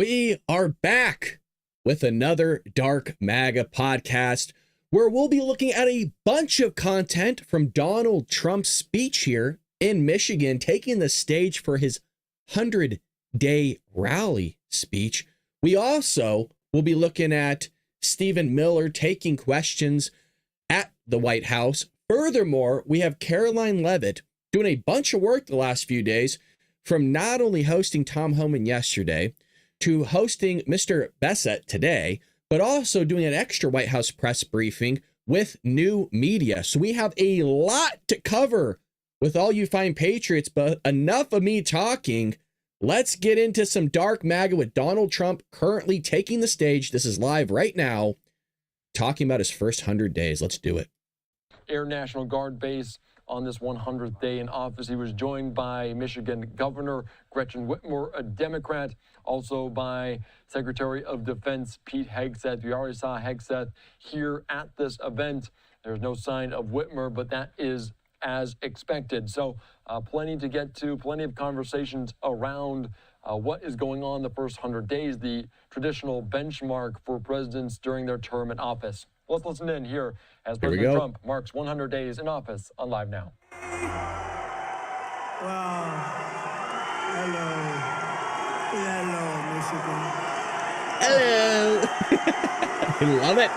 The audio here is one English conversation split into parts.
We are back with another Dark MAGA podcast where we'll be looking at a bunch of content from Donald Trump's speech here in Michigan, taking the stage for his 100-day rally speech. We also will be looking at Stephen Miller taking questions at the White House. Furthermore, we have Caroline Leavitt doing a bunch of work the last few days, from not only hosting Tom Homan yesterday to hosting Mr. Bessett today, but also doing an extra White House press briefing with new media. So we have a lot to cover with all you fine patriots, but enough of me talking. Let's get into some Dark MAGA with Donald Trump currently taking the stage. This is live right now, talking about his first 100 days. Let's do it. Air National Guard base on this 100th day in office. He was joined by Michigan Governor Gretchen Whitmer, a Democrat, also by Secretary of Defense Pete Hegseth. We already saw Hegseth here at this event. There's no sign of Whitmer, but that is as expected. So plenty to get to, plenty of conversations around what is going on the first 100 days, the traditional benchmark for presidents during their term in office. Let's listen in here as President Trump marks 100 days in office on Live Now. Well, hello, Michigan. Hello. I love it.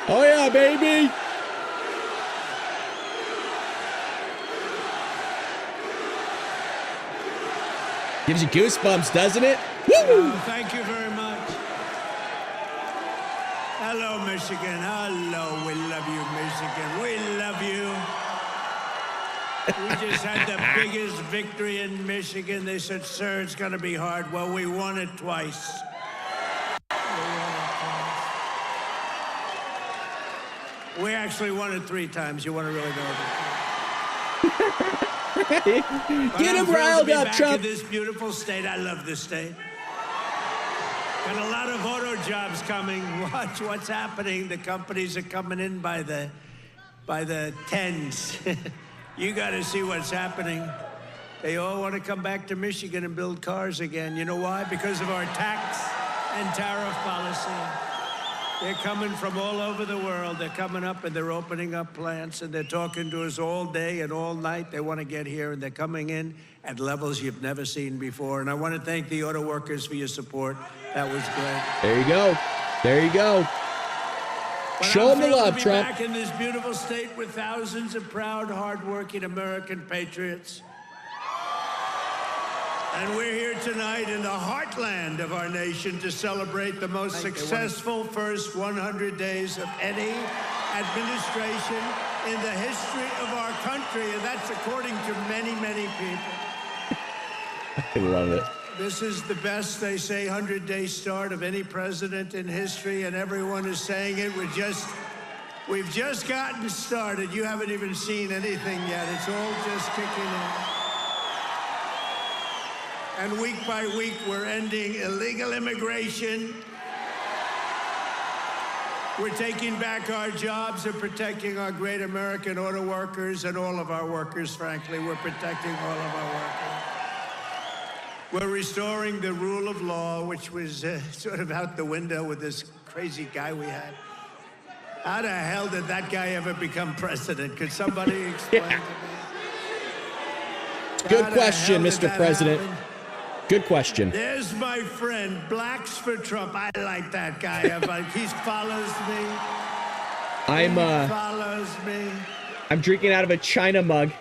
Oh yeah, baby. Gives you goosebumps, doesn't it? Woo! Thank you very much. Hello, Michigan. Hello, we love you, Michigan. We love you. We just had the biggest victory in Michigan. They said, sir, it's going to be hard. Well, we won it twice. We actually won it 3 times. You want to really know that? Get him riled up, Trump. In this beautiful state. I love this state. Got a lot of auto jobs coming. Watch what's happening. The companies are coming in by the tens. You got to see what's happening. They all want to come back to Michigan and build cars again. You know why? Because of our tax and tariff policy. They're coming from all over the world. They're coming up and they're opening up plants and they're talking to us all day and all night. They want to get here and they're coming in at levels you've never seen before. And I want to thank the auto workers for your support. That was great. There you go. There you go. But show them the love, Trump. Back in this beautiful state with thousands of proud, hardworking American patriots. And we're here tonight in the heartland of our nation to celebrate the most successful first 100 days of any administration in the history of our country. And that's according to many, many people. I love it. This is the best, they say, 100-day start of any president in history, and everyone is saying it. We've just gotten started. You haven't even seen anything yet. It's all just kicking in. And week by week, we're ending illegal immigration. We're taking back our jobs and protecting our great American auto workers and all of our workers, frankly. We're protecting all of our workers. We're restoring the rule of law, which was sort of out the window with this crazy guy we had. How the hell did that guy ever become president? Could somebody explain to me? Good question, Mr. President. Good question. There's my friend, Blacks for Trump. I like that guy. He follows me. He follows me. I'm drinking out of a China mug.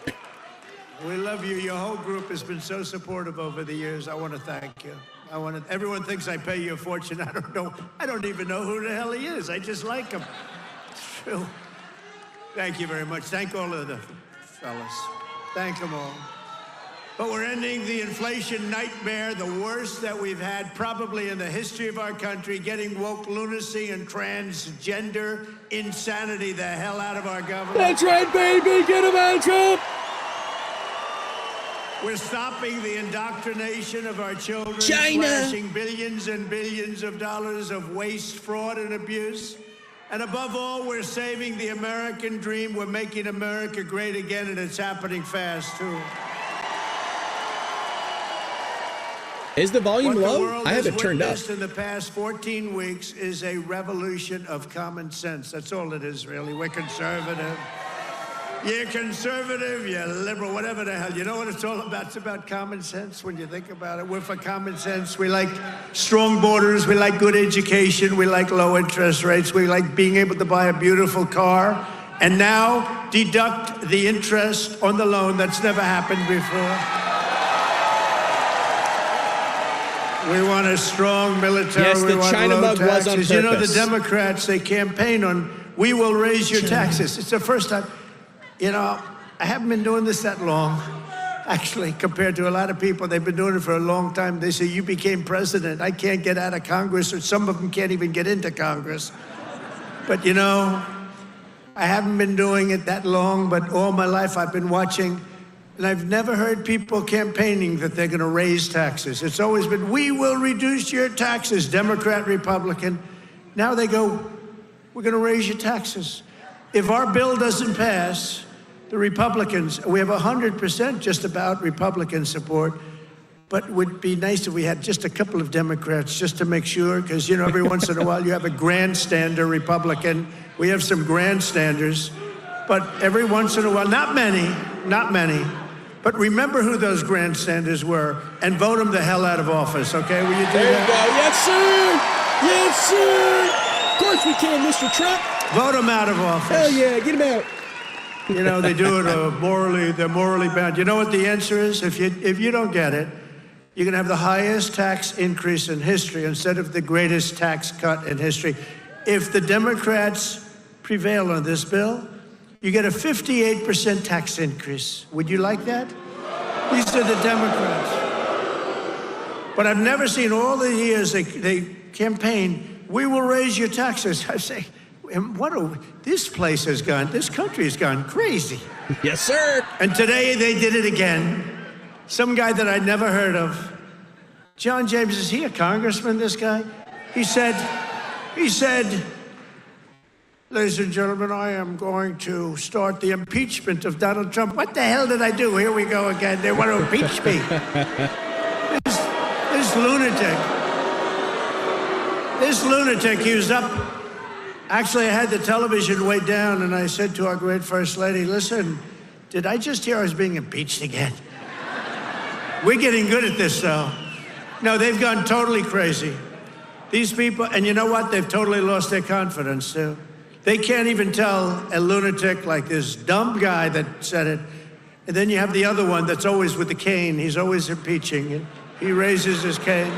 We love you. Your whole group has been so supportive over the years. I want to thank you. Everyone thinks I pay you a fortune. I don't know. I don't even know who the hell he is. I just like him. It's true. Thank you very much. Thank all of the fellas. Thank them all. But we're ending the inflation nightmare, the worst that we've had probably in the history of our country, getting woke lunacy and transgender insanity the hell out of our government. That's right, baby. Get him out, Trump. We're stopping the indoctrination of our children, China. slashing billions and billions of dollars of waste, fraud, and abuse. And above all, we're saving the American dream. We're making America great again, and it's happening fast, too. Is the volume What the low? world I have has it turned up. witnessed in the past 14 weeks is a revolution of common sense. That's all it is, really. We're conservative. You're conservative, you're liberal, whatever the hell. You know what it's all about? It's about common sense when you think about it. We're for common sense. We like strong borders. We like good education. We like low interest rates. We like being able to buy a beautiful car. And now deduct the interest on the loan. That's never happened before. We want a strong military. Yes, the we want China low mug was taxes. on purpose. You know, the Democrats, they campaign on, we will raise your taxes. It's the first time. You know, I haven't been doing this that long, actually, compared to a lot of people. They've been doing it for a long time. They say, you became president. I can't get out of Congress, or some of them can't even get into Congress. But, you know, I haven't been doing it that long, but all my life I've been watching, and I've never heard people campaigning that they're going to raise taxes. It's always been, we will reduce your taxes, Democrat, Republican. Now they go, we're going to raise your taxes. If our bill doesn't pass, the Republicans, we have 100% just about Republican support, but it would be nice if we had just a couple of Democrats just to make sure, because, you know, every once in a while you have a grandstander Republican. We have some grandstanders, but every once in a while, not many, but remember who those grandstanders were and vote them the hell out of office, okay? Will you do There you that? go. Yes, sir. Yes, sir. Of course we can, Mr. Trump. Vote them out of office. Hell yeah, get him out. You know, they do it they're morally bound. You know what the answer is? If you don't get it, you're going to have the highest tax increase in history instead of the greatest tax cut in history. If the Democrats prevail on this bill, you get a 58% tax increase. Would you like that? These are the Democrats. But I've never seen all the years they campaign, we will raise your taxes. I say, this country has gone crazy. Yes, sir. And today they did it again. Some guy that I'd never heard of. John James, is he a congressman, this guy? He said, ladies and gentlemen, I am going to start the impeachment of Donald Trump. What the hell did I do? Here we go again. They want to impeach me. This lunatic, he was up. Actually, I had the television way down, and I said to our great First Lady, listen, did I just hear I was being impeached again? We're getting good at this, though. No, they've gone totally crazy. These people, and you know what? They've totally lost their confidence, too. They can't even tell a lunatic like this dumb guy that said it. And then you have the other one that's always with the cane. He's always impeaching. And he raises his cane.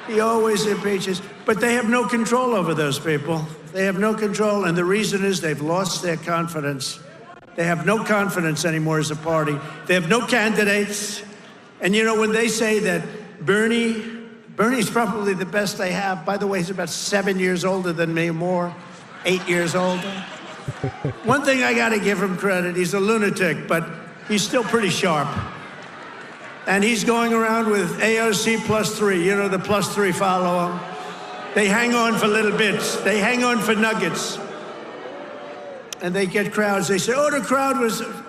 He always impeaches. But they have no control over those people. They have no control. And the reason is they've lost their confidence. They have no confidence anymore as a party. They have no candidates. And you know, when they say that Bernie's probably the best they have. By the way, he's about 7 years older than me, more. 8 years older. One thing I got to give him credit, he's a lunatic, but he's still pretty sharp. And he's going around with AOC +3. You know, the +3 follow him. They hang on for little bits. They hang on for nuggets. And they get crowds. They say, oh,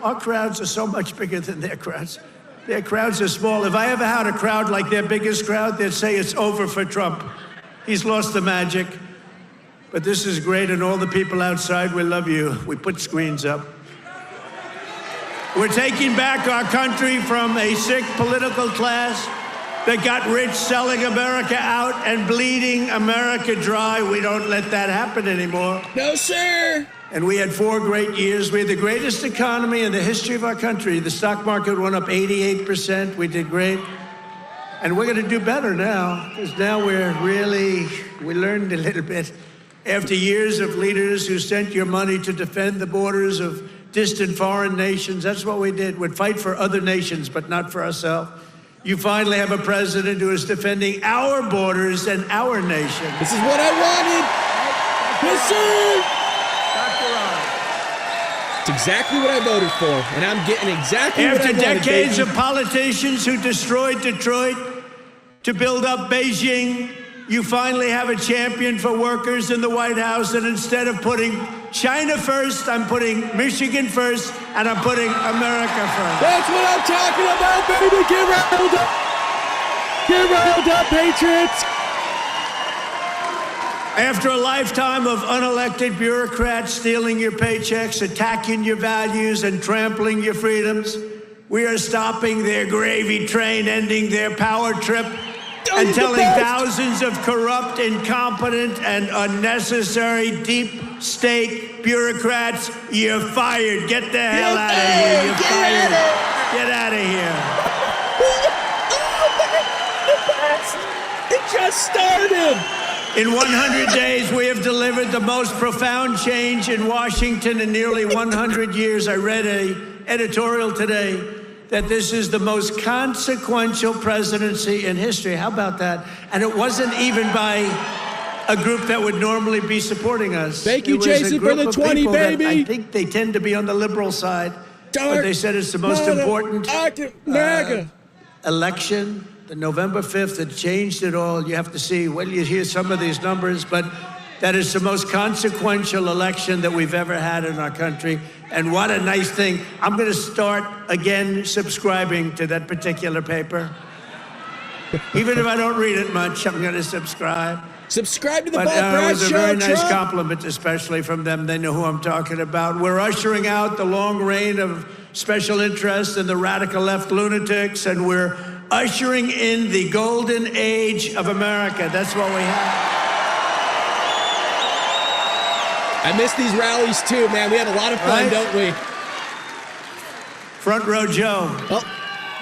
our crowds are so much bigger than their crowds. Their crowds are small. If I ever had a crowd like their biggest crowd, they'd say it's over for Trump. He's lost the magic. But this is great, and all the people outside, we love you. We put screens up. We're taking back our country from a sick political class that got rich selling America out and bleeding America dry. We don't let that happen anymore. No, sir. And we had 4 great years. We had the greatest economy in the history of our country. The stock market went up 88%. We did great. And we're going to do better now, because now we learned a little bit. After years of leaders who sent your money to defend the borders of distant foreign nations, that's what we did. We'd fight for other nations, but not for ourselves. You finally have a president who is defending our borders and our nation. This is what I wanted. Yes, sir. It's exactly what I voted for, and I'm getting exactly what I wanted. After decades of politicians who destroyed Detroit to build up Beijing, you finally have a champion for workers in the White House, and instead of putting China first, I'm putting Michigan first, and I'm putting America first. That's what I'm talking about, baby. Get riled up. Get riled up, Patriots! After a lifetime of unelected bureaucrats stealing your paychecks, attacking your values, and trampling your freedoms, we are stopping their gravy train, ending their power trip, and telling thousands of corrupt, incompetent, and unnecessary deep state bureaucrats, you're fired. Get the hell out of here. You're fired. Get out of here. It just started. In 100 days, we have delivered the most profound change in Washington in nearly 100 years. I read an editorial today that this is the most consequential presidency in history. How about that? And it wasn't even by a group that would normally be supporting us. Thank you, Jason, for the 20, baby. I think they tend to be on the liberal side. But they said it's the most important election. The November 5th, it changed it all. You have to see, well, you hear some of these numbers, but that is the most consequential election that we've ever had in our country. And what a nice thing. I'm going to start again subscribing to that particular paper. Even if I don't read it much, I'm going to subscribe. Subscribe to the But BaldBrad it was a Show, very nice Trump. compliment, especially from them. They know who I'm talking about. We're ushering out the long reign of special interests and the radical left lunatics, and we're ushering in the golden age of America. That's what we have. I miss these rallies too, man. We have a lot of fun, Right? don't we? Front row Joe. Oh.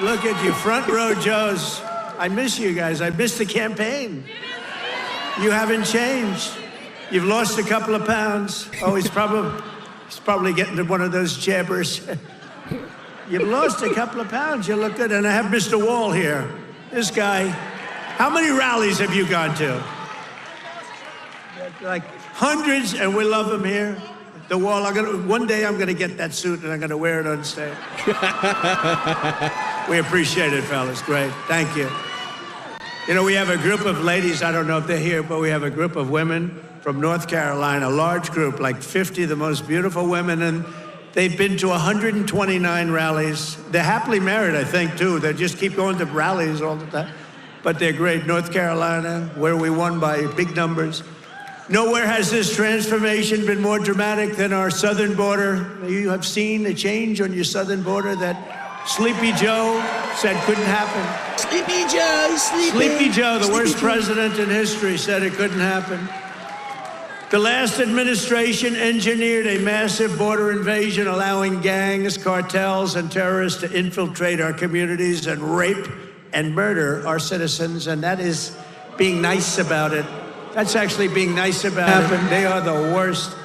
Look at you, front row Joes. I miss you guys. I miss the campaign. You haven't changed. You've lost a couple of pounds. Oh, he's probably getting to one of those jabbers. You've lost a couple of pounds. You look good. And I have Mr. Wall here. This guy. How many rallies have you gone to? Like hundreds, and we love him here. The Wall. One day I'm going to get that suit and I'm going to wear it on stage. We appreciate it, fellas. Great. Thank you. You know, we have a group of ladies, I don't know if they're here, but we have a group of women from North Carolina, a large group, like 50 of the most beautiful women, and they've been to 129 rallies. They're happily married, I think, too. They just keep going to rallies all the time. But they're great. North Carolina, where we won by big numbers. Nowhere has this transformation been more dramatic than our southern border. You have seen a change on your southern border that Sleepy Joe said couldn't happen. Sleepy Joe, Sleepy Joe, the worst president in history, said it couldn't happen. The last administration engineered a massive border invasion, allowing gangs, cartels, and terrorists to infiltrate our communities and rape and murder our citizens, and that is being nice about it. That's actually being nice about it. They are the worst.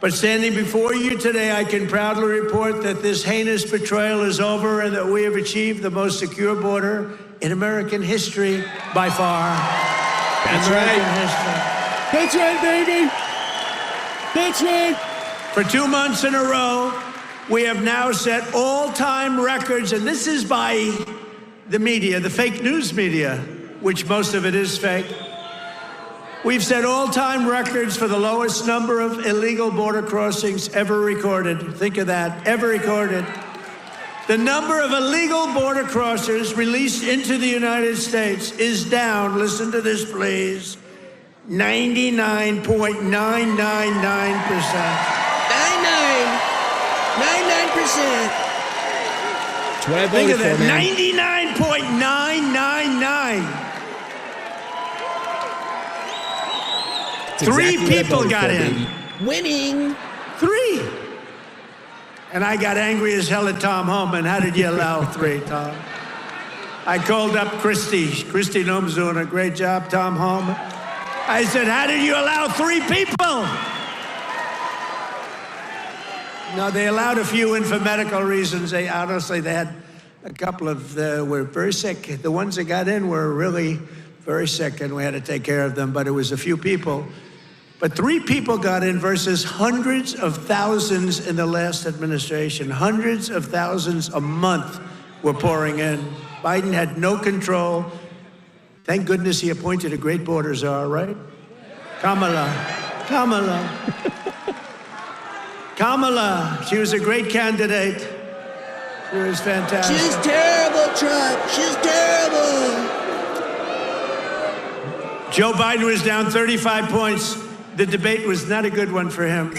But standing before you today, I can proudly report that this heinous betrayal is over and that we have achieved the most secure border in American history by far. That's American right. history. That's right, baby. That's right. For 2 months in a row, we have now set all-time records, and this is by the media, the fake news media, which most of it is fake. We've set all-time records for the lowest number of illegal border crossings ever recorded. Think of that, ever recorded. The number of illegal border crossers released into the United States is down, listen to this please, 99.999%. 99%. That's what I Think voted of that, for, man. 99.999. That's Three exactly what I people voted got for, in. baby. Winning. 3. And I got angry as hell at Tom Homan. How did you allow 3, Tom? I called up Christy. Christy Noem's doing a great job, Tom Homan. I said, how did you allow 3 people? No, they allowed a few in for medical reasons. They had a couple of, were very sick. The ones that got in were really very sick, and we had to take care of them, but it was a few people. But 3 people got in versus hundreds of thousands in the last administration. Hundreds of thousands a month were pouring in. Biden had no control. Thank goodness he appointed a great border czar, right? Kamala. Kamala, she was a great candidate. She was fantastic. She's terrible, Trump. She's terrible. Joe Biden was down 35 points. The debate was not a good one for him.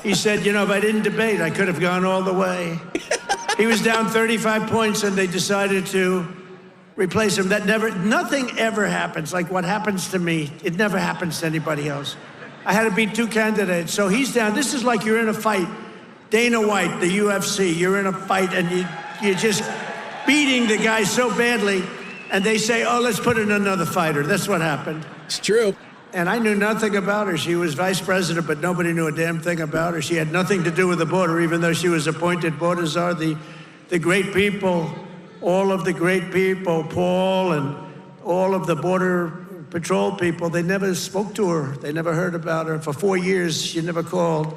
He said, you know, if I didn't debate, I could have gone all the way. He was down 35 points, and they decided to replace him. Nothing ever happens like what happens to me. It never happens to anybody else. I had to beat two candidates, so he's down. This is like you're in a fight. Dana White, the UFC, you're in a fight, and you're just beating the guy so badly, and they say, oh, let's put in another fighter. That's what happened. It's true. And I knew nothing about her. She was vice president, but nobody knew a damn thing about her. She had nothing to do with the border, even though she was appointed border czar. The great people, all of the great people, Paul and all of the border patrol people, they never spoke to her. They never heard about her. For 4 years, she never called.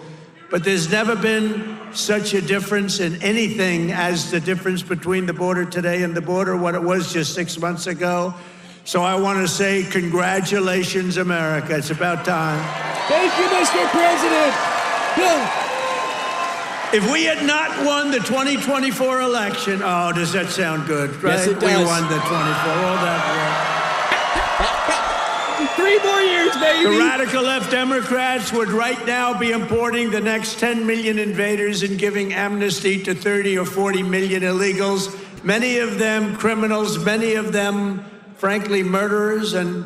But there's never been such a difference in anything as the difference between the border today and the border, what it was just 6 months ago. So I want to say congratulations, America. It's about time. Thank you, Mr. President. Bill. If we had not won the 2024 election, oh, does that sound good, right? Yes, it does. We won the 24, all that. 3 more years, baby. The radical left Democrats would right now be importing the next 10 million invaders and giving amnesty to 30 or 40 million illegals, many of them criminals, many of them, frankly, murderers and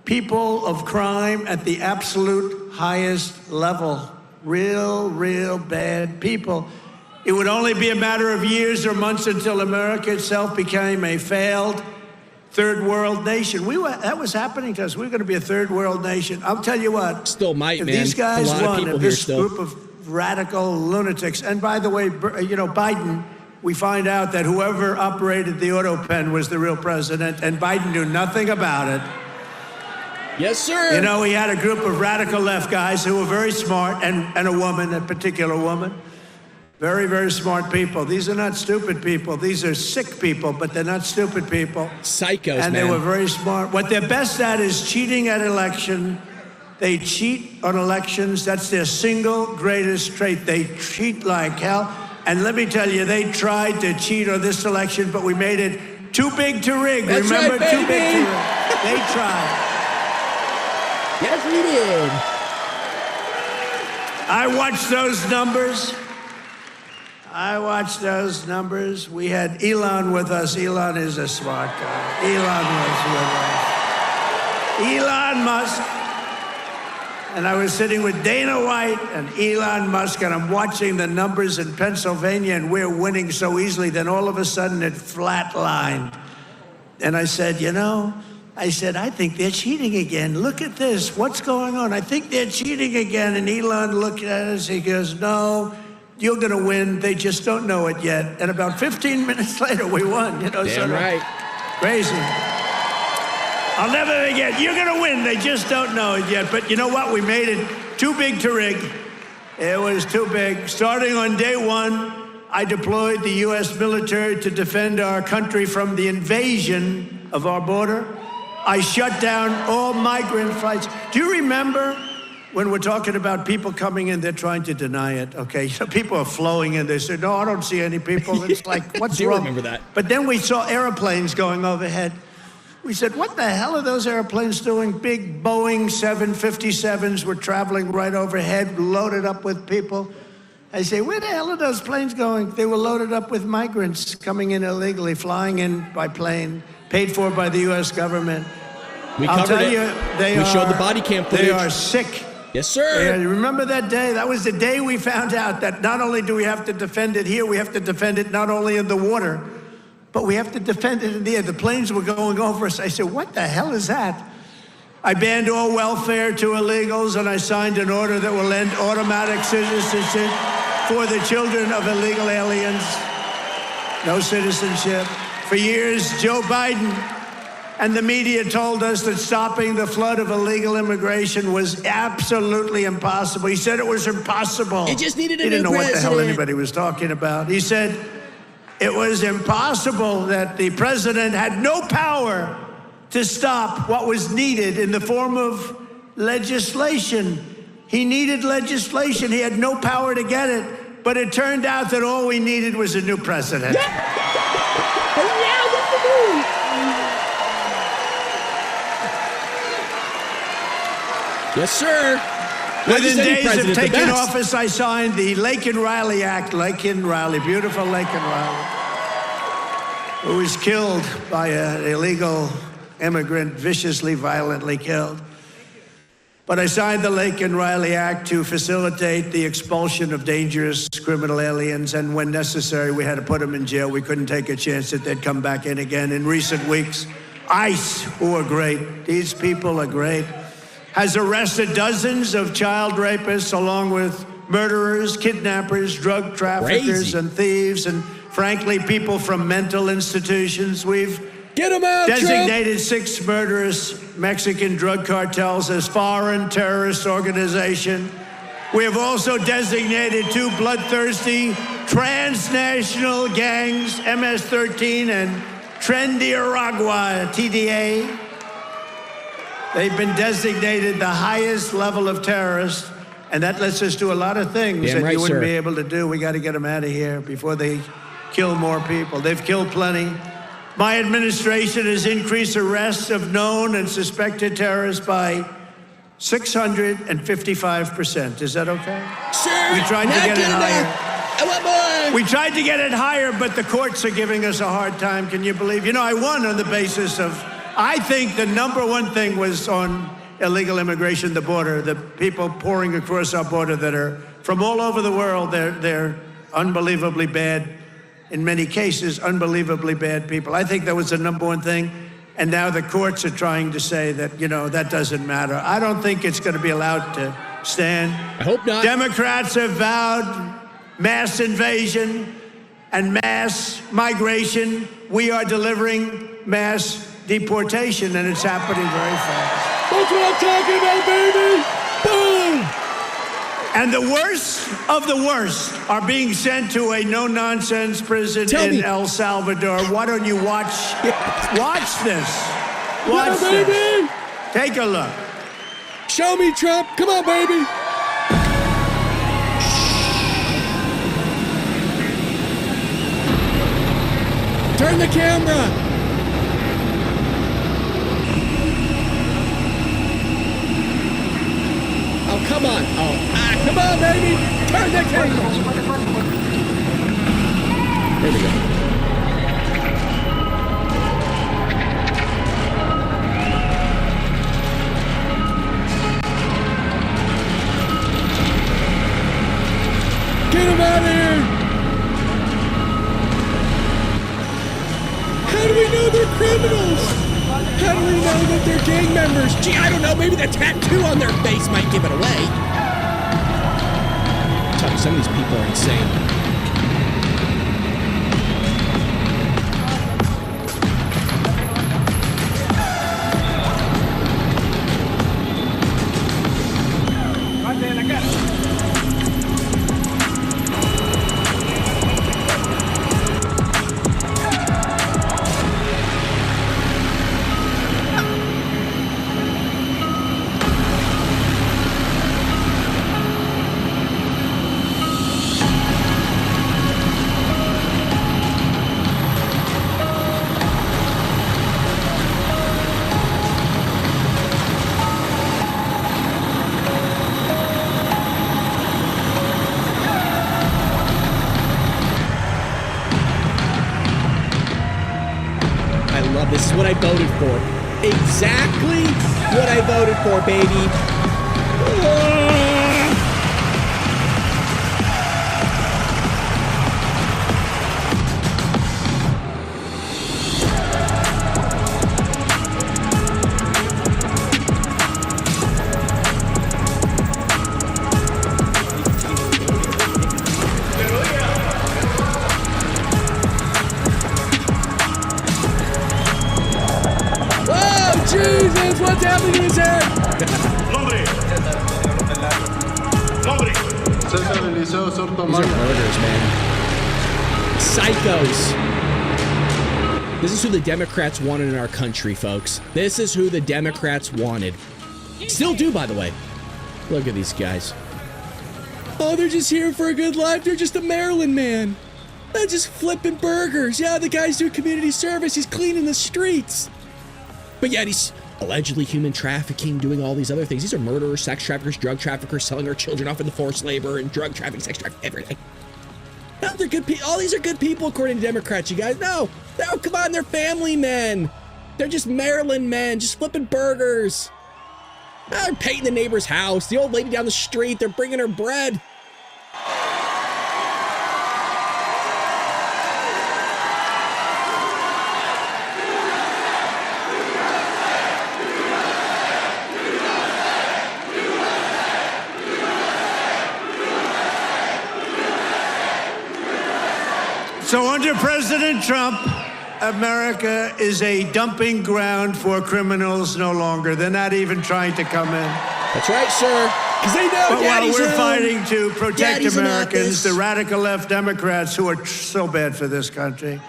people of crime at the absolute highest level. Real bad people. It would only be a matter of years or months until America itself became a failed third world nation. That was happening to us. We were going to be a third world nation. I'll tell you what. Still might, if man. These guys won, if this still. group of radical lunatics, and by the way, you know, Biden, we find out that whoever operated the auto pen was the real president, and Biden knew nothing about it. Yes, sir. You know, he had a group of radical left guys who were very smart, and a woman, a particular woman. Very smart people. These are not stupid people. These are sick people, but they're not stupid people. Psychos, and man. They were very smart. What they're best at is cheating at election. They cheat on elections. That's their single greatest trait. They cheat like hell. And let me tell you, they tried to cheat on this election, but we made it too big to rig. That's Remember? right, Too big to baby. rig. They tried. Yes, we did. I watched those numbers. We had Elon with us. Elon is a smart guy. Elon was with us. Elon Musk. And I was sitting with Dana White and Elon Musk, and I'm watching the numbers in Pennsylvania, and we're winning so easily. Then all of a sudden it flatlined. And I said, you know, I think they're cheating again. Look at this. What's going on? I think they're cheating again. And Elon looked at us. He goes, no, you're going to win. They just don't know it yet. And about 15 minutes later, we won. You know, damn right. Crazy. I'll never forget. You're going to win. They just don't know it yet. But you know what? We made it too big to rig. It was too big. Starting on day one, I deployed the U.S. military to defend our country from the invasion of our border. I shut down all migrant flights. Do you remember when we're talking about people coming in, they're trying to deny it, okay? So people are flowing in. They say, no, I don't see any people. It's like, what's Do you wrong? remember that? But then we saw airplanes going overhead. We said, what the hell are those airplanes doing? Big Boeing 757s were traveling right overhead, loaded up with people. I say, where the hell are those planes going? They were loaded up with migrants coming in illegally, flying in by plane, paid for by the U.S. government. We I'll covered tell it. you, We showed the body cam footage. They are sick. Yes, sir. Yeah, remember that day? That was the day we found out that not only do we have to defend it here, we have to defend it not only in the water, but we have to defend it in the air. The planes were going over us. I said, what the hell is that? I banned all welfare to illegals, and I signed an order that will end automatic citizenship for the children of illegal aliens. No citizenship. For years, Joe Biden and the media told us that stopping the flood of illegal immigration was absolutely impossible. He said it was impossible. It just needed a He didn't new know what the hell president. anybody was talking about. He said it was impossible, that the president had no power to stop what was needed in the form of legislation. He needed legislation. He had no power to get it. But it turned out that all we needed was a new president. Yes, sir. Within days of taking office, I signed the Laken Riley Act. Laken Riley, beautiful Laken Riley, who was killed by an illegal immigrant, viciously, violently killed. But I signed the Laken Riley Act to facilitate the expulsion of dangerous criminal aliens, and when necessary, we had to put them in jail. We couldn't take a chance that they'd come back in again. In recent weeks, ICE, who are great, these people are great, has arrested dozens of child rapists along with murderers, kidnappers, drug traffickers, and thieves, and frankly, people from mental institutions. We've Get him out, designated 6 murderous Mexican drug cartels as foreign terrorist organization. We have also designated 2 bloodthirsty transnational gangs, MS-13 and Trendiaragua, TDA. They've been designated the highest level of terrorists, and that lets us do a lot of things that you wouldn't be able to do. We got to get them out of here before they kill more people. They've killed plenty. My administration has increased arrests of known and suspected terrorists by 655%. Is that okay? Sure. We tried to get it higher. We tried to get it higher, but the courts are giving us a hard time. Can you believe? You know, I won on the basis of, I think the number one thing was on illegal immigration, the border, the people pouring across our border that are from all over the world. They're unbelievably bad. In many cases, unbelievably bad people. I think that was the number one thing. And now the courts are trying to say that, you know, that doesn't matter. I don't think it's going to be allowed to stand. I hope not. Democrats have vowed mass invasion and mass migration. We are delivering mass deportation, and it's happening very fast. That's what I'm talking about, baby! Boom! And the worst of the worst are being sent to a no-nonsense prison in El Salvador. Why don't you watch this? Watch this. Baby. Take a look. Show me, Trump. Come on, baby. Turn the camera. Oh, come on. Come on, baby. Turn the camera. There we go. Get him out of here. How do we know they're criminals? How do we know that they're gang members? Gee, I don't know. Maybe the tattoo on their face might give it away. I'm telling you, some of these people are insane. This is what I voted for. Exactly what I voted for, baby. Jesus, what's happening in his head? These are murders, man. Psychos. This is who the Democrats wanted in our country, folks. This is who the Democrats wanted. Still do, by the way. Look at these guys. Oh, they're just here for a good life. They're just a Maryland man. They're just flipping burgers. Yeah, the guy's doing community service. He's cleaning the streets. But yet he's, allegedly human trafficking, doing all these other things. These are murderers, sex traffickers, drug traffickers, selling our children off into forced labor and drug trafficking, sex trafficking, everything. No, they're good people. All these are good people, according to Democrats, you guys. No, come on, they're family men. They're just Maryland men, just flipping burgers. They're painting the neighbor's house. The old lady down the street, they're bringing her bread. So under President Trump, America is a dumping ground for criminals no longer. They're not even trying to come in. That's right, sir. Because they know but while we're home. fighting to protect Daddy's Americans, the radical left Democrats, who are so bad for this country,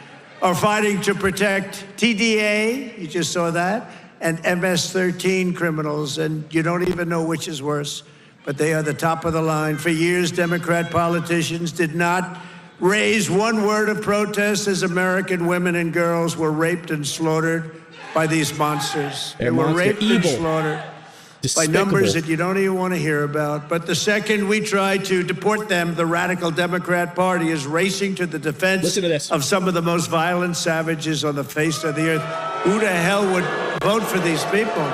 are fighting to protect TDA, you just saw that, and MS-13 criminals, and you don't even know which is worse, but they are the top of the line. For years, Democrat politicians did not raise one word of protest as American women and girls were raped and slaughtered by these monsters. They were raped and slaughtered by numbers that you don't even want to hear about. But the second we try to deport them, the radical Democrat Party is racing to the defense of some of the most violent savages on the face of the earth. Who the hell would vote for these people?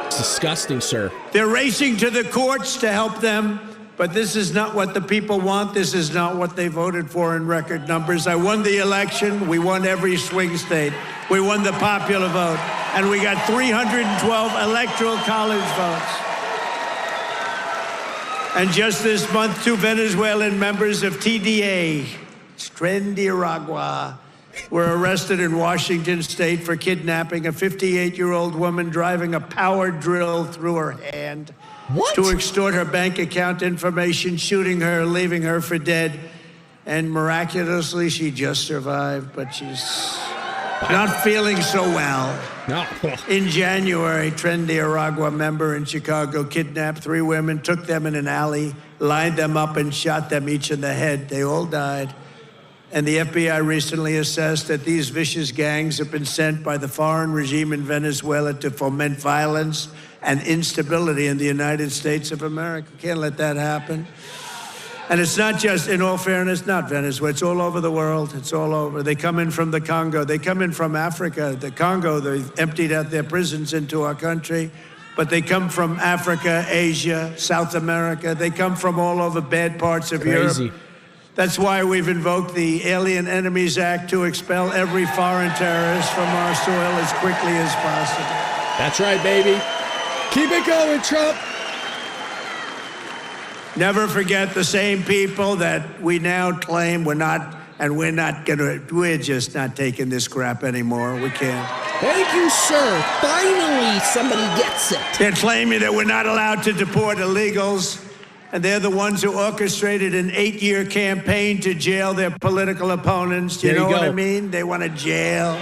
It's disgusting, sir. They're racing to the courts to help them. But this is not what the people want. This is not what they voted for in record numbers. I won the election. We won every swing state. We won the popular vote. And we got 312 electoral college votes. And just this month, 2 Venezuelan members of TDA, Nicaragua, were arrested in Washington state for kidnapping a 58-year-old woman driving a power drill through her hand. What? To extort her bank account information, shooting her, leaving her for dead. And miraculously, she just survived, but she's not feeling so well. No. In January, Nicaragua member in Chicago kidnapped 3 women, took them in an alley, lined them up, and shot them each in the head. They all died. And the FBI recently assessed that these vicious gangs have been sent by the foreign regime in Venezuela to foment violence and instability in the United States of America. Can't let that happen. And it's not just, in all fairness, not Venezuela. It's all over the world. It's all over. They come in from the Congo. They come in from Africa. The Congo, they've emptied out their prisons into our country. But they come from Africa, Asia, South America. They come from all over bad parts of Europe. That's why we've invoked the Alien Enemies Act to expel every foreign terrorist from our soil as quickly as possible. That's right, baby. Keep it going, Trump. Never forget the same people that we now claim we're just not taking this crap anymore. We can't. Thank you, sir. Finally, somebody gets it. They're claiming that we're not allowed to deport illegals, and they're the ones who orchestrated an 8-year campaign to jail their political opponents. Do you know what I mean? They want to jail.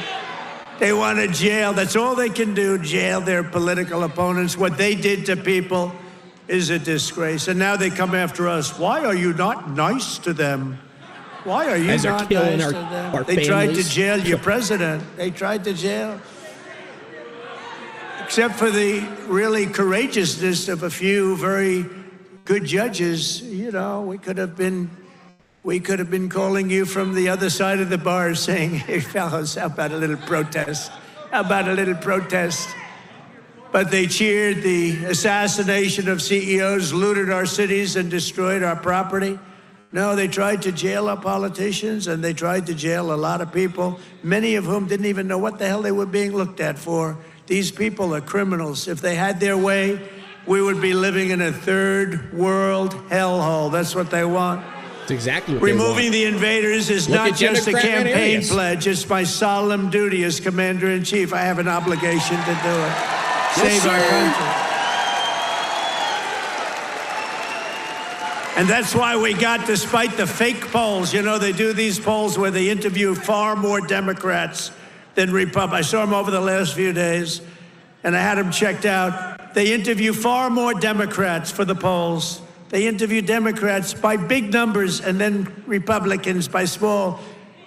They want to jail. That's all they can do, jail their political opponents. What they did to people is a disgrace. And now they come after us. Why are you not nice to them? Why are you not nice to them? They tried to jail your president. They tried to jail. Except for the really courageousness of a few very good judges, you know, we could have been calling you from the other side of the bar saying, hey, fellas, how about a little protest? How about a little protest? But they cheered the assassination of CEOs, looted our cities, and destroyed our property. No, they tried to jail our politicians, and they tried to jail a lot of people, many of whom didn't even know what the hell they were being looked at for. These people are criminals. If they had their way, we would be living in a third world hellhole. That's what they want. That's exactly what Removing the invaders is not just a campaign pledge. It's my solemn duty as Commander-in-Chief. I have an obligation to do it. Save our country. And that's why we got, despite the fake polls, you know, they do these polls where they interview far more Democrats than Republicans. I saw them over the last few days, and I had them checked out. They interview far more Democrats for the polls. They interview Democrats by big numbers and then Republicans by small.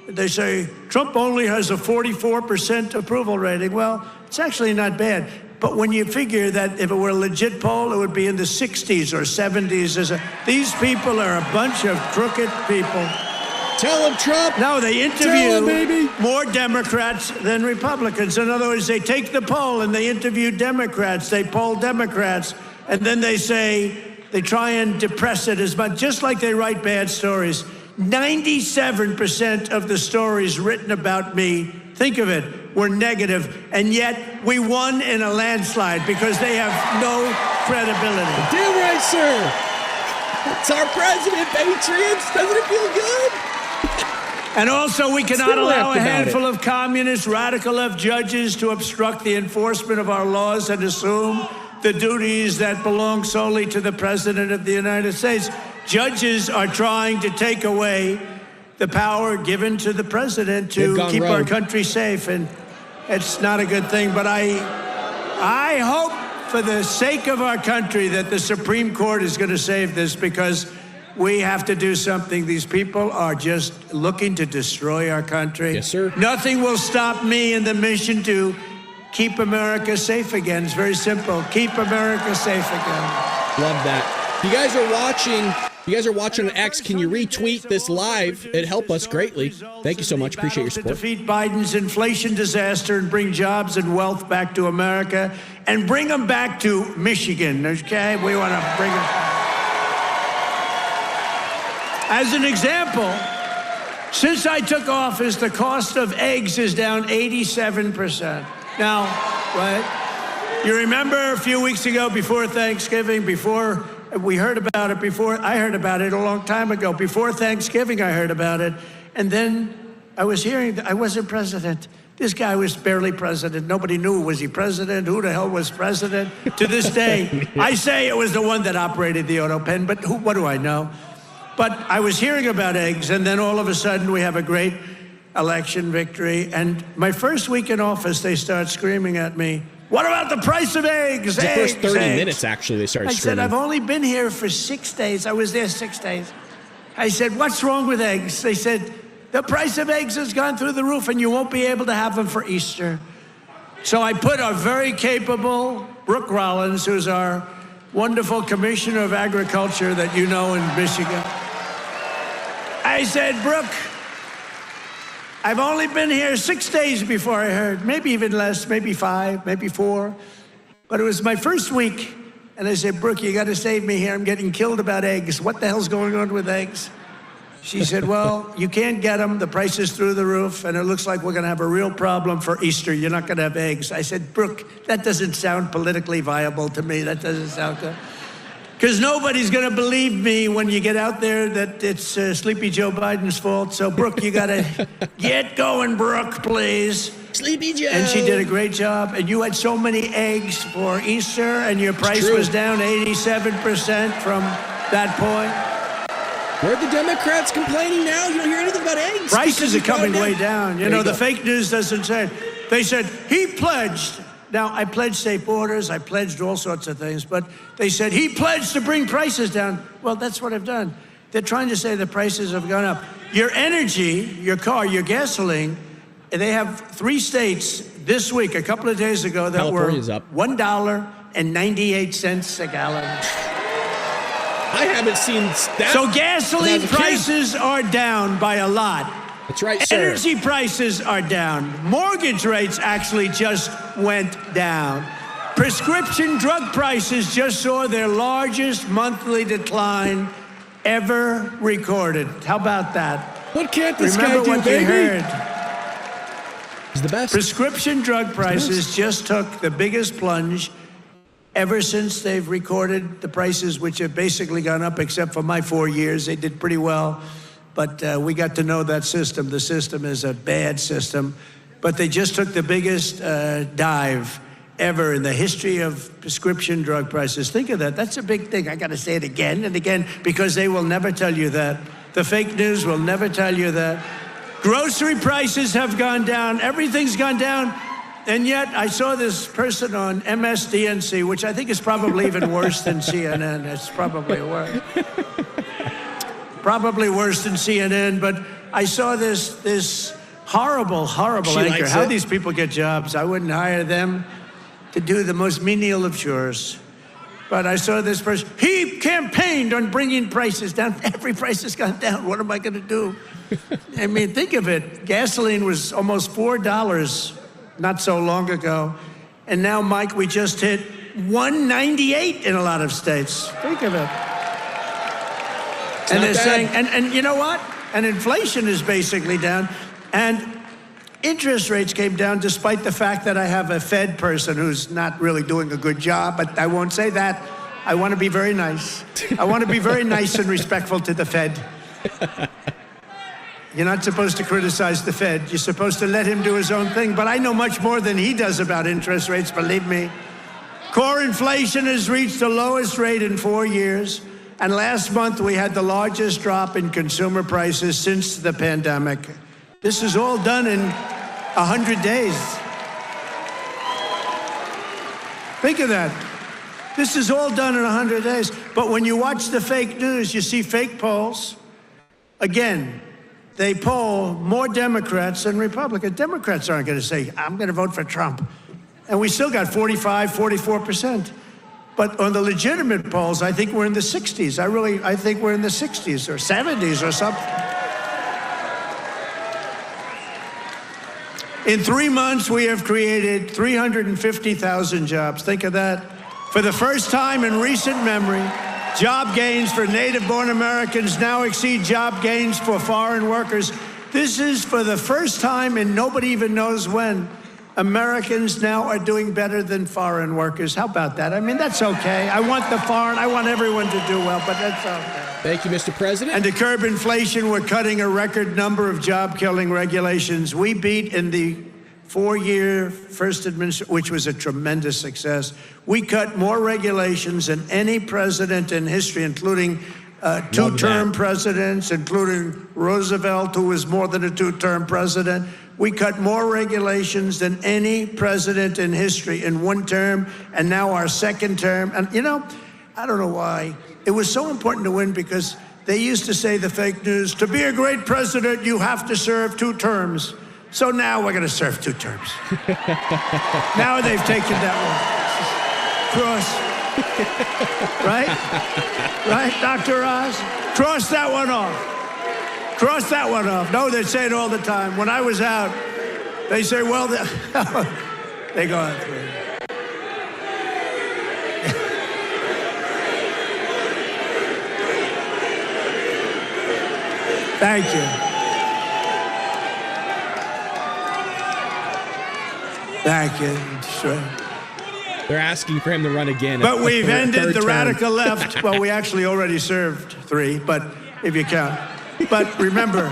They say, Trump only has a 44% approval rating. Well, it's actually not bad. But when you figure that if it were a legit poll, it would be in the 60s or 70s. These people are a bunch of crooked people. Tell them, Trump. No, they interview more Democrats than Republicans. In other words, they take the poll and they interview Democrats. They poll Democrats. And then they say, they try and depress it as much, just like they write bad stories. 97% of the stories written about me, think of it, were negative. And yet we won in a landslide because they have no credibility. Damn right, sir. It's our president, Patriots. Doesn't it feel good? And also, we cannot allow a handful of communist, radical left judges to obstruct the enforcement of our laws and assume the duties that belong solely to the President of the United States. Judges are trying to take away the power given to the President to keep our country safe, and it's not a good thing. But I hope, for the sake of our country, that the Supreme Court is going to save this, because we have to do something. These people are just looking to destroy our country. Yes, sir. Nothing will stop me in the mission to keep America safe again. It's very simple. Keep America safe again. Love that. If you guys are watching on X, can you retweet this live? It'd help us greatly. Thank you so much. Appreciate your support. To defeat Biden's inflation disaster and bring jobs and wealth back to America, and bring them back to Michigan, okay? We want to bring them. As an example, since I took office, the cost of eggs is down 87%. Now, right? You remember a few weeks ago, before Thanksgiving, before we heard about it, I heard about it a long time ago. Before Thanksgiving, I heard about it. And then I was hearing that I wasn't president. This guy was barely president. Nobody knew, was he president? Who the hell was president? To this day, I say it was the one that operated the auto pen, but what do I know? But I was hearing about eggs, and then all of a sudden we have a great election victory. And my first week in office, they start screaming at me, "What about the price of eggs?" The first 30 minutes, actually, they started screaming. I said, "I've only been here for 6 days. I was there 6 days." I said, "What's wrong with eggs?" They said, "The price of eggs has gone through the roof, and you won't be able to have them for Easter." So I put a very capable Brooke Rollins, who's our wonderful Commissioner of Agriculture that you know in Michigan. I said, "Brooke, I've only been here 6 days before I heard, maybe even less, maybe 5, maybe 4. But it was my first week." And I said, "Brooke, you got to save me here. I'm getting killed about eggs. What the hell's going on with eggs?" She said, "Well, you can't get them. The price is through the roof, and it looks like we're going to have a real problem for Easter. You're not going to have eggs." I said, "Brooke, that doesn't sound politically viable to me. That doesn't sound good. Because nobody's going to believe me when you get out there that it's Sleepy Joe Biden's fault. So, Brooke, you got to get going, Brooke, please." Sleepy Joe. And she did a great job. And you had so many eggs for Easter, and your price was down 87% from that point. Where are the Democrats complaining now? You don't hear anything about eggs. Prices are coming way down. You know, the fake news doesn't say. They said, he pledged. Now, I pledged safe borders. I pledged all sorts of things. But they said, he pledged to bring prices down. Well, that's what I've done. They're trying to say the prices have gone up. Your energy, your car, your gasoline, they have 3 states this week, a couple of days ago, that California's were up. $1.98 a gallon. I haven't seen that. So gasoline prices are down by a lot. That's right, sir. Energy prices are down. Mortgage rates actually just went down. Prescription drug prices just saw their largest monthly decline ever recorded. How about that? What can't this Remember guy do, what baby? you heard. He's the best. Prescription drug prices just took the biggest plunge ever since they've recorded the prices, which have basically gone up, except for my 4 years. They did pretty well. But we got to know that system. The system is a bad system. But they just took the biggest dive ever in the history of prescription drug prices. Think of that. That's a big thing. I got to say it again and again, because they will never tell you that. The fake news will never tell you that. Grocery prices have gone down. Everything's gone down. And yet I saw this person on MSDNC, which I think is probably even worse than CNN. It's probably worse. Probably worse than CNN. But I saw this horrible anchor. How these people get jobs. I wouldn't hire them. to do the most menial of chores. But I saw this person, he campaigned on bringing prices down. Every price has gone down. What am I going to do? I mean, think of it. Gasoline was almost $4 not so long ago. And now, Mike, we just hit $1.98 in a lot of states. Think of it. And they're saying, and you know what? And inflation is basically down. And interest rates came down despite the fact that I have a Fed person who's not really doing a good job, but I won't say that. I want to be very nice. I want to be very nice and respectful to the Fed. You're not supposed to criticize the Fed. You're supposed to let him do his own thing, but I know much more than he does about interest rates, believe me. Core inflation has reached the lowest rate in 4 years, and last month we had the largest drop in consumer prices since the pandemic. This is all done in 100 days. Think of that. This is all done in 100 days. But when you watch the fake news, you see fake polls. Again, they poll more Democrats than Republicans. Democrats aren't going to say, I'm going to vote for Trump. And we still got 45, 44%. But on the legitimate polls, I think we're in the 60s. I think we're in the 60s or 70s or something. In 3 months, we have created 350,000 jobs. Think of that. For the first time in recent memory, job gains for native-born Americans now exceed job gains for foreign workers. This is for the first time, and nobody even knows when, Americans now are doing better than foreign workers. How about that? I mean, that's okay. I want everyone to do well, but that's okay. Thank you, Mr. President. And to curb inflation, we're cutting a record number of job-killing regulations. We beat in the 4-year first administration, which was a tremendous success. We cut more regulations than any president in history, including two-term presidents, including Roosevelt, who was more than a two-term president. We cut more regulations than any president in history in one term, and now our second term. And, you know, I don't know why. It was so important to win because they used to say, the fake news, to be a great president, you have to serve 2 terms. So now we're going to serve 2 terms. Now they've taken that one. Cross. Right? Right, Dr. Oz? Cross that one off. Cross that one off. No, they say it all the time. When I was out, they say, well, they go on through. Thank you. Thank you. Sure. They're asking for him to run again. But we've ended the radical left. Well, we actually already served 3, but if you count. But remember,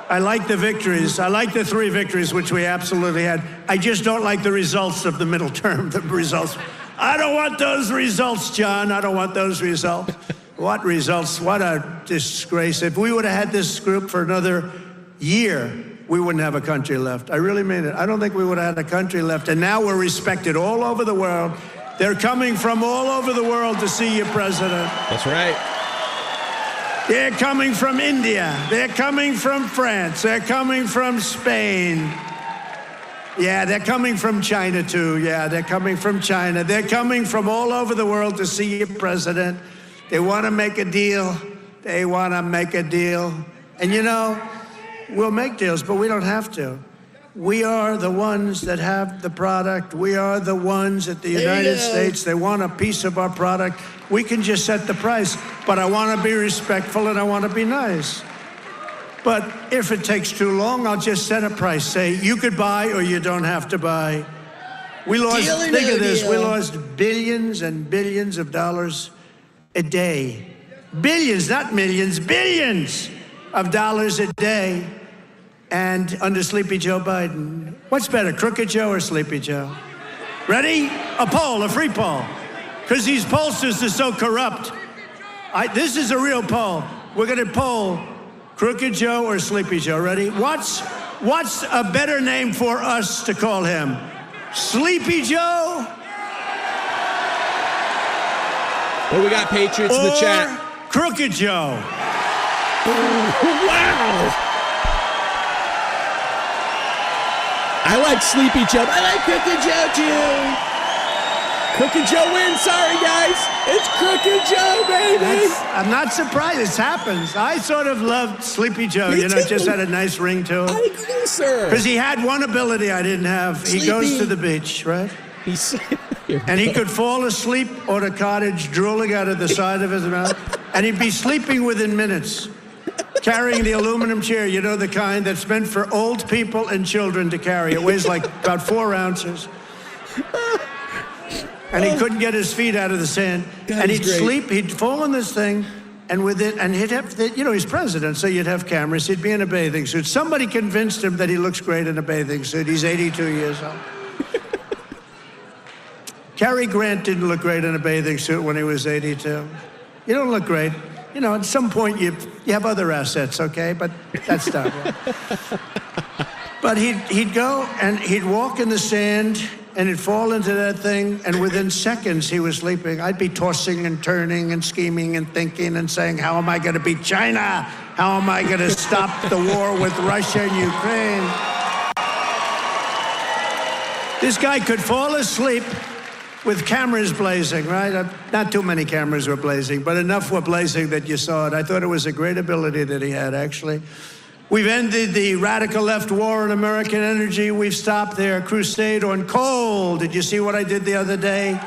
I like the victories. I like the 3 victories, which we absolutely had. I just don't like the results of the middle term, the results. I don't want those results, John. I don't want those results. What results? What a disgrace. If we would have had this group for another year, we wouldn't have a country left. I really mean it. I don't think we would have had a country left. And now we're respected all over the world. They're coming from all over the world to see you, President. That's right. They're coming from India. They're coming from France. They're coming from Spain. Yeah, they're coming from China, too. Yeah, they're coming from China. They're coming from all over the world to see you, President. They want to make a deal. They want to make a deal. And, you know, we'll make deals, but we don't have to. We are the ones that have the product. We are the ones at the United States. They want a piece of our product. We can just set the price, but I want to be respectful and I want to be nice. But if it takes too long, I'll just set a price. Say, you could buy or you don't have to buy. We lost, think of this, we lost billions and billions of dollars a day. Billions, not millions, billions of dollars a day. And under Sleepy Joe Biden, what's better, Crooked Joe or Sleepy Joe? Ready? A poll, a free poll. Because these pollsters are so corrupt. This is a real poll. We're going to poll Crooked Joe or Sleepy Joe. Ready? What's a better name for us to call him? Sleepy Joe? Well, we got Patriots in the chat. Crooked Joe. Wow. I like Sleepy Joe. I like Crooked Joe too. Crooked Joe wins. Sorry, guys. It's Crooked Joe, baby. I'm not surprised. This happens. I sort of loved Sleepy Joe. Me You know, too. just had a nice ring to him. I agree, sir. Because he had one ability I didn't have. He goes to the beach, right? And he could fall asleep on a cottage, drooling out of the side of his mouth, and he'd be sleeping within minutes, carrying the aluminum chair, you know, the kind that's meant for old people and children to carry. It weighs like about 4 ounces. And he couldn't get his feet out of the sand. God, and he'd great. sleep, he'd fall in this thing, and he'd have, you know, he's president, so you'd have cameras. He'd be in a bathing suit. Somebody convinced him that he looks great in a bathing suit. He's 82 years old. Cary Grant didn't look great in a bathing suit when he was 82. You don't look great. You know, at some point you have other assets, okay? But that's not right. But he'd go and he'd walk in the sand and he'd fall into that thing, and within seconds he was sleeping. I'd be tossing and turning and scheming and thinking and saying, how am I going to beat China? How am I going to stop the war with Russia and Ukraine? This guy could fall asleep with cameras blazing, right? Not too many cameras were blazing, but enough were blazing that you saw it. I thought it was a great ability that he had, actually. We've ended the radical left war on American energy. We've stopped their crusade on coal. Did you see what I did the other day?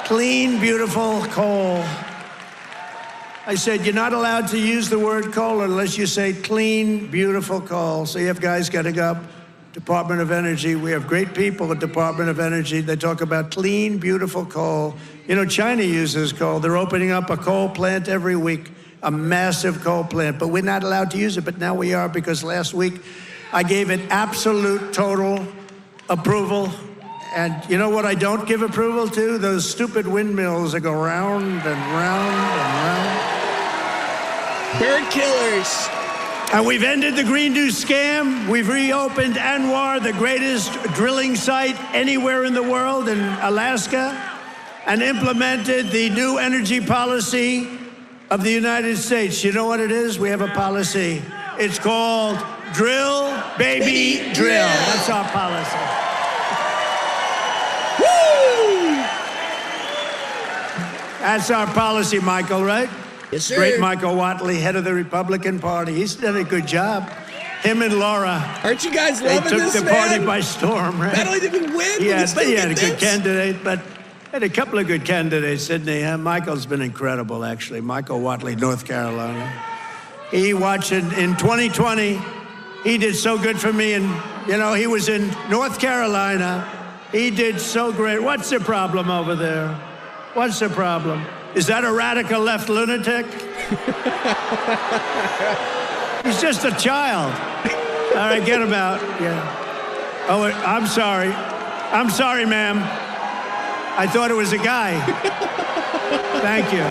Clean, beautiful coal. I said, you're not allowed to use the word coal unless you say clean, beautiful coal. So you have guys getting up. Department of Energy. We have great people at Department of Energy. They talk about clean, beautiful coal. You know, China uses coal. They're opening up a coal plant every week, a massive coal plant, but we're not allowed to use it. But now we are, because last week I gave it absolute, total approval. And you know what I don't give approval to? Those stupid windmills that go round and round and round. Bird killers. And we've ended the Green New scam. We've reopened Anwar, the greatest drilling site anywhere in the world, in Alaska, and implemented the new energy policy of the United States. You know what it is? We have a policy. It's called Drill, Baby, Drill. That's our policy. Woo! That's our policy, Michael, right? Yes, sir. Great Michael Whatley, head of the Republican Party. He's done a good job. Him and Laura. Aren't you guys They loving took this, the man? party by storm, right? Not only did we win, Yeah, but but he had a get good this. candidate, but had a couple of good candidates, didn't he? Michael's been incredible, actually. Michael Whatley, North Carolina. He watched in 2020. He did so good for me, and you know, he was in North Carolina. He did so great. What's the problem over there? What's the problem? Is that a radical left lunatic? He's just a child. All right, get him out. Yeah. Oh, I'm sorry. I'm sorry, ma'am. I thought it was a guy. Thank you.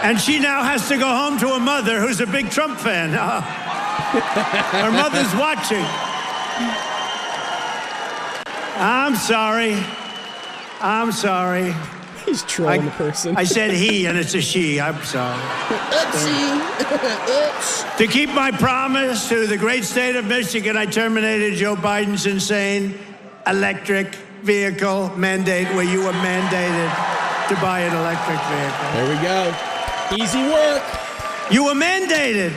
And she now has to go home to a mother who's a big Trump fan. Her mother's watching. I'm sorry. I'm sorry. He's trolling the person. I said he, and it's a she. I'm sorry. Oops. To keep my promise to the great state of Michigan, I terminated Joe Biden's insane electric vehicle mandate, where you were mandated to buy an electric vehicle. There we go. Easy work. You were mandated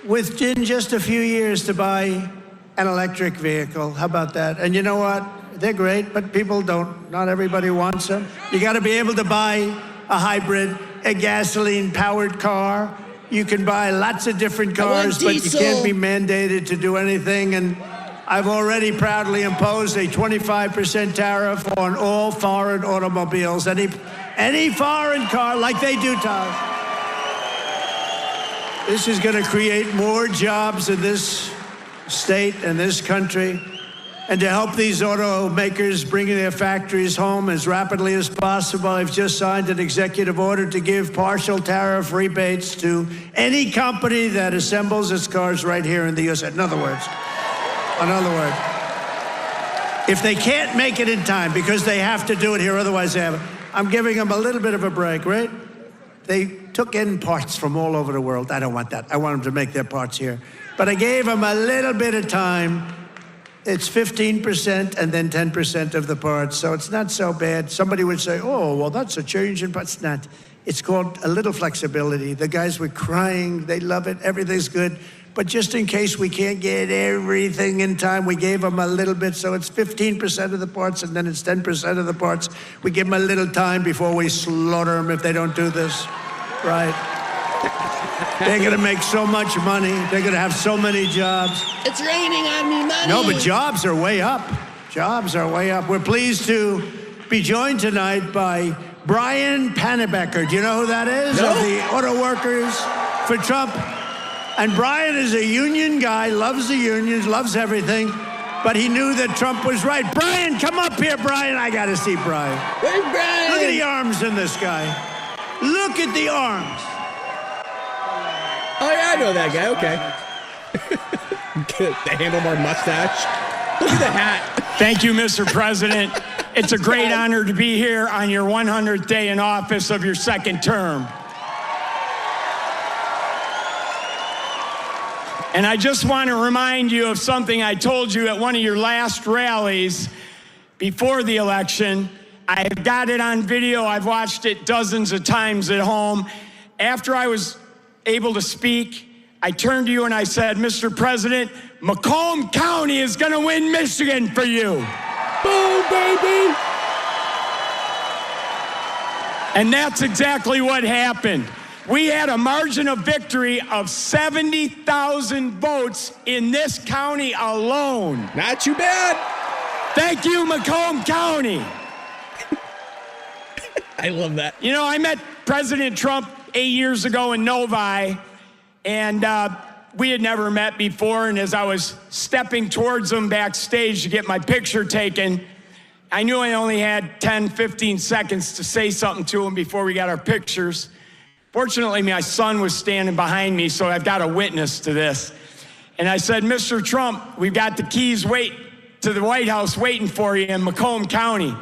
within just a few years to buy an electric vehicle. How about that? And you know what? They're great, but people don't. Not everybody wants them. You got to be able to buy a hybrid, a gasoline-powered car. You can buy lots of different cars, but you can't be mandated to do anything. And I've already proudly imposed a 25% tariff on all foreign automobiles. Any foreign car, like they do to us. This is going to create more jobs in this state and this country. And to help these automakers bring their factories home as rapidly as possible, I've just signed an executive order to give partial tariff rebates to any company that assembles its cars right here in the U.S. In other words, if they can't make it in time because they have to do it here, otherwise they have it, I'm giving them a little bit of a break, right? They took in parts from all over the world. I don't want that. I want them to make their parts here. But I gave them a little bit of time. It's 15% and then 10% of the parts, so it's not so bad. Somebody would say, oh, well, that's a change in parts. It's not. It's called a little flexibility. The guys were crying. They love it. Everything's good. But just in case we can't get everything in time, we gave them a little bit. So it's 15% of the parts, and then it's 10% of the parts. We give them a little time before we slaughter them if they don't do this. Right. They're going to make so much money. They're going to have so many jobs. It's raining on me money. No, but jobs are way up. Jobs are way up. We're pleased to be joined tonight by Brian Panebecker. Do you know who that is? No. Of the auto workers for Trump. And Brian is a union guy, loves the unions, loves everything, but he knew that Trump was right. Brian, come up here, Brian. I got to see Brian. Where's Brian? Look at the arms in this guy. Look at the arms. Oh, yeah, I know that guy. Okay. The handlebar mustache. Look at the hat. Thank you, Mr. President. It's a great honor to be here on your 100th day in office of your second term. And I just want to remind you of something I told you at one of your last rallies before the election. I've got it on video. I've watched it dozens of times at home. After I was able to speak, I turned to you and I said, Mr. President, Macomb County is going to win Michigan for you. Boom, baby. And that's exactly what happened. We had a margin of victory of 70,000 votes in this county alone. Not too bad. Thank you, Macomb County. I love that. You know, I met President Trump 8 years ago in Novi, and we had never met before. And as I was stepping towards him backstage to get my picture taken, I knew I only had 10, 15 seconds to say something to him before we got our pictures. Fortunately, my son was standing behind me, so I've got a witness to this. And I said, Mr. Trump, we've got the keys to the White House waiting for you in Macomb County.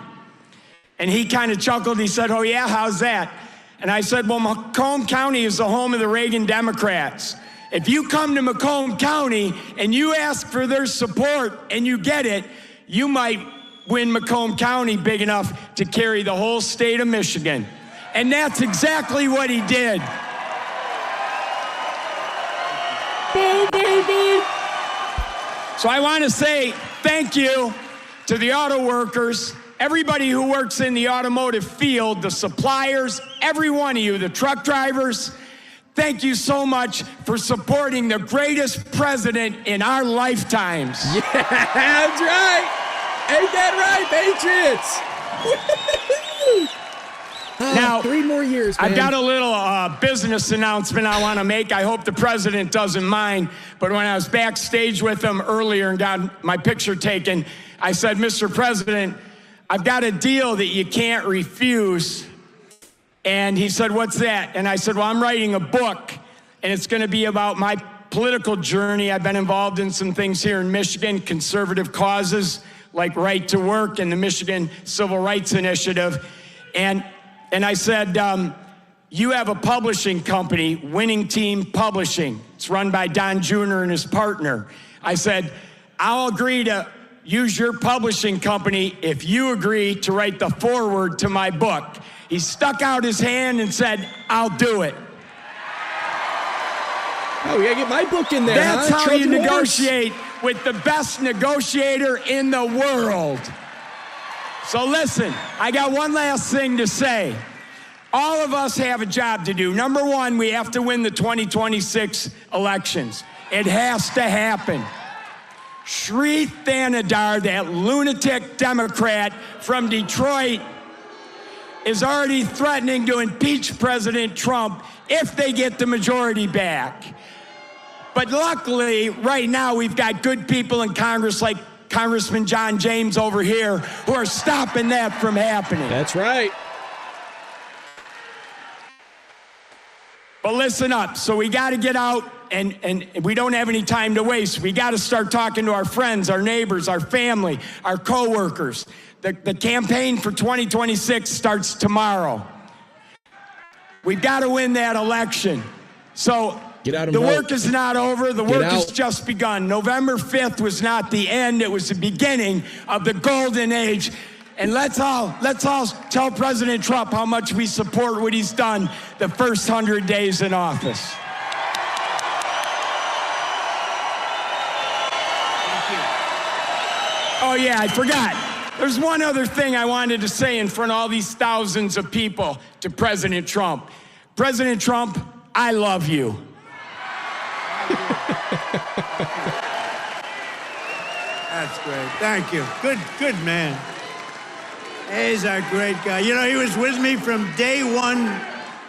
And he kind of chuckled. He said, oh, yeah, how's that? And I said, well, Macomb County is the home of the Reagan Democrats. If you come to Macomb County and you ask for their support and you get it, you might win Macomb County big enough to carry the whole state of Michigan. And that's exactly what he did. So I want to say thank you to the auto workers, everybody who works in the automotive field, the suppliers, every one of you, the truck drivers. Thank you so much for supporting the greatest president in our lifetimes. Yeah, that's right. Ain't that right, Patriots? Now, 3 more years, man. I've got a little business announcement I want to make. I hope the president doesn't mind. But when I was backstage with him earlier and got my picture taken, I said, Mr. President, I've got a deal that you can't refuse. And he said, what's that? And I said, well, I'm writing a book, and it's going to be about my political journey. I've been involved in some things here in Michigan, conservative causes like right to work and the Michigan Civil Rights Initiative. And I said, you have a publishing company, Winning Team Publishing. It's run by Don Jr. and his partner. I said, I'll agree to use your publishing company if you agree to write the foreword to my book. He stuck out his hand and said, I'll do it. Oh, we gotta get my book in there. That's how you Trojan negotiate with the best negotiator in the world. So listen, I got one last thing to say. All of us have a job to do. Number one, we have to win the 2026 elections. It has to happen. Sri Thanadar, that lunatic Democrat from Detroit, is already threatening to impeach President Trump if they get the majority back. But luckily, right now, we've got good people in Congress like Congressman John James over here who are stopping that from happening. That's right. But listen up. So we got to get out, and we don't have any time to waste. We got to start talking to our friends, our neighbors, our family, our coworkers. The campaign for 2026 starts tomorrow. We've got to win that election. So the work is not over. The work has just begun. November 5th was not the end. It was the beginning of the golden age. And let's all tell President Trump how much we support what he's done the first 100 days in office. Thank you. Oh, yeah, I forgot. There's one other thing I wanted to say in front of all these thousands of people to President Trump. President Trump, I love you. That's great. Thank you. Good man. He's a great guy. You know, he was with me from day one,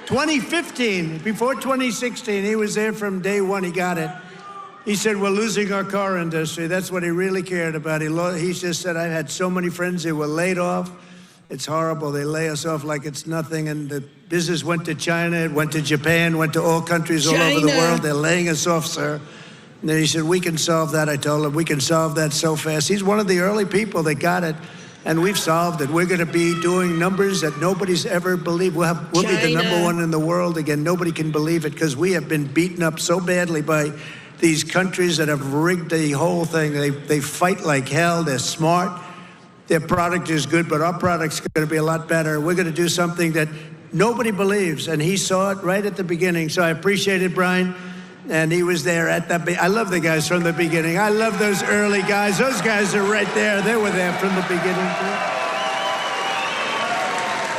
2015. Before 2016, he was there from day one. He got it. He said, we're losing our car industry. That's what he really cared about. He just said, I've had so many friends who were laid off. It's horrible. They lay us off like it's nothing. And the business went to China, it went to Japan, went to all countries all over the world. They're laying us off, sir. And then he said, we can solve that. I told him, we can solve that so fast. He's one of the early people that got it. And we've solved it. We're going to be doing numbers that nobody's ever believed. We'll be the number one in the world again. Nobody can believe it because we have been beaten up so badly by these countries that have rigged the whole thing. They fight like hell. They're smart. Their product is good, but our product's going to be a lot better. We're going to do something that nobody believes, and he saw it right at the beginning. So I appreciate it, Brian. And he was there at the I love the guys from the beginning. I love those early guys. Those guys are right there. They were there from the beginning,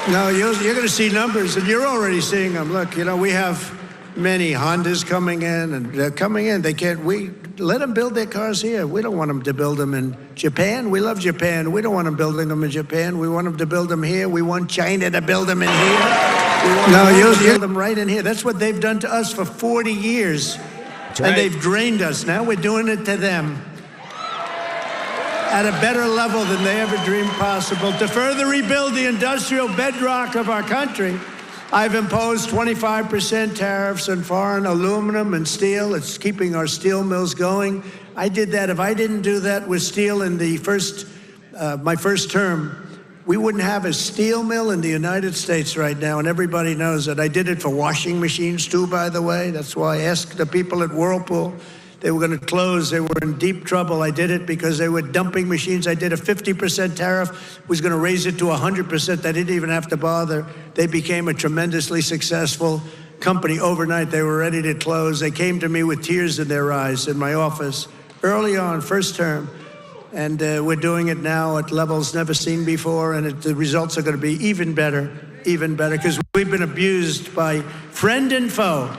too. No, you're going to see numbers, and you're already seeing them. Look, you know, we have many Hondas coming in, and they're coming in. We let them build their cars here. We don't want them to build them in Japan. We love Japan. We don't want them building them in Japan. We want them to build them here. We want China to build them in here. You'll build them right in here. That's what they've done to us for 40 years. Right. And they've drained us. Now we're doing it to them at a better level than they ever dreamed possible. To further rebuild the industrial bedrock of our country, I've imposed 25% tariffs on foreign aluminum and steel. It's keeping our steel mills going. I did that. If I didn't do that with steel in the my first term, we wouldn't have a steel mill in the United States right now, and everybody knows that. I did it for washing machines, too, by the way. That's why I asked the people at Whirlpool. They were going to close. They were in deep trouble. I did it because they were dumping machines. I did a 50% tariff, was going to raise it to 100%. They didn't even have to bother. They became a tremendously successful company overnight. They were ready to close. They came to me with tears in their eyes in my office early on, first term. And we're doing it now at levels never seen before, and the results are going to be even better, because we've been abused by friend and foe.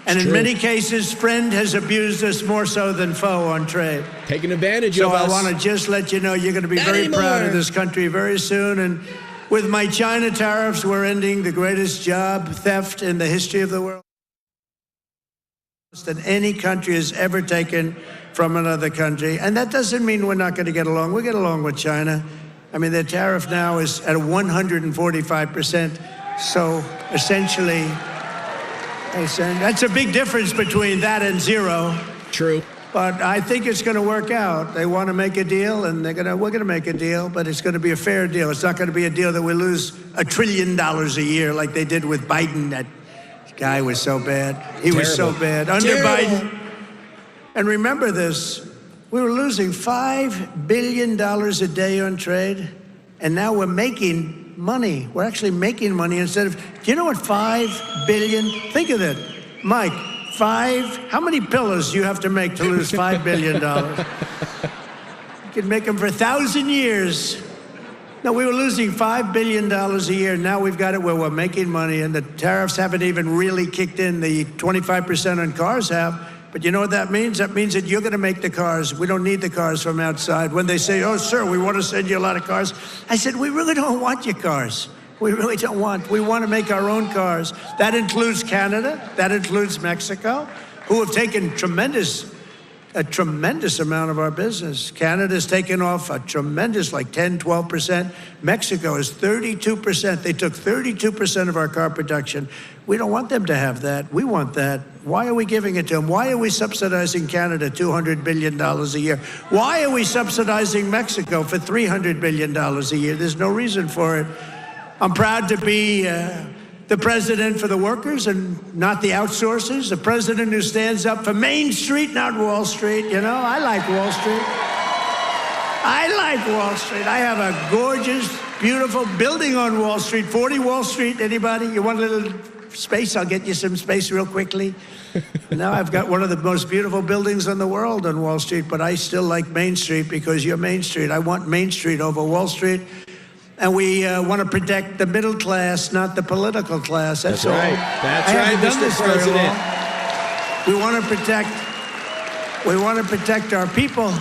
And in many cases, friend has abused us more so than foe on trade. Taking advantage of us. So I want to just let you know you're going to be very proud of this country very soon. And with my China tariffs, we're ending the greatest job theft in the history of the world that any country has ever taken from another country. And that doesn't mean we're not going to get along. We get along with China. I mean, their tariff now is at 145%. So essentially, that's a big difference between that and zero. True. But I think it's going to work out. They want to make a deal, and we're going to make a deal, but it's going to be a fair deal. It's not going to be a deal that we lose $1 trillion a year like they did with Biden. That guy was so bad. He was so bad. Under Biden. And remember this, we were losing $5 billion a day on trade, and now we're making money. We're actually making money instead of, do you know what 5 billion, think of it, Mike, how many pillows do you have to make to lose $5 billion? You could make them for 1,000 years. No, we were losing $5 billion a year. Now we've got it where we're making money, and the tariffs haven't even really kicked in. The 25% on cars have. But you know what that means? That means that you're going to make the cars. We don't need the cars from outside. When they say, oh, sir, we want to send you a lot of cars. I said, we really don't want your cars. We really don't want. We want to make our own cars. That includes Canada. That includes Mexico, who have taken a tremendous amount of our business. Canada's taken off a tremendous, like 10, 12%. Mexico is 32%. They took 32% of our car production. We don't want them to have that. We want that. Why are we giving it to them? Why are we subsidizing Canada $200 billion a year? Why are we subsidizing Mexico for $300 billion a year? There's no reason for it. I'm proud to be the president for the workers and not the outsourcers, the president who stands up for Main Street, not Wall Street. You know, I like Wall Street. I like Wall Street. I have a gorgeous, beautiful building on Wall Street, 40 Wall Street. Anybody? You want a little space? I'll get you some space real quickly. Now I've got one of the most beautiful buildings in the world on Wall Street, but I still like Main Street because you're Main Street. I want Main Street over Wall Street. And we want to protect the middle class, not the political class. That's all. Right. That's right, Mr. President. We want to protect our people.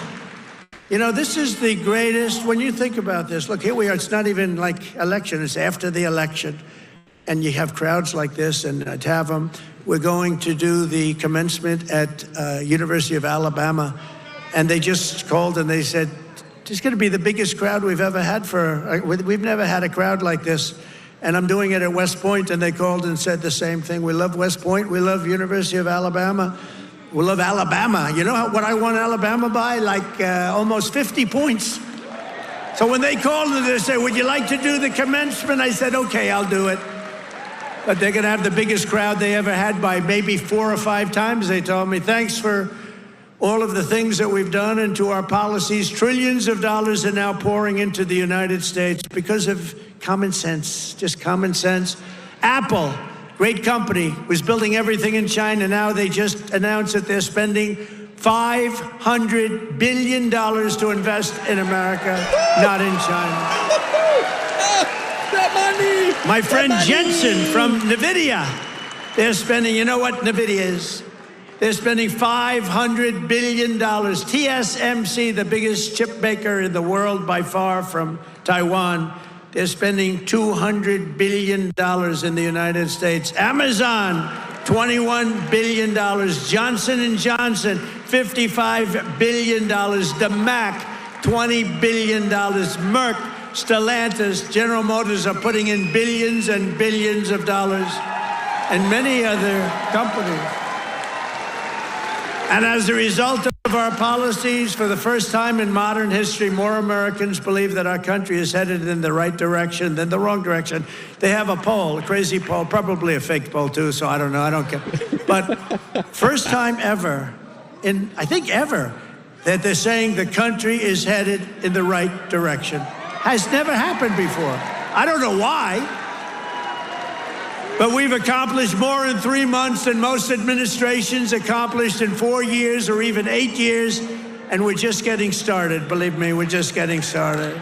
You know, this is the greatest, when you think about this, look, here we are, it's not even like election, it's after the election. And you have crowds like this, and to have them, we're going to do the commencement at University of Alabama. And they just called and they said, it's going to be the biggest crowd we've ever had we've never had a crowd like this. And I'm doing it at West Point, and they called and said the same thing. We love West Point, we love University of Alabama. We love Alabama. You know what I won Alabama by? Like almost 50 points. So when they called and they said, would you like to do the commencement? I said, okay, I'll do it. But they're going to have the biggest crowd they ever had by maybe 4 or 5 times, they told me. Thanks for all of the things that we've done and to our policies. Trillions of dollars are now pouring into the United States because of common sense, just common sense. Apple, great company, was building everything in China. Now they just announced that they're spending $500 billion to invest in America, not in China. That money! My friend Jensen from NVIDIA, they're spending, you know what NVIDIA is? They're spending $500 billion. TSMC, the biggest chip maker in the world by far from Taiwan, they're spending $200 billion in the United States. Amazon, $21 billion. Johnson & Johnson, $55 billion. DeMac, $20 billion. Merck, Stellantis, General Motors are putting in billions and billions of dollars, and many other companies. And as a result of our policies, for the first time in modern history, more Americans believe that our country is headed in the right direction than the wrong direction. They have a poll, a crazy poll, probably a fake poll too, so I don't know, I don't care. But first time ever, I think ever, that they're saying the country is headed in the right direction. Has never happened before. I don't know why. But we've accomplished more in 3 months than most administrations accomplished in 4 years or even 8 years, and we're just getting started. Believe me, we're just getting started.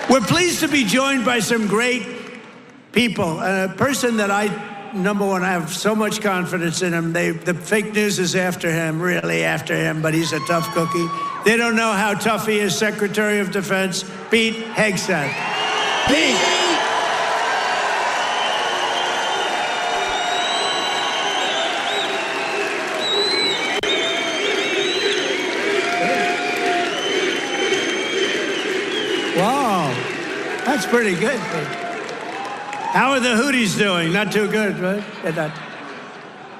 We're pleased to be joined by some great people. A person that number one, I have so much confidence in him. The fake news is after him, really after him, but he's a tough cookie. They don't know how tough he is, Secretary of Defense Pete Hegseth. Pete! Wow, that's pretty good. How are the Houthis doing? Not too good, right?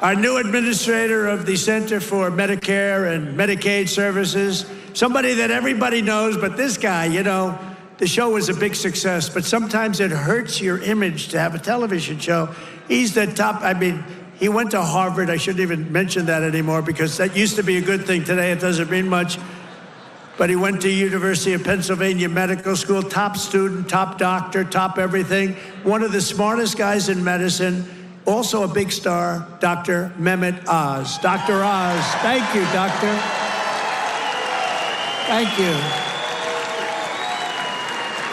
Our new administrator of the Center for Medicare and Medicaid Services, somebody that everybody knows, but this guy, you know, the show was a big success, but sometimes it hurts your image to have a television show. He's the top, he went to Harvard. I shouldn't even mention that anymore because that used to be a good thing. Today it doesn't mean much. But he went to University of Pennsylvania Medical School, top student, top doctor, top everything. One of the smartest guys in medicine, also a big star, Dr. Mehmet Oz. Dr. Oz, thank you, doctor. Thank you.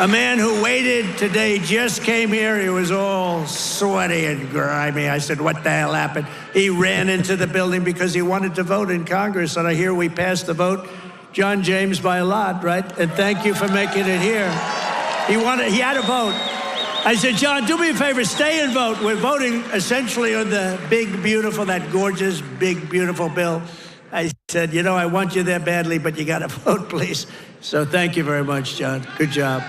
A man who waited today, just came here. He was all sweaty and grimy. I said, what the hell happened? He ran into the building because he wanted to vote in Congress. And I hear we passed the vote. John James by a lot, right? And thank you for making it here. He had a vote. I said, John, do me a favor, stay and vote. We're voting essentially on the big, beautiful, that gorgeous, big, beautiful bill. I said, you know, I want you there badly, but you got to vote, please. So thank you very much, John. Good job.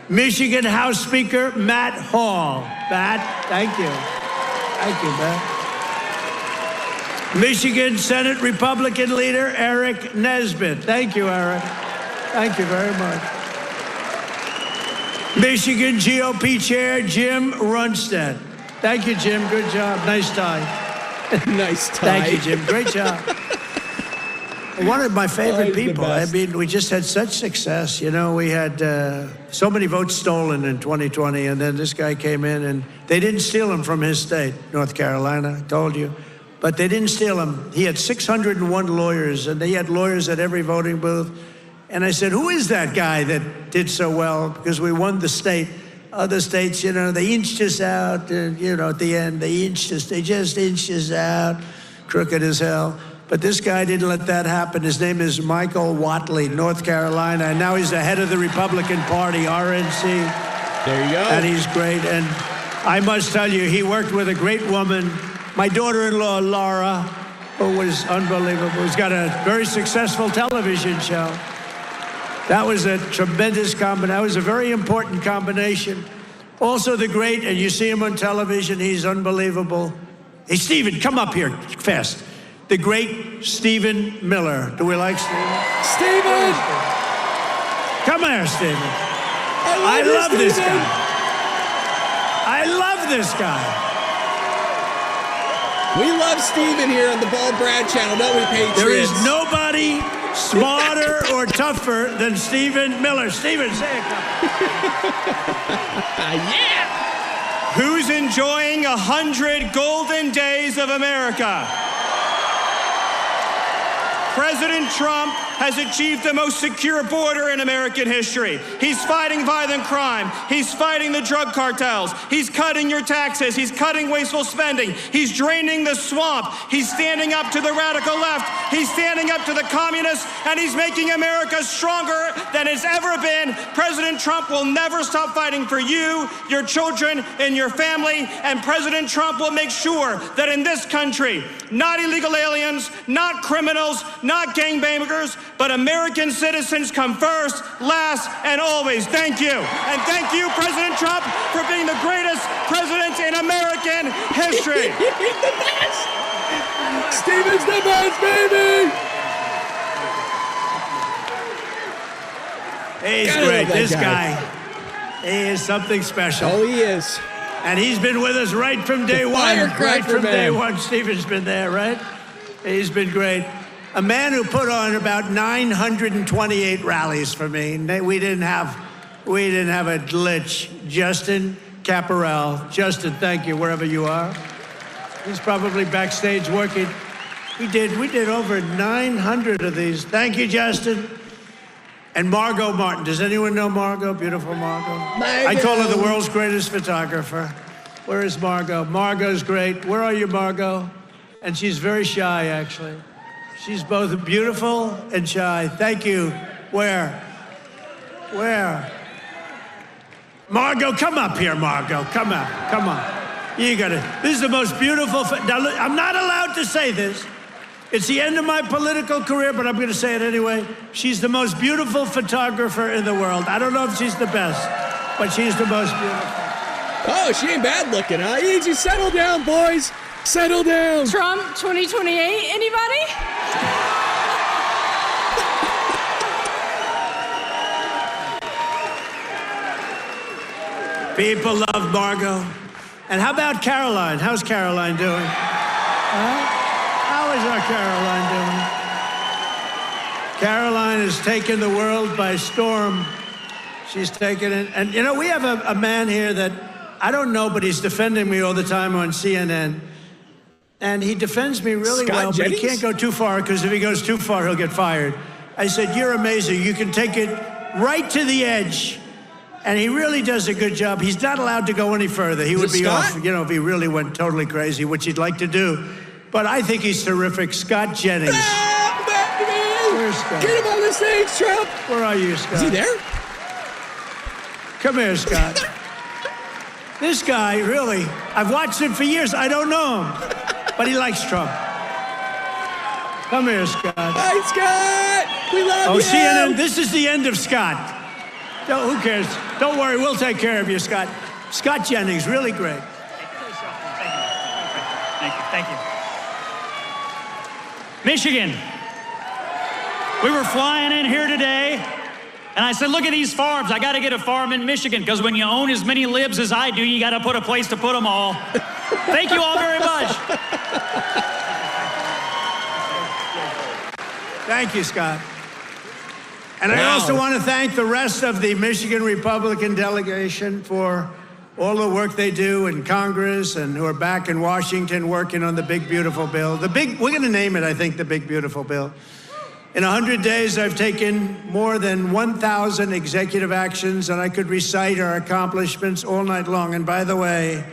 Michigan House Speaker Matt Hall. Matt, thank you. Thank you, Matt. Michigan Senate Republican leader Eric Nesbitt. Thank you, Eric. Thank you very much. Michigan GOP Chair Jim Runstead. Thank you, Jim. Good job. Nice tie. Nice tie. Thank you, Jim. Great job. One of my favorite he's the people. I best. mean, we just had such success. You know, we had so many votes stolen in 2020, and then this guy came in, and they didn't steal him from his state, North Carolina, I told you. But they didn't steal him. He had 601 lawyers, and they had lawyers at every voting booth. And I said, who is that guy that did so well? Because we won the state. Other states, you know, they inched us out, and, you know, at the end, they just inched us out, crooked as hell. But this guy didn't let that happen. His name is Michael Whatley, North Carolina, and now he's the head of the Republican Party, RNC. There you go. And he's great. And I must tell you, he worked with a great woman, my daughter-in-law, Laura, who was unbelievable, who's got a very successful television show. That was a tremendous combination. That was a very important combination. Also the great, and you see him on television, he's unbelievable. Hey, Stephen, come up here fast. The great Stephen Miller. Do we like Stephen? Stephen! Come here, Stephen. I love this Stephen. guy. I love this guy. We love Stephen here on the Bald Brad channel, don't we, Patriots? There is nobody smarter or tougher than Stephen Miller. Stephen, say it. Yeah! Who's enjoying 100 golden days of America? President Trump has achieved the most secure border in American history. He's fighting violent crime. He's fighting the drug cartels. He's cutting your taxes. He's cutting wasteful spending. He's draining the swamp. He's standing up to the radical left. He's standing up to the communists, and he's making America stronger than it's ever been. President Trump will never stop fighting for you, your children, and your family, and President Trump will make sure that in this country, not illegal aliens, not criminals, not gangbangers, but American citizens come first, last, and always. Thank you. And thank you, President Trump, for being the greatest president in American history. He's the best! Stephen's the best, baby! He's Gotta great. love that This guy. guy, he is something special. Oh, he is. And he's been with us right from day one. firecracker Right from day man. one. Stephen's been there, right? He's been great. A man who put on about 928 rallies for me. We didn't have a glitch. Justin Caparel. Justin, thank you, wherever you are. He's probably backstage working. We did over 900 of these. Thank you, Justin. And Margot Martin. Does anyone know Margot? Beautiful Margot. I call her the world's greatest photographer. Where is Margot? Margot's great. Where are you, Margot? And she's very shy, actually. She's both beautiful and shy. Thank you. Where? Margot, come up here, Margot. Come on. You got it. This is the most beautiful. Now, look, I'm not allowed to say this. It's the end of my political career, but I'm going to say it anyway. She's the most beautiful photographer in the world. I don't know if she's the best, but she's the most beautiful. Oh, she ain't bad looking, huh? Easy, settle down, boys. Settle down. Trump 2028, anybody? People love Margot. And how about Caroline? How's Caroline doing? How is our Caroline doing? Caroline has taken the world by storm. She's taken it. And, you know, we have a man here that I don't know, but he's defending me all the time on CNN. And he defends me really Scott well, Jennings? but he can't go too far, because if he goes too far, he'll get fired. I said, you're amazing. You can take it right to the edge. And he really does a good job. He's not allowed to go any further. He would be Scott? off, you know, if he really went totally crazy, which he'd like to do. But I think he's terrific. Scott Jennings. Oh, baby! Where's Scott? Get him on the stage, Trump! Where are you, Scott? Is he there? Come here, Scott. This guy, really, I've watched him for years. I don't know him, but he likes Trump. Come here, Scott. Hi, Scott! We love Oh, you! CNN, this is the end of Scott. Who cares? Don't worry, we'll take care of you, Scott. Scott Jennings, really great. Thank you. Michigan, we were flying in here today And I said, look at these farms. I got to get a farm in Michigan because when you own as many libs as I do, you got to put a place to put them all. Thank you all very much. Thank you, Scott. And I also want to thank the rest of the Michigan Republican delegation for all the work they do in Congress and who are back in Washington working on the big, beautiful bill. We're going to name it, I think, the big, beautiful bill. In 100 days, I've taken more than 1,000 executive actions, and I could recite our accomplishments all night long. And by the way,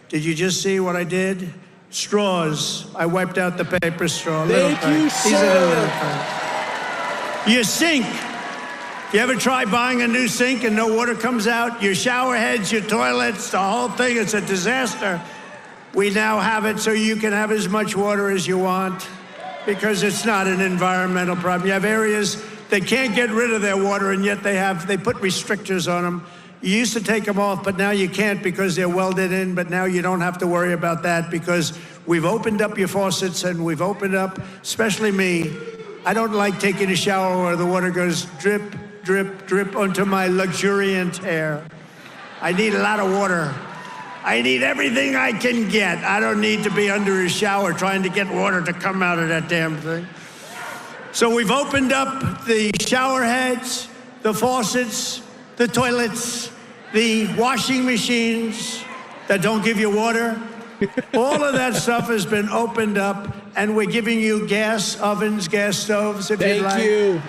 did you just see what I did? Straws. I wiped out the paper straw. Thank you, sir. Your sink. You ever try buying a new sink and no water comes out? Your shower heads, your toilets, the whole thing, it's a disaster. We now have it so you can have as much water as you want, because it's not an environmental problem. You have areas that can't get rid of their water, and yet they put restrictors on them. You used to take them off, but now you can't because they're welded in, but now you don't have to worry about that because we've opened up your faucets and we've opened up, especially me. I don't like taking a shower where the water goes drip, drip, drip onto my luxuriant hair. I need a lot of water. I need everything I can get. I don't need to be under a shower trying to get water to come out of that damn thing. So we've opened up the shower heads, the faucets, the toilets, the washing machines that don't give you water. All of that stuff has been opened up, and we're giving you gas ovens, gas stoves, if you like. Thank you.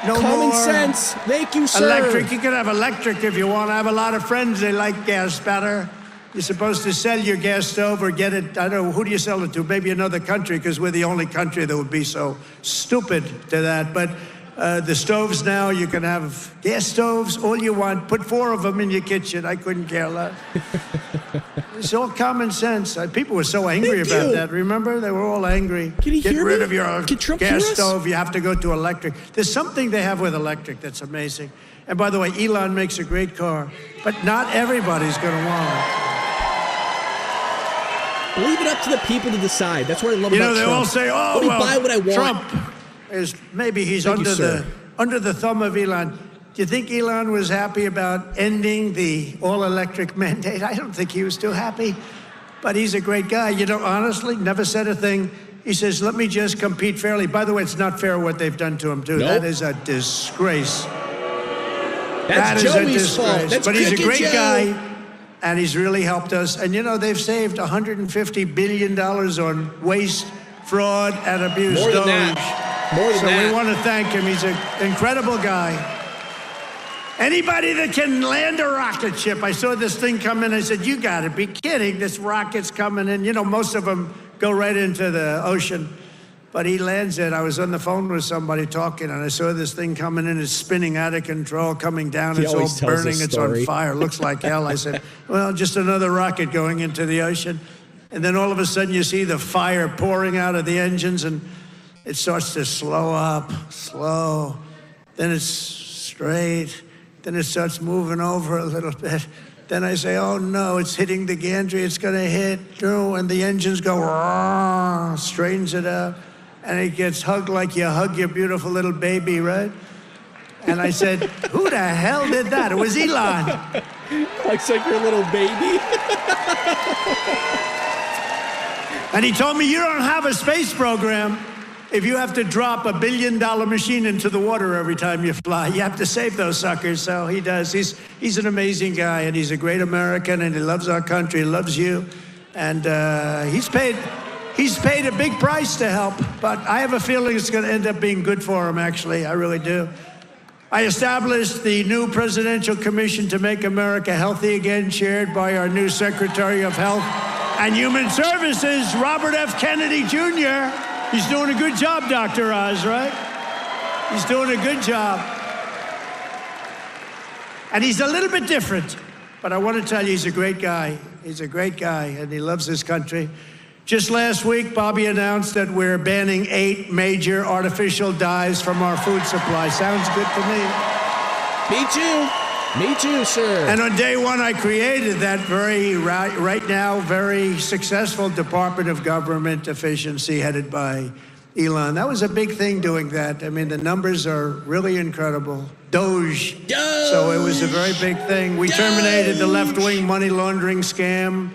No common more sense. Thank you, sir. Electric. You can have electric if you want. I have a lot of friends, they like gas better. You're supposed to sell your gas stove or get it, I don't know, who do you sell it to? Maybe another country, because we're the only country that would be so stupid to that. But the stoves now, you can have gas stoves, all you want. Put 4 of them in your kitchen. I couldn't care less. It's all common sense. People were so angry about that. Remember? They were all angry. Can you Get hear rid me? of your gas stove. You have to go to electric. There's something they have with electric that's amazing. And by the way, Elon makes a great car, but not everybody's going to want it. Leave it up to the people to decide. That's what I love about Trump. They all say, oh, Let me buy what I want. Trump is, maybe he's under the thumb of Elon. Do you think Elon was happy about ending the all-electric mandate? I don't think he was too happy, but he's a great guy. Honestly, never said a thing. He says, let me just compete fairly. By the way, it's not fair what they've done to him, too. Nope. That is a disgrace. That's Joey's fault. But he's a great guy. And he's really helped us. And they've saved $150 billion on waste, fraud, and abuse. More than that. So we want to thank him. He's an incredible guy. Anybody that can land a rocket ship. I saw this thing come in. I said, you got to be kidding. This rocket's coming in. Most of them go right into the ocean. But he lands it. I was on the phone with somebody talking, and I saw this thing coming in. It's spinning out of control, coming down. It's all burning. It's on fire. Looks like hell. I said, well, just another rocket going into the ocean. And then all of a sudden, you see the fire pouring out of the engines, and it starts to slow up, slow. Then it's straight. Then it starts moving over a little bit. Then I say, oh, no, it's hitting the gantry. It's going to hit. And the engines go, straightens it out. And it gets hugged like you hug your beautiful little baby, right? And I said, who the hell did that? It was Elon. Looks like your little baby. And he told me, you don't have a space program if you have to drop $1 billion machine into the water every time you fly. You have to save those suckers. So he does. He's an amazing guy, and he's a great American, and he loves our country, he loves you. And he's paid a big price to help, but I have a feeling it's going to end up being good for him, actually. I really do. I established the new Presidential Commission to Make America Healthy Again, chaired by our new Secretary of Health and Human Services, Robert F. Kennedy Jr. He's doing a good job, Dr. Oz, right? He's doing a good job. And he's a little bit different, but I want to tell you, he's a great guy. He's a great guy, and he loves this country. Just last week, Bobby announced that we're banning 8 major artificial dyes from our food supply. Sounds good to me. Me too. Me too, sir. And on day 1, I created that right now very successful Department of Government Efficiency headed by Elon. That was a big thing doing that. I mean, the numbers are really incredible. Doge. So it was a very big thing. We terminated the left-wing money laundering scam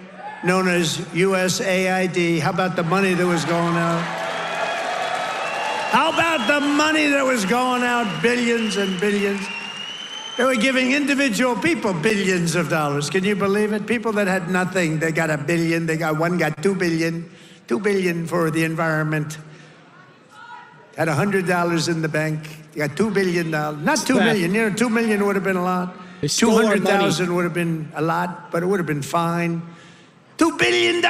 known as USAID. How about the money that was going out? How about the money that was going out? Billions and billions. They were giving individual people billions of dollars. Can you believe it? People that had nothing, they got $1 billion. One got $2 billion. $2 billion for the environment. Had $100 in the bank. You got $2 billion. Not $2 million. You know, $2 million would have been a lot. 200,000 would have been a lot, but it would have been fine. $2 billion.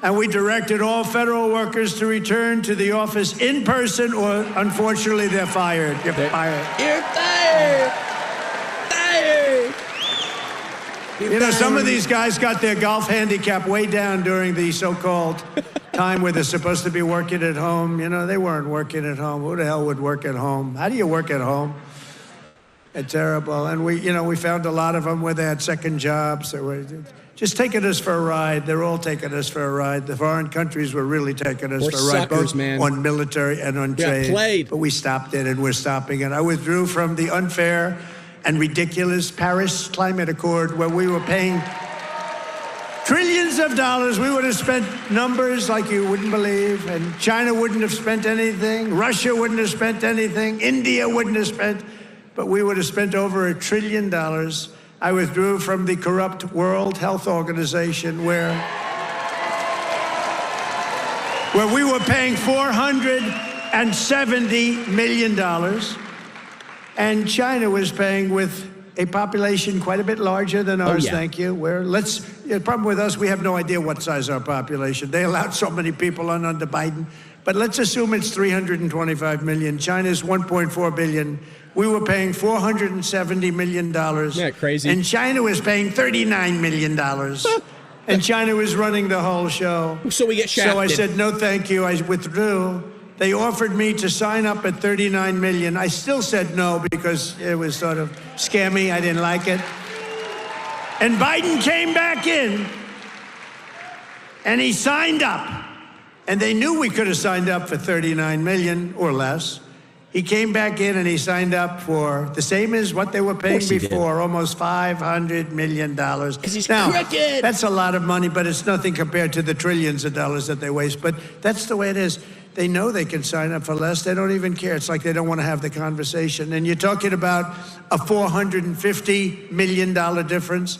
And we directed all federal workers to return to the office in person, or unfortunately, they're fired. You're fired. You're fired. Fired. You know, some of these guys got their golf handicap way down during the so-called time where they're supposed to be working at home. You know, they weren't working at home. Who the hell would work at home? How do you work at home? It's terrible. And we found a lot of them where they had second jobs. They were just taking us for a ride. They're all taking us for a ride. The foreign countries were really taking us for a ride, both on military and on trade. But we stopped it, and we're stopping it. I withdrew from the unfair and ridiculous Paris Climate Accord, where we were paying trillions of dollars. We would have spent numbers like you wouldn't believe, and China wouldn't have spent anything. Russia wouldn't have spent anything. India wouldn't have spent, but we would have spent over $1 trillion. I withdrew from the corrupt World Health Organization, where we were paying $470 million. And China was paying, with a population quite a bit larger than ours, thank you. The problem with us, we have no idea what size our population. They allowed so many people on under Biden. But let's assume it's 325 million. China's 1.4 billion. We were paying $470 million. Isn't that crazy? And China was paying $39 million. And China was running the whole show. So we get shafted. So I said, no, thank you. I withdrew. They offered me to sign up at $39 million. I still said no because it was sort of scammy. I didn't like it. And Biden came back in, and he signed up. And they knew we could have signed up for $39 million or less. He came back in and he signed up for the same as what they were paying before, almost $500 million. Because he's crooked. That's a lot of money, but it's nothing compared to the trillions of dollars that they waste. But that's the way it is. They know they can sign up for less. They don't even care. It's like they don't want to have the conversation. And you're talking about a $450 million difference.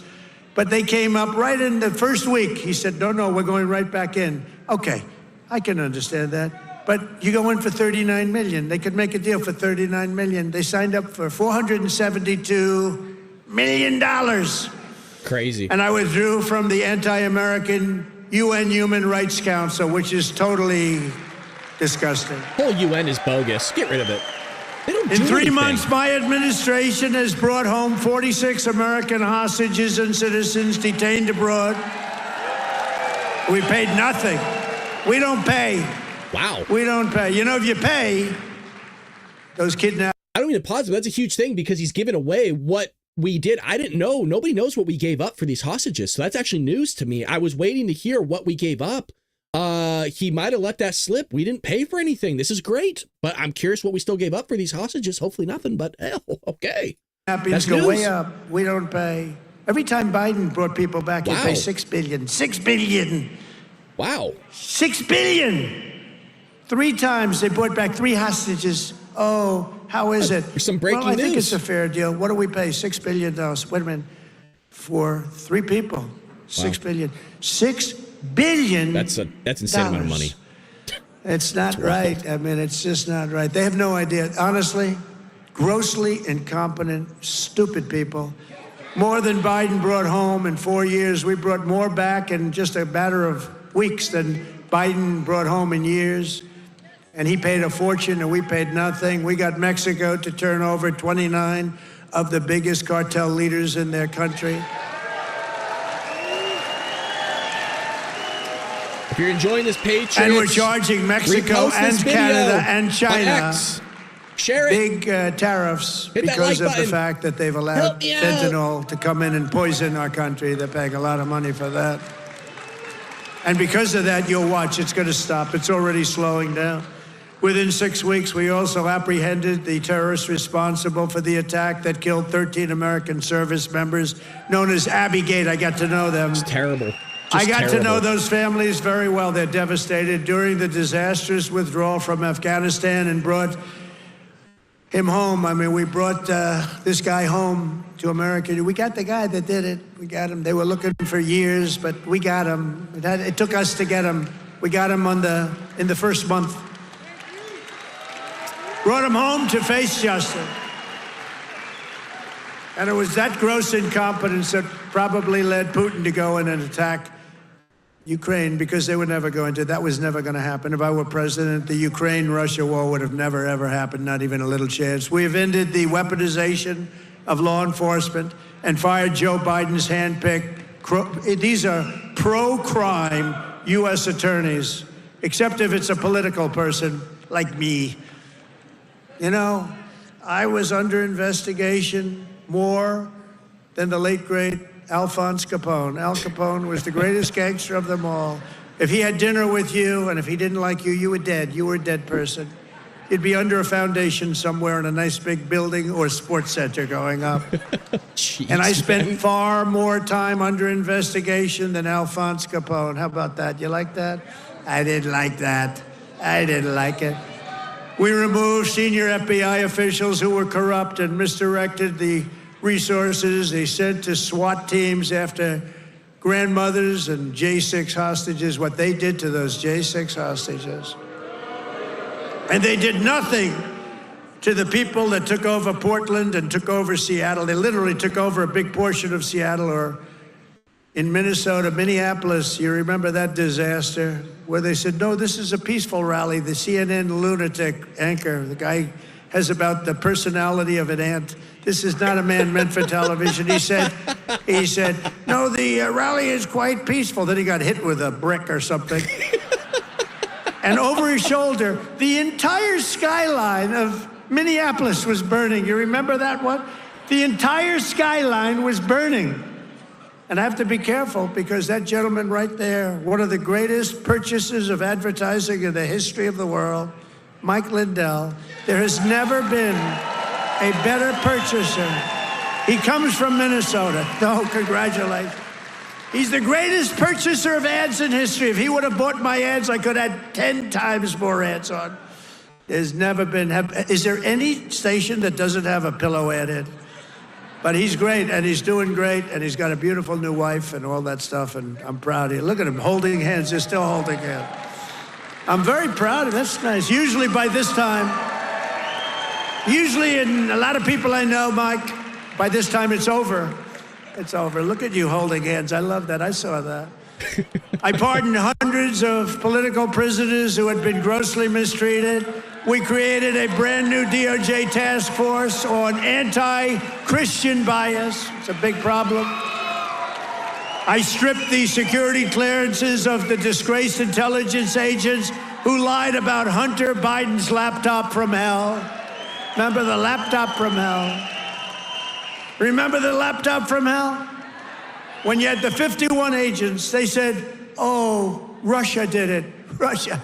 But they came up right in the first week. He said, no, we're going right back in. Okay, I can understand that. But you go in for $39 million. They could make a deal for $39 million. They signed up for $472 million. Crazy. And I withdrew from the anti-American UN Human Rights Council, which is totally disgusting. Whole UN is bogus. Get rid of it. They don't do In 3 anything. months, my administration has brought home 46 American hostages and citizens detained abroad. We paid nothing. We don't pay. Wow. We don't pay. You know, if you pay, those kidnapped. I don't mean to pause, but that's a huge thing because he's given away what we did. I didn't know. Nobody knows what we gave up for these hostages. So that's actually news to me. I was waiting to hear what we gave up. He might have let that slip. We didn't pay for anything. This is great. But I'm curious what we still gave up for these hostages. Hopefully nothing, but hell, okay. That's go way up. We don't pay. Every time Biden brought people back, he paid $6 billion. $6 billion. Wow. $6 billion. 3 times they brought back 3 hostages. Oh, how is it? There's some breaking I think news. it's a fair deal. What do we pay? $6 billion. Wait a minute. For 3 people. $6 billion. $6 billion. That's insane amount of money. It's not right. I mean, it's just not right. They have no idea. Honestly, grossly incompetent, stupid people. More than Biden brought home in 4 years. We brought more back in just a matter of weeks than Biden brought home in years. And he paid a fortune and we paid nothing. We got Mexico to turn over 29 of the biggest cartel leaders in their country. If you're enjoying this Patriots, and we're charging Mexico and Canada and China share it. Big tariffs because of the fact that they've allowed fentanyl to come in and poison our country. They're paying a lot of money for that. And because of that, you'll watch, it's going to stop. It's already slowing down. Within 6 weeks, we also apprehended the terrorists responsible for the attack that killed 13 American service members, known as Abbey-gate. I got to know them. It's terrible. I got to know those families very well. They're devastated. During the disastrous withdrawal from Afghanistan and brought him home. I mean, we brought this guy home to America. We got the guy that did it. We got him. They were looking for years, but we got him. It took us to get him. We got him in the first month. Brought him home to face justice. And it was that gross incompetence that probably led Putin to go in and attack Ukraine, because they were never going to. That was never going to happen. If I were president, the Ukraine-Russia war would have never, ever happened, not even a little chance. We have ended the weaponization of law enforcement and fired Joe Biden's handpicked, these are pro-crime U.S. attorneys, except if it's a political person like me. You know, I was under investigation more than the late, great Alphonse Capone. Al Capone was the greatest gangster of them all. If he had dinner with you and if he didn't like you, you were dead. You were a dead person. You'd be under a foundation somewhere in a nice big building or sports center going up. Jeez, and I spent far more time under investigation than Alphonse Capone. How about that? You like that? I didn't like that. I didn't like it. We removed senior FBI officials who were corrupt and misdirected the resources they sent to SWAT teams after grandmothers and J6 hostages, what they did to those J6 hostages. And they did nothing to the people that took over Portland and took over Seattle. They literally took over a big portion of Seattle, or in Minnesota, Minneapolis, you remember that disaster where they said, no, this is a peaceful rally. The CNN lunatic anchor, the guy has about the personality of an ant. This is not a man meant for television. He said, no, the rally is quite peaceful. Then he got hit with a brick or something. And over his shoulder, the entire skyline of Minneapolis was burning. You remember that one? The entire skyline was burning. And I have to be careful because that gentleman right there, one of the greatest purchasers of advertising in the history of the world, Mike Lindell, there has never been a better purchaser. He comes from Minnesota. No, congratulations. He's the greatest purchaser of ads in history. If he would have bought my ads, I could have had 10 times more ads on. There's never been, is there any station that doesn't have a pillow ad in? But he's great, and he's doing great, and he's got a beautiful new wife and all that stuff, and I'm proud of you. Look at him holding hands. They're still holding hands. I'm very proud of him. That's nice. Usually by this time, and a lot of people I know, Mike, by this time it's over. It's over. Look at you holding hands. I love that. I saw that. I pardoned hundreds of political prisoners who had been grossly mistreated. We created a brand new DOJ task force on anti-Christian bias. It's a big problem. I stripped the security clearances of the disgraced intelligence agents who lied about Hunter Biden's laptop from hell. Remember the laptop from hell? Remember the laptop from hell? When you had the 51 agents, they said, oh, Russia did it. Russia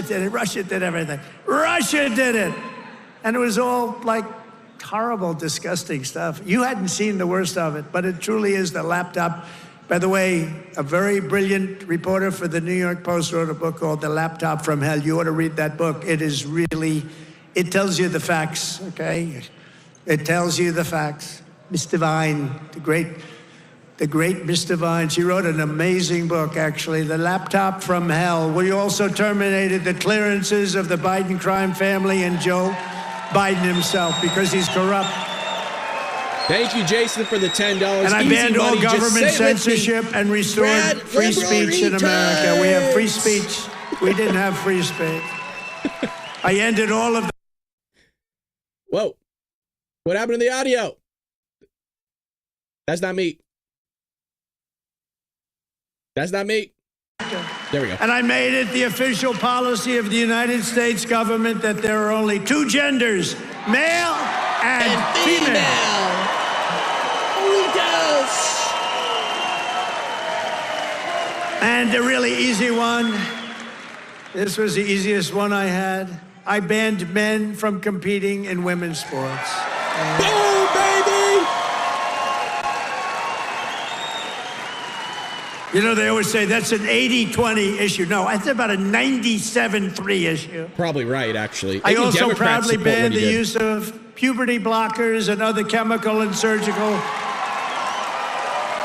did it. Russia did everything. Russia did it. And it was all like horrible, disgusting stuff. You hadn't seen the worst of it, but it truly is the laptop. By the way, a very brilliant reporter for the New York Post wrote a book called The Laptop from Hell. You ought to read that book. It is really, it tells you the facts, okay? It tells you the facts. Miss Devine, the great Miss Devine, she wrote an amazing book, actually, The Laptop from Hell. We also terminated the clearances of the Biden crime family and Joe Biden himself because he's corrupt. Thank you, Jason, for the $10. And I banned all government censorship and restored free speech in America. We have free speech. We didn't have free speech. I ended all of the... Whoa. What happened to the audio? That's not me. That's not me. There we go. And I made it the official policy of the United States government that there are only two genders, male and female. And the really easy one, this was the easiest one I had. I banned men from competing in women's sports. Boom, baby! You know, they always say that's an 80-20 issue. No, it's about a 97-3 issue. Probably right, actually. I also Democrats proudly support what banned he the did. use of puberty blockers and other chemical and surgical.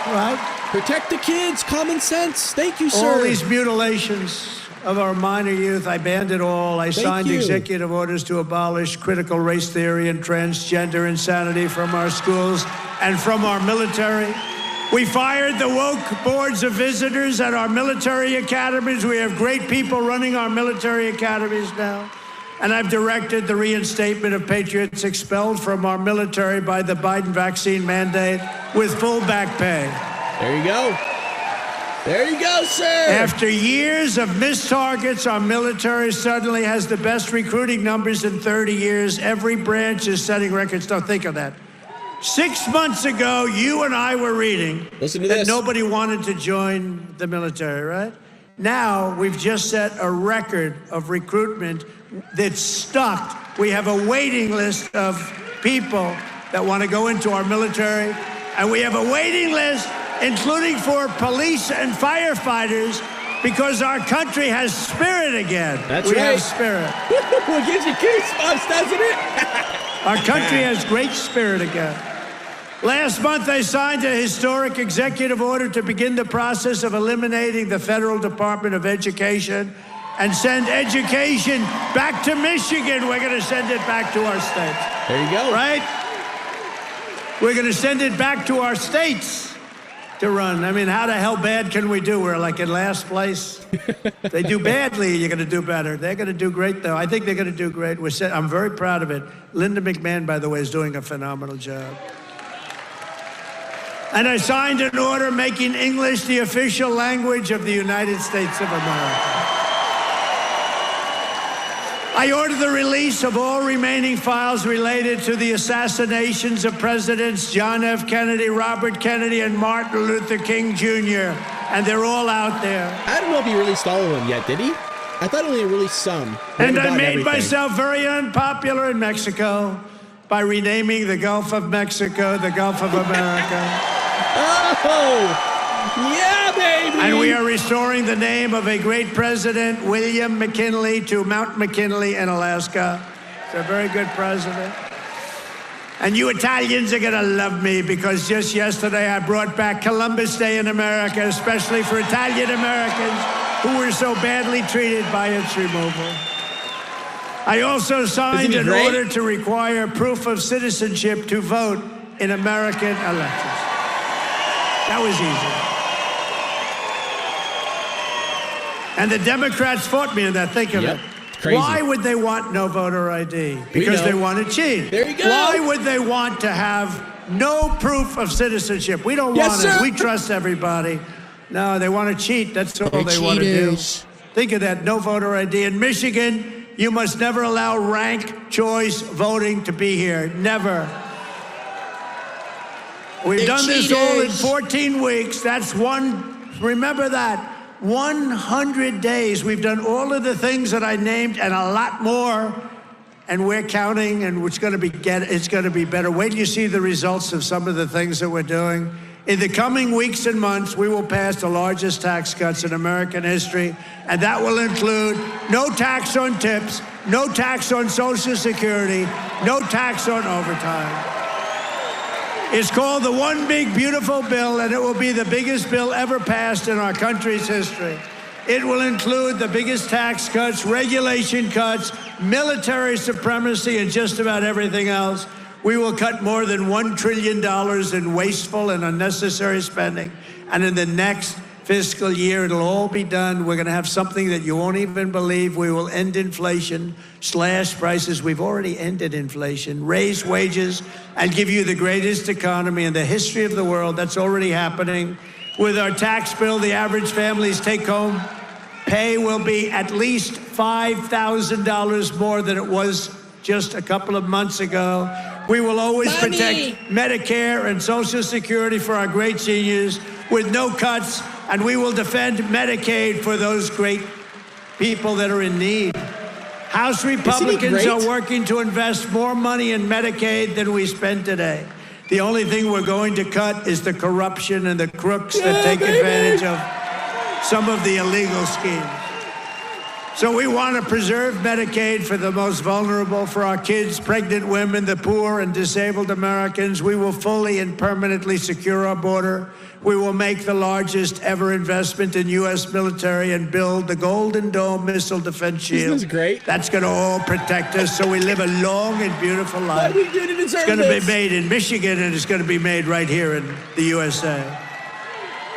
Right? Protect the kids, common sense. Thank you, sir. All these mutilations of our minor youth, I banned it all. I signed you. executive orders to abolish critical race theory and transgender insanity from our schools and from our military. We fired the woke boards of visitors at our military academies. We have great people running our military academies now. And I've directed the reinstatement of patriots expelled from our military by the Biden vaccine mandate with full back pay. There you go. There you go, sir. After years of missed targets, our military suddenly has the best recruiting numbers in 30 years. Every branch is setting records. Don't think of that. 6 months ago, you and I were reading Listen to that this. nobody wanted to join the military, right? Now, we've just set a record of recruitment that's stuck. We have a waiting list of people that want to go into our military, and we have a waiting list including for police and firefighters, because our country has spirit again. That's we right. have spirit. It gives you goosebumps, doesn't it? Our country has great spirit again. Last month, I signed a historic executive order to begin the process of eliminating the Federal Department of Education and send education back to Michigan. We're going to send it back to our states. There you go. Right? We're going to send it back to our states to run. I mean, how the hell bad can we do? We're like in last place. They do badly, you're going to do better. They're going to do great, though. I think they're going to do great. I'm very proud of it. Linda McMahon, by the way, is doing a phenomenal job. And I signed an order making English the official language of the United States of America. I ordered the release of all remaining files related to the assassinations of Presidents John F. Kennedy, Robert Kennedy, and Martin Luther King Jr., and they're all out there. I don't know if he released all of them yet, did he? I thought he only released some. And I made myself very unpopular in Mexico by renaming the Gulf of Mexico the Gulf of America. Oh! Yeah, baby! And we are restoring the name of a great president, William McKinley, to Mount McKinley in Alaska. It's a very good president. And you Italians are going to love me, because just yesterday I brought back Columbus Day in America, especially for Italian Americans who were so badly treated by its removal. I also signed an order to require proof of citizenship to vote in American elections. That was easy. And the Democrats fought me on that. Think of it. Crazy. Why would they want no voter ID? Because they want to cheat. There you go. Why would they want to have no proof of citizenship? We don't want it. We trust everybody. No, they want to cheat. That's all they want to do. Think of that. No voter ID. In Michigan, you must never allow ranked choice voting to be here. Never. We've done this all in 14 weeks. That's one. Remember that. 100 days. We've done all of the things that I named and a lot more, and we're counting, and it's going to be better. Wait till you see the results of some of the things that we're doing. In the coming weeks and months, we will pass the largest tax cuts in American history, and that will include no tax on tips, no tax on Social Security, no tax on overtime. It's called the One Big Beautiful Bill, and it will be the biggest bill ever passed in our country's history. It will include the biggest tax cuts, regulation cuts, military supremacy, and just about everything else. We will cut more than $1 trillion in wasteful and unnecessary spending. And in the next fiscal year, it'll all be done. We're going to have something that you won't even believe. We will end inflation, slash prices. We've already ended inflation, raise wages, and give you the greatest economy in the history of the world. That's already happening. With our tax bill, the average family's take-home pay will be at least $5,000 more than it was just a couple of months ago. We will always protect Medicare and Social Security for our great seniors with no cuts And we will defend Medicaid for those great people that are in need. House Republicans are working to invest more money in Medicaid than we spend today. The only thing we're going to cut is the corruption and the crooks that take advantage of some of the illegal schemes. So we want to preserve Medicaid for the most vulnerable, for our kids, pregnant women, the poor, and disabled Americans. We will fully and permanently secure our border. We will make the largest ever investment in U.S. military and build the Golden Dome missile defense shield. This is great. That's going to all protect us so we live a long and beautiful life. It's going to be made in Michigan, and it's going to be made right here in the USA.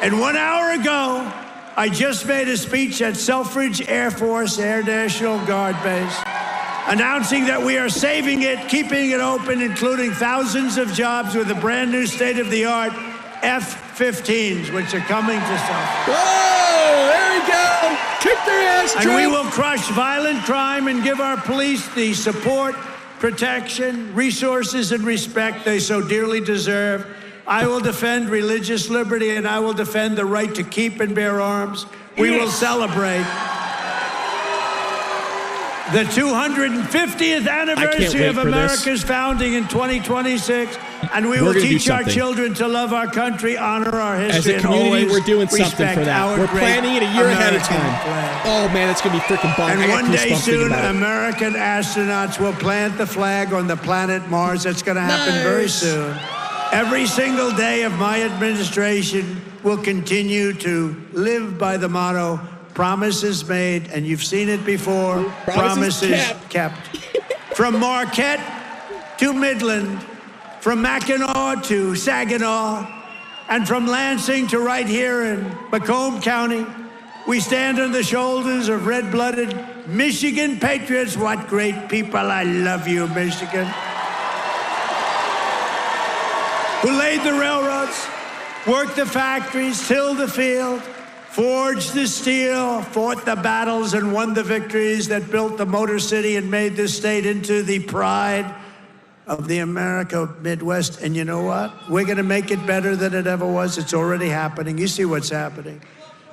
And 1 hour ago, I just made a speech at Selfridge Air Force Air National Guard Base, announcing that we are saving it, keeping it open, including thousands of jobs with a brand new state-of-the-art F-15s, which are coming to Selfridge. Whoa, there we go. Kick their ass, And we will crush violent crime and give our police the support, protection, resources, and respect they so dearly deserve. I will defend religious liberty, and I will defend the right to keep and bear arms. We will celebrate the 250th anniversary of America's founding in 2026, and we will teach our children to love our country, honor our history, and always respect. As a community, we're doing something for that. We're planning it a year ahead of time. Oh, man, it's going to be freaking bomb. And one day soon, American astronauts will plant the flag on the planet Mars. That's going to happen very soon. Every single day of my administration will continue to live by the motto, promises made, and you've seen it before, promises kept. From Marquette to Midland, from Mackinac to Saginaw, and from Lansing to right here in Macomb County, we stand on the shoulders of red-blooded Michigan patriots. What great people. I love you, Michigan. Who laid the railroads, worked the factories, tilled the field, forged the steel, fought the battles, and won the victories that built the Motor City and made this state into the pride of the America Midwest. And you know what? We're going to make it better than it ever was. It's already happening. You see what's happening.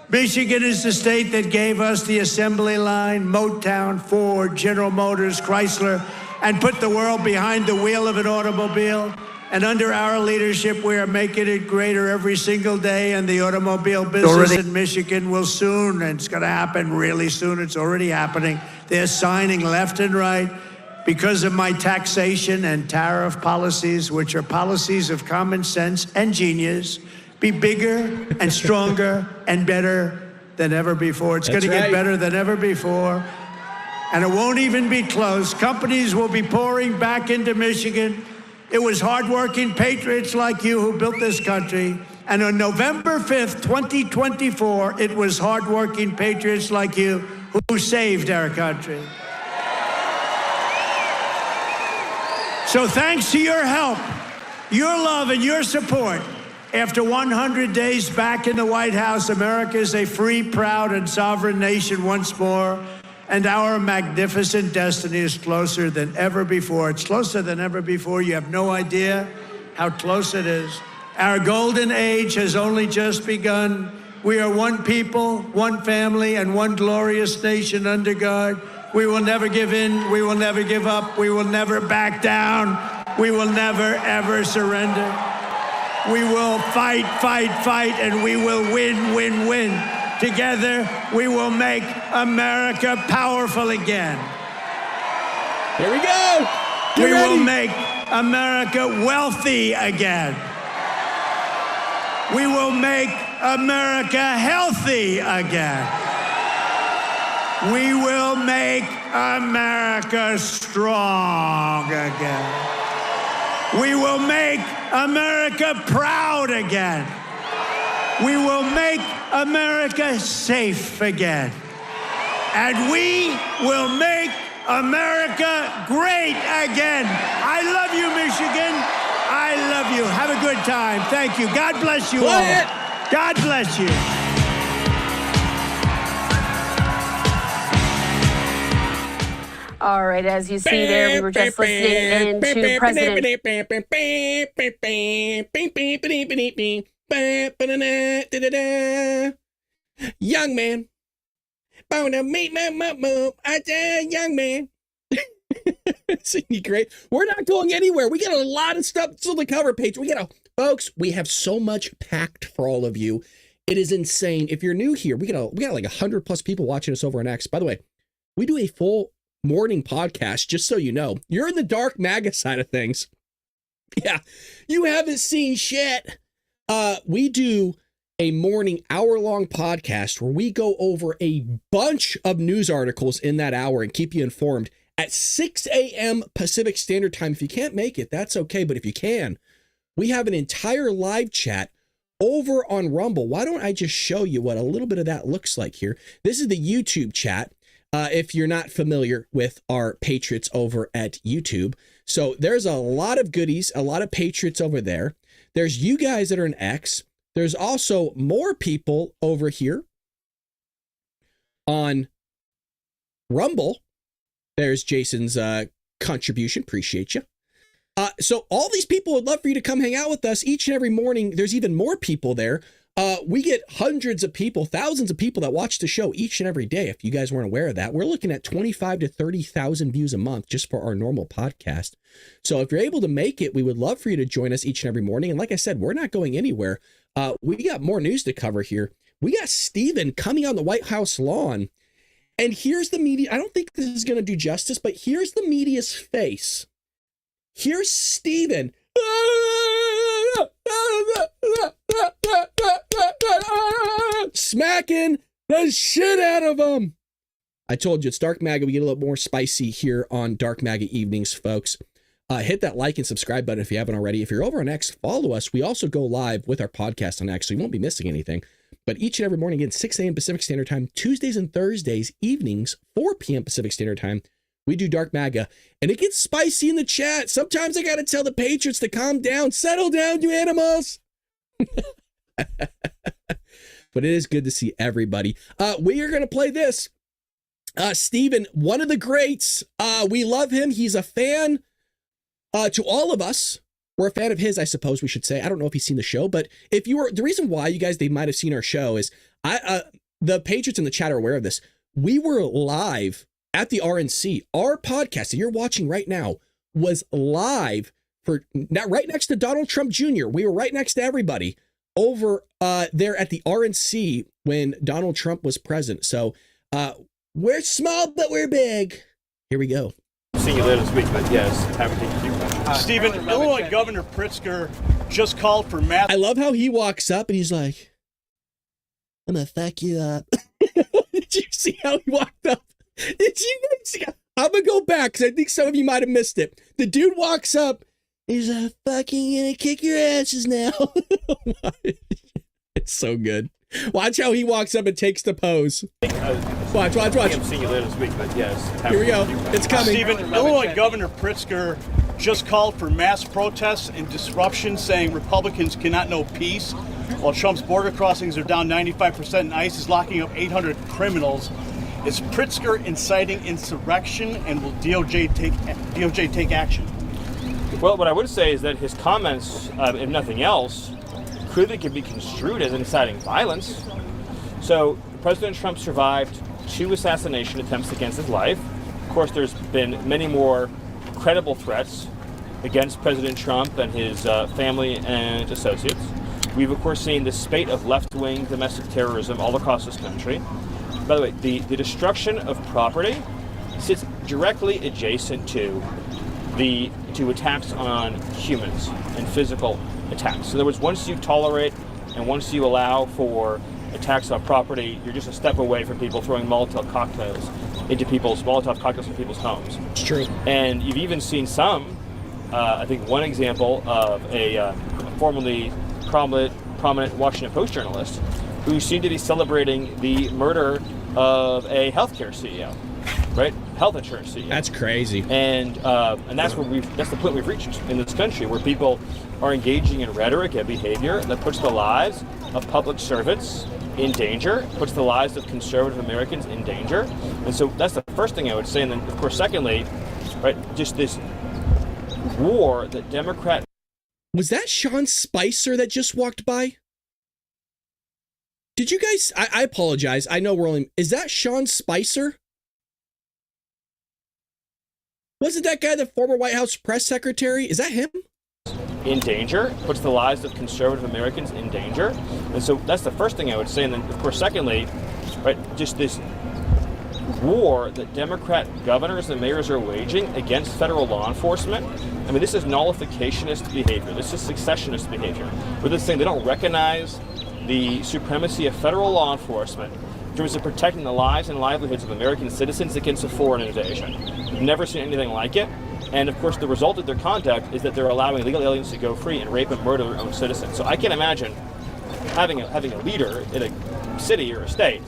Michigan is the state that gave us the assembly line, Motown, Ford, General Motors, Chrysler, and put the world behind the wheel of an automobile. And under our leadership, we are making it greater every single day. And the automobile business in Michigan will soon, and it's going to happen really soon. It's already happening. They're signing left and right because of my taxation and tariff policies, which are policies of common sense and genius, be bigger and stronger and better than ever before. It's going to get better than ever before. And it won't even be close. Companies will be pouring back into Michigan. It was hardworking patriots like you who built this country. And on November 5th, 2024, it was hardworking patriots like you who saved our country. So thanks to your help, your love, and your support, after 100 days back in the White House, America is a free, proud, and sovereign nation once more. And our magnificent destiny is closer than ever before. It's closer than ever before. You have no idea how close it is. Our golden age has only just begun. We are one people, one family, and one glorious nation under God. We will never give in. We will never give up. We will never back down. We will never, ever surrender. We will fight, fight, fight, and we will win, win, win. Together, we will make America powerful again. Here we go. We will make America wealthy again. We will make America healthy again. We will make America strong again. We will make America proud again. We will make America safe again. And we will make America great again. I love you, Michigan. I love you. Have a good time. Thank you. God bless you all. God bless you. All right, as you see there, we were just listening into President. Young man. Wanna meet my mom. I said, young man. Isn't he great? We're not going anywhere. We got a lot of stuff on the cover page. Folks, we have so much packed for all of you. It is insane. If you're new here, we got like 100 plus people watching us over on X. By the way, we do a full morning podcast, just so you know. You're in the dark MAGA side of things. Yeah, you haven't seen shit. We do a morning hour-long podcast where we go over a bunch of news articles in that hour and keep you informed at 6 a.m. Pacific Standard Time. If you can't make it, that's okay. But if you can, we have an entire live chat over on Rumble. Why don't I just show you what a little bit of that looks like here? This is the YouTube chat. If you're not familiar with our patriots over at YouTube. So there's a lot of goodies, a lot of patriots over there. There's you guys that are in X. There's also more people over here on Rumble. There's Jason's contribution. Appreciate you. So all these people would love for you to come hang out with us each and every morning. There's even more people there. We get hundreds of people, thousands of people that watch the show each and every day. If you guys weren't aware of that, we're looking at 25 to 30,000 views a month just for our normal podcast. So if you're able to make it, we would love for you to join us each and every morning. And like I said, we're not going anywhere. We got more news to cover here. We got Steven coming on the White House lawn. And here's the media. I don't think this is going to do justice, but here's the media's face. Here's Steven. Smacking the shit out of him. I told you it's Dark MAGA. We get a little more spicy here on Dark MAGA evenings, folks. Hit that like and subscribe button if you haven't already. If you're over on X, follow us. We also go live with our podcast on X, so you won't be missing anything. But each and every morning, again, 6 a.m. Pacific Standard Time, Tuesdays and Thursdays, evenings, 4 p.m. Pacific Standard Time, we do Dark MAGA. And it gets spicy in the chat. Sometimes I got to tell the Patriots to calm down. Settle down, you animals. But it is good to see everybody. We are going to play this. Steven, one of the greats. We love him. He's a fan to all of us. We're a fan of his, I suppose we should say. I don't know if he's seen the show, but if you were, the reason why you guys, they might have seen our show is the Patriots in the chat are aware of this. We were live at the RNC. Our podcast that you're watching right now was live for right next to Donald Trump Jr. We were right next to everybody over there at the RNC when Donald Trump was president. So we're small, but we're big. Here we go. See you later this week, but yes, have a good day. Stephen, Illinois Governor Pritzker just called for mass. I love how he walks up and he's like, I'm gonna fuck you up. Did you see how he walked up? Did you see? I'm gonna go back because I think some of you might have missed it. The dude walks up, he's like, fucking gonna kick your asses now. It's so good. Watch how he walks up and takes the pose. Watch. I'm seeing you later this week, but yes. Here we go. It's coming. Stephen, Illinois Governor Pritzker just called for mass protests and disruption, saying Republicans cannot know peace, while Trump's border crossings are down 95% and ICE is locking up 800 criminals. Is Pritzker inciting insurrection, and will DOJ take action? Well, what I would say is that his comments, if nothing else, clearly can be construed as inciting violence. So President Trump survived 2 assassination attempts against his life. Of course, there's been many more credible threats against President Trump and his family and associates. We've, of course, seen the spate of left-wing domestic terrorism all across this country. By the way, the destruction of property sits directly adjacent to attacks on humans and physical attacks. In other words, once you tolerate and once you allow for attacks on property, you're just a step away from people throwing Molotov cocktails into people's homes. It's true. And you've even seen some, I think one example of a formerly prominent Washington Post journalist who seemed to be celebrating the murder of a healthcare CEO, right? Health insurance CEO. That's crazy. And that's the point we've reached in this country, where people are engaging in rhetoric and behavior that puts the lives of public servants in danger, puts the lives of conservative Americans in danger. And so that's the first thing I would say. And then, of course, secondly, right, just this war that Democrat. Was that Sean Spicer that just walked by? Did you guys, I apologize. I know we're only, is that Sean Spicer? Wasn't that guy the former White House press secretary? Is that him? In danger, puts the lives of conservative Americans in danger. And so that's the first thing I would say. And then, of course, secondly, right, just this war that Democrat governors and mayors are waging against federal law enforcement. I mean, this is nullificationist behavior. This is successionist behavior. Where they're saying they don't recognize the supremacy of federal law enforcement in terms of protecting the lives and livelihoods of American citizens against a foreign invasion. We've never seen anything like it. And of course, the result of their conduct is that they're allowing illegal aliens to go free and rape and murder their own citizens. So I can't imagine having a leader in a city or a state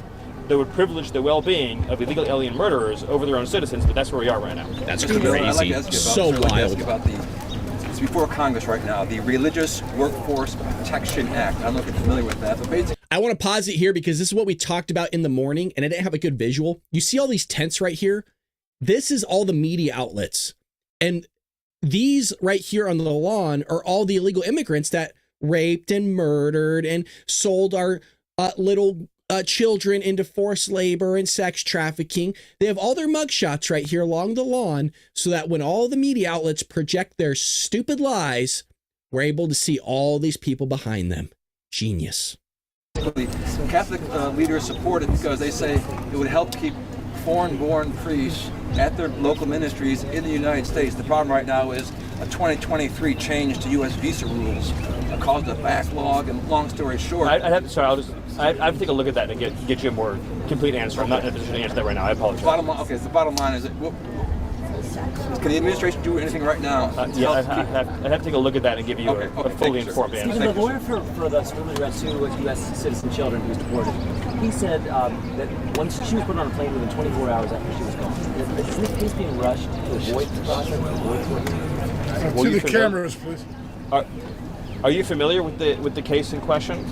that would privilege the well-being of illegal alien murderers over their own citizens, but that's where we are right now. That's crazy. It's before Congress right now, the Religious Workforce Protection Act. I don't know if you're familiar with that, but basically, I want to pause it here because this is what we talked about in the morning, and I didn't have a good visual. You see all these tents right here? This is all the media outlets. And these right here on the lawn are all the illegal immigrants that raped and murdered and sold our little children into forced labor and sex trafficking. They have all their mugshots right here along the lawn so that when all the media outlets project their stupid lies, we're able to see all these people behind them. Genius. Catholic leaders support it because they say it would help keep foreign-born priests at their local ministries in the United States. The problem right now is a 2023 change to U.S. visa rules caused a backlog, and long story short... I have to take a look at that and get you a more complete answer. I'm not in a position to answer that right now. I apologize. The bottom line is that... Can the administration do anything right now? I'd have to take a look at that and give you a fully informed answer. Stephen, the lawyer for the school arrest two U.S. citizen children who was deported, he said that once she was put on a plane within 24 hours after she was gone. Is this case being rushed to avoid the process? To the cameras, please. Are you familiar with the case in question?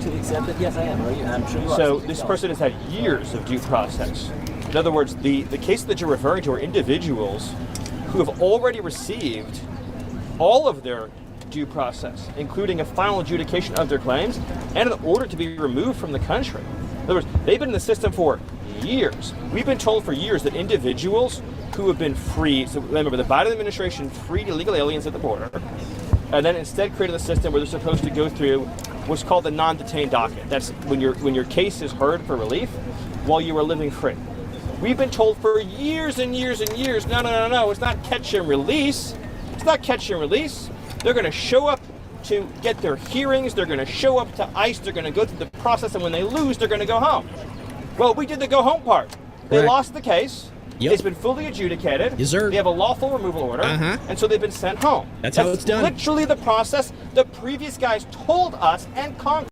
To the extent that, yes, I am. I'm sure you are. So this person has had years of due process. In other words, the cases that you're referring to are individuals who have already received all of their due process, including a final adjudication of their claims and an order to be removed from the country. In other words, they've been in the system for years. We've been told for years that individuals who have been freed, so remember, the Biden administration freed illegal aliens at the border, and then instead created a system where they're supposed to go through what's called the non-detained docket. That's when your case is heard for relief while you are living free. We've been told for years and years and years, no, it's not catch and release. It's not catch and release. They're going to show up to get their hearings. They're going to show up to ICE. They're going to go through the process, and when they lose, they're going to go home. Well, we did the go home part. They lost the case. Yep. It's been fully adjudicated. Yes, sir. They have a lawful removal order, and so they've been sent home. That's how it's done. Literally the process the previous guys told us and Congress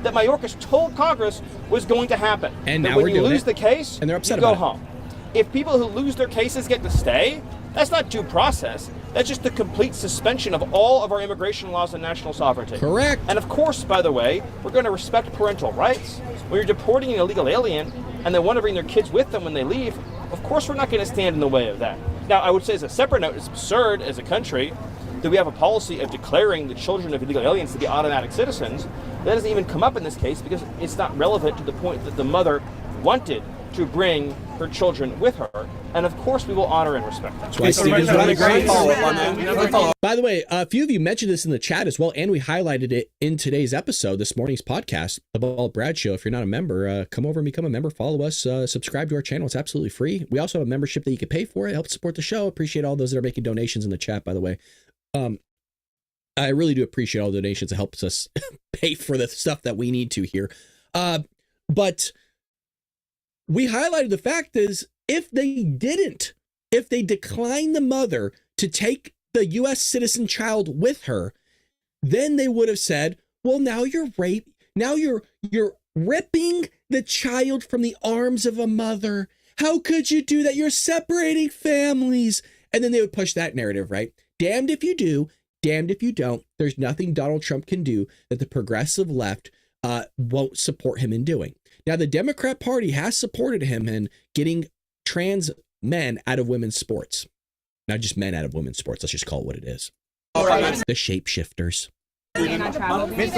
that Mayorkas told Congress was going to happen. And that now when we're you doing lose it, the case, and they're upset you go about home. If people who lose their cases get to stay, that's not due process. That's just the complete suspension of all of our immigration laws and national sovereignty. Correct. And of course, by the way, we're going to respect parental rights. When you're deporting an illegal alien and they want to bring their kids with them when they leave, of course we're not going to stand in the way of that. Now, I would say as a separate note, it's absurd as a country that we have a policy of declaring the children of illegal aliens to be automatic citizens. That doesn't even come up in this case because it's not relevant to the point that the mother wanted to bring her children with her, and of course we will honor and respect that. That's why Stephen's really great. By the way, a few of you mentioned this in the chat as well, and we highlighted it in today's episode, this morning's podcast, The Bald Brad Show. If you're not a member, come over and become a member, follow us, subscribe to our channel. It's absolutely free. We also have a membership that you can pay for. It helps support the show. Appreciate all those that are making donations in the chat, by the way. I really do appreciate all the donations. It helps us pay for the stuff that we need to here. But we highlighted the fact is if they declined the mother to take the U.S. citizen child with her, then they would have said, well, now you're ripping the child from the arms of a mother. How could you do that? You're separating families. And then they would push that narrative, right? Damned if you do, damned if you don't. There's nothing Donald Trump can do that the progressive left won't support him in doing. Now, the Democrat Party has supported him in getting trans men out of women's sports. Not just men out of women's sports. Let's just call it what it is. The shapeshifters. On travel bans.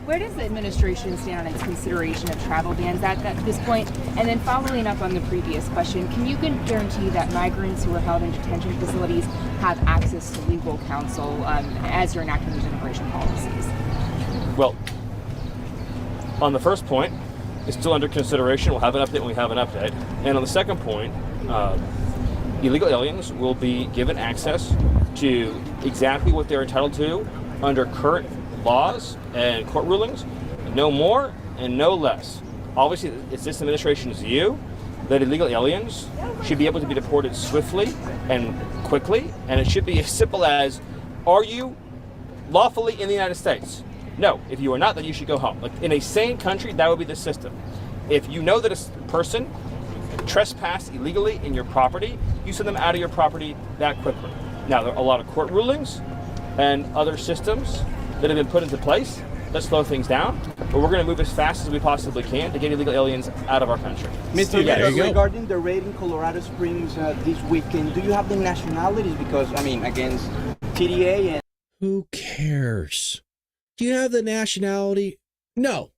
Where does the administration stand on its consideration of travel bans at this point? And then following up on the previous question, can you guarantee that migrants who are held in detention facilities have access to legal counsel as you're enacting these immigration policies? Well, on the first point, it's still under consideration. We'll have an update when we have an update. And on the second point, illegal aliens will be given access to exactly what they're entitled to under current laws and court rulings, no more and no less. Obviously, it's this administration's view that illegal aliens should be able to be deported swiftly and quickly, and it should be as simple as, are you lawfully in the United States? No. If you are not, then you should go home. Like in a sane country, that would be the system. If you know that a person trespassed illegally in your property, you send them out of your property that quickly. Now, there are a lot of court rulings and other systems that have been put into place that slow things down, but we're going to move as fast as we possibly can to get illegal aliens out of our country. Mr. Regarding the raid in Colorado Springs this weekend, do you have the nationalities? Because, I mean, against TDA and... Who cares? Do you have the nationality? No.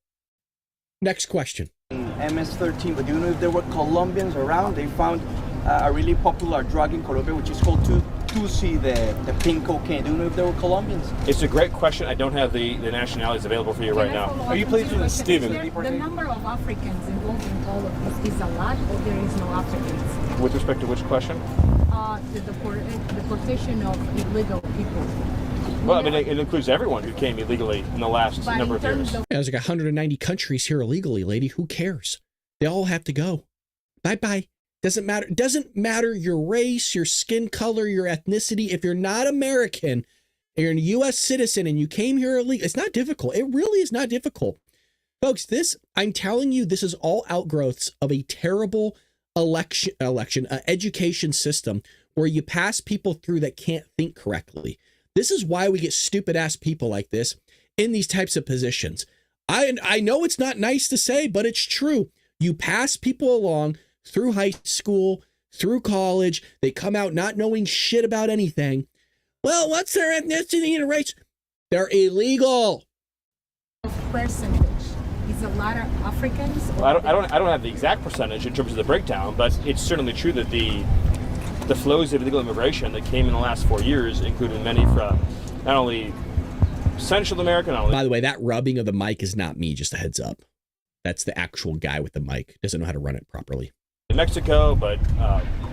Next question. MS-13, but do you know if there were Colombians around? They found a really popular drug in Colombia, which is called Tusi, the pink cocaine. Do you know if there were Colombians? It's a great question. I don't have the nationalities available for you right now. Are you pleased with Stephen? The number of Africans involved in all of this is a lot, or there is no Africans? With respect to which question? The deportation of illegal people. Well, I mean, it includes everyone who came illegally in the last number of years. There's like 190 countries here illegally, lady. Who cares? They all have to go. Bye-bye. Doesn't matter. Doesn't matter your race, your skin color, your ethnicity. If you're not American, and you're a U.S. citizen and you came here illegally, it's not difficult. It really is not difficult. Folks, I'm telling you, this is all outgrowths of a terrible education system where you pass people through that can't think correctly. This is why we get stupid ass people like this in these types of positions. I know it's not nice to say, but it's true. You pass people along through high school, through college. They come out not knowing shit about anything. Well, what's their ethnicity and race? They're illegal. Percentage is a lot of Africans. Well, I don't have the exact percentage in terms of the breakdown, but it's certainly true that the flows of illegal immigration that came in the last 4 years, including many from not only Central America, By the way, that rubbing of the mic is not me, just a heads up. That's the actual guy with the mic. Doesn't know how to run it properly. Mexico, but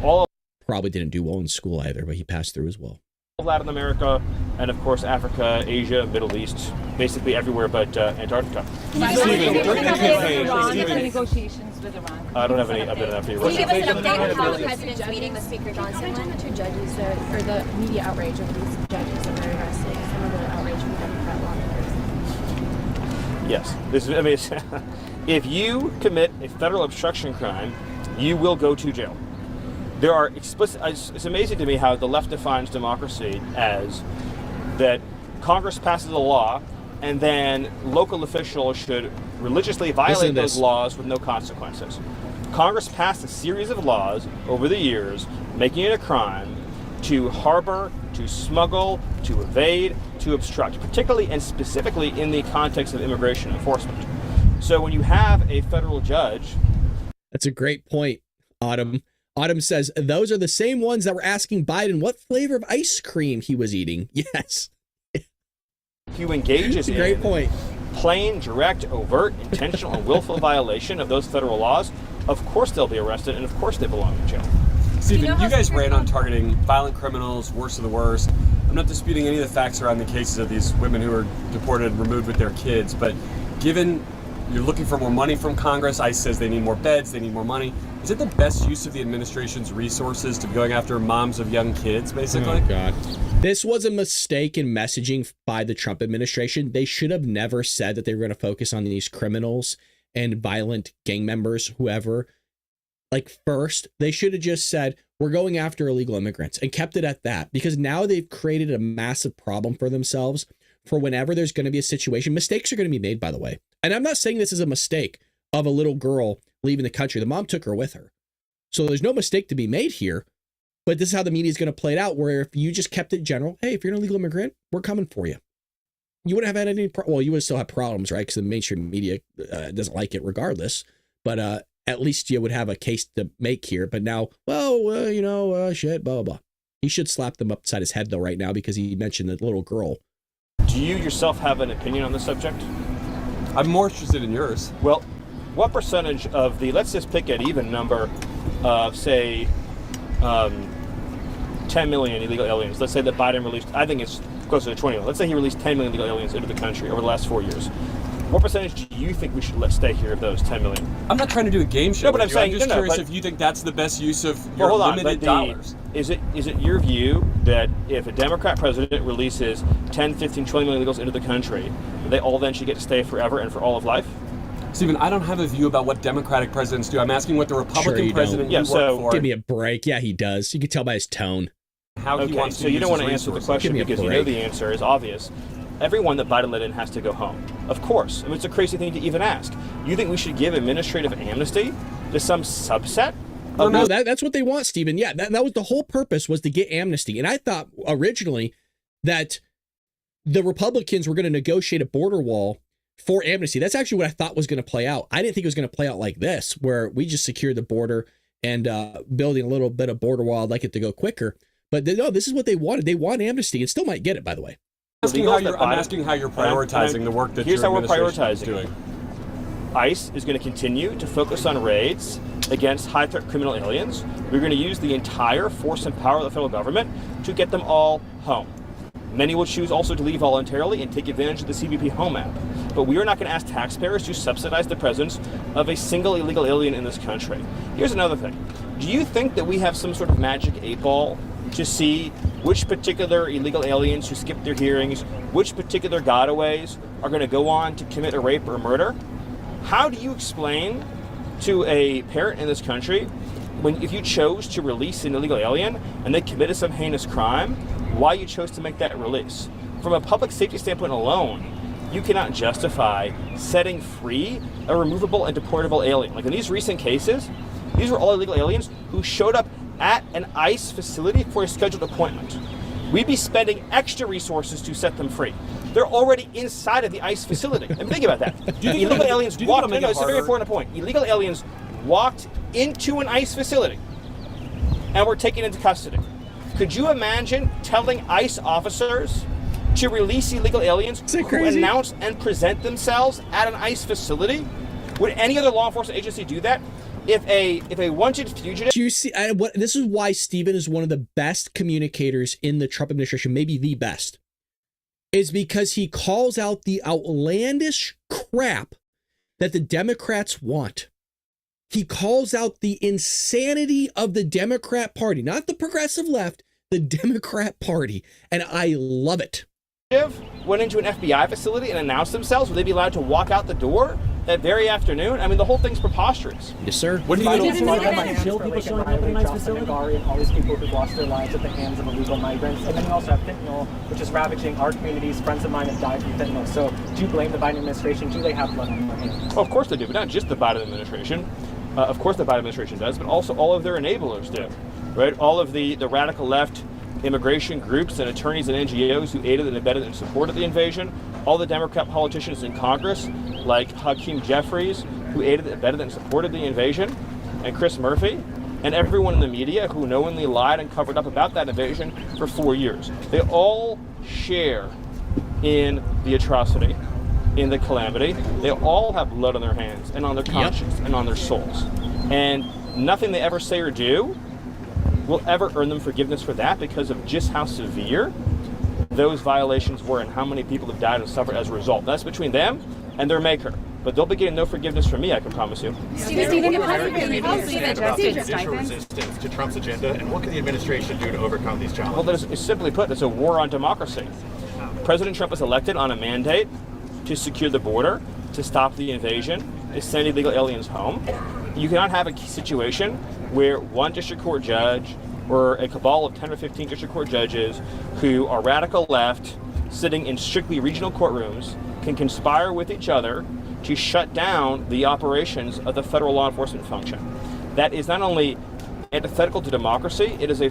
all probably didn't do well in school either, but he passed through as well. Latin America, and of course Africa, Asia, Middle East, basically everywhere but Antarctica. Negotiations with Iran. I don't have any update on that for you. Can you give us an update on how the president's meeting with Speaker Johnson Explain the two judges or the media outrage of these judges that were arrested. Some of the outrage from Democrat lawmakers. Yes, if you commit a federal obstruction crime, you will go to jail. There are explicit. It's amazing to me how the left defines democracy as that Congress passes a law and then local officials should religiously violate those laws with no consequences. Congress passed a series of laws over the years making it a crime to harbor, to smuggle, to evade, to obstruct, particularly and specifically in the context of immigration enforcement. So when you have a federal judge... That's a great point, Autumn. Autumn says, those are the same ones that were asking Biden what flavor of ice cream he was eating. Yes. Who engages in great point. Plain, direct, overt, intentional, and willful violation of those federal laws, of course they'll be arrested, and of course they belong in jail. Stephen, you guys ran on targeting violent criminals, worst of the worst. I'm not disputing any of the facts around the cases of these women who were deported and removed with their kids, but given you're looking for more money from Congress, ICE says they need more beds, they need more money. Is it the best use of the administration's resources to be going after moms of young kids, basically? Oh, God. This was a mistake in messaging by the Trump administration. They should have never said that they were going to focus on these criminals and violent gang members, whoever. Like, first, they should have just said, we're going after illegal immigrants, and kept it at that, because now they've created a massive problem for themselves for whenever there's going to be a situation. Mistakes are going to be made, by the way. And I'm not saying this is a mistake of a little girl leaving the country. The mom took her with her. So there's no mistake to be made here. But this is how the media is going to play it out, where if you just kept it general, hey, if you're an illegal immigrant, we're coming for you. you wouldn't have had any. Well, you would still have problems, right? Because the mainstream media doesn't like it, regardless. But at least you would have a case to make here. But now, shit, blah blah blah. He should slap them upside his head though right now because he mentioned the little girl. Do you yourself have an opinion on the subject? I'm more interested in yours. Well, what percentage of the, let's just pick an even number of, say, 10 million illegal aliens. Let's say that Biden released, I think it's closer to 20 million. Let's say he released 10 million illegal aliens into the country over the last 4 years. What percentage do you think we should let stay here of those 10 million? I'm not trying to do a game show. No, but I'm saying, just curious if you think that's the best use of your limited dollars. Is it your view that if a Democrat president releases 10, 15, 20 million illegals into the country, they all then should get to stay forever and for all of life? Stephen, I don't have a view about what Democratic presidents do. I'm asking what the Republican president you work for. Give me a break. Yeah, he does. You can tell by his tone. How he wants to so you use don't want to his answer the resources. question because you know the answer is obvious. Everyone that Biden let in has to go home. Of course. I mean, it's a crazy thing to even ask. You think we should give administrative amnesty to some subset? No, that's what they want, Stephen. Yeah, that was the whole purpose, was to get amnesty. And I thought originally that the Republicans were going to negotiate a border wall for amnesty. That's actually what I thought was going to play out. I didn't think it was going to play out like this, where we just secured the border and building a little bit of border wall. I'd like it to go quicker. But no, this is what they wanted. They want amnesty and still might get it, by the way. I'm asking how you're prioritizing the work that your administration is doing. ICE is going to continue to focus on raids against high-threat criminal aliens. We're going to use the entire force and power of the federal government to get them all home. Many will choose also to leave voluntarily and take advantage of the CBP Home app. But we are not going to ask taxpayers to subsidize the presence of a single illegal alien in this country. Here's another thing. Do you think that we have some sort of magic 8-ball to see which particular illegal aliens who skip their hearings, which particular gotaways are going to go on to commit a rape or a murder? How do you explain to a parent in this country if you chose to release an illegal alien and they committed some heinous crime, why you chose to make that release? From a public safety standpoint alone, you cannot justify setting free a removable and deportable alien. Like in these recent cases, these were all illegal aliens who showed up at an ICE facility for a scheduled appointment. We'd be spending extra resources to set them free. They're already inside of the ICE facility. And think about that. Illegal aliens walked in. It's a very important point. Illegal aliens walked into an ICE facility and were taken into custody. Could you imagine telling ICE officers to release illegal aliens who announce and present themselves at an ICE facility? Would any other law enforcement agency do that? If a wanted fugitive... Do you see, this is why Stephen is one of the best communicators in the Trump administration, maybe the best, is because he calls out the outlandish crap that the Democrats want. He calls out the insanity of the Democrat Party, not the progressive left, the Democrat Party, and I love it. Went into an FBI facility and announced themselves, would they be allowed to walk out the door that very afternoon? I mean, the whole thing's preposterous. Yes, sir. What do you think? Kill people showing up in a nice facility? And all these people who've lost their lives at the hands of illegal migrants. And then you also have fentanyl, which is ravaging our communities. Friends of mine have died from fentanyl. So do you blame the Biden administration? Do they have blood on their hands? Well, of course they do, but not just the Biden administration. Of course the Biden administration does, but also all of their enablers do, right? All of the radical left immigration groups and attorneys and NGOs who aided and abetted and supported the invasion, all the Democrat politicians in Congress, like Hakeem Jeffries, who aided, abetted, and supported the invasion, and Chris Murphy, and everyone in the media who knowingly lied and covered up about that invasion for 4 years. They all share in the atrocity, in the calamity. They all have blood on their hands and on their conscience and on their souls. And nothing they ever say or do will ever earn them forgiveness for that because of just how severe those violations were and how many people have died and suffered as a result. That's between them and their maker. But they'll be getting no forgiveness from me, I can promise you. Stephen, judicial resistance to Trump's agenda, and what can the administration do to overcome these challenges? Well, it's simply put, it's a war on democracy. President Trump was elected on a mandate to secure the border, to stop the invasion, to send illegal aliens home. You cannot have a situation where one district court judge or a cabal of 10 or 15 district court judges who are radical left, sitting in strictly regional courtrooms, can conspire with each other to shut down the operations of the federal law enforcement function. That is not only antithetical to democracy, it is a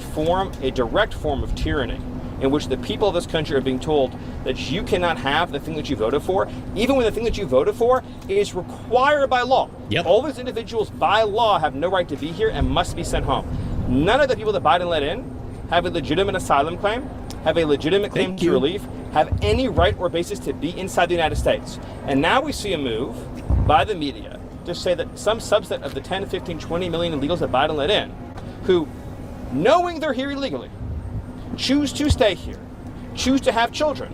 direct form of tyranny. in which the people of this country are being told that you cannot have the thing that you voted for, even when the thing that you voted for is required by law. Yep. All these individuals by law have no right to be here and must be sent home. None of the people that Biden let in have a legitimate asylum claim, have a legitimate claim to relief, have any right or basis to be inside the United States. And now we see a move by the media to say that some subset of the 10, 15, 20 million illegals that Biden let in, who, knowing they're here illegally, choose to stay here, choose to have children,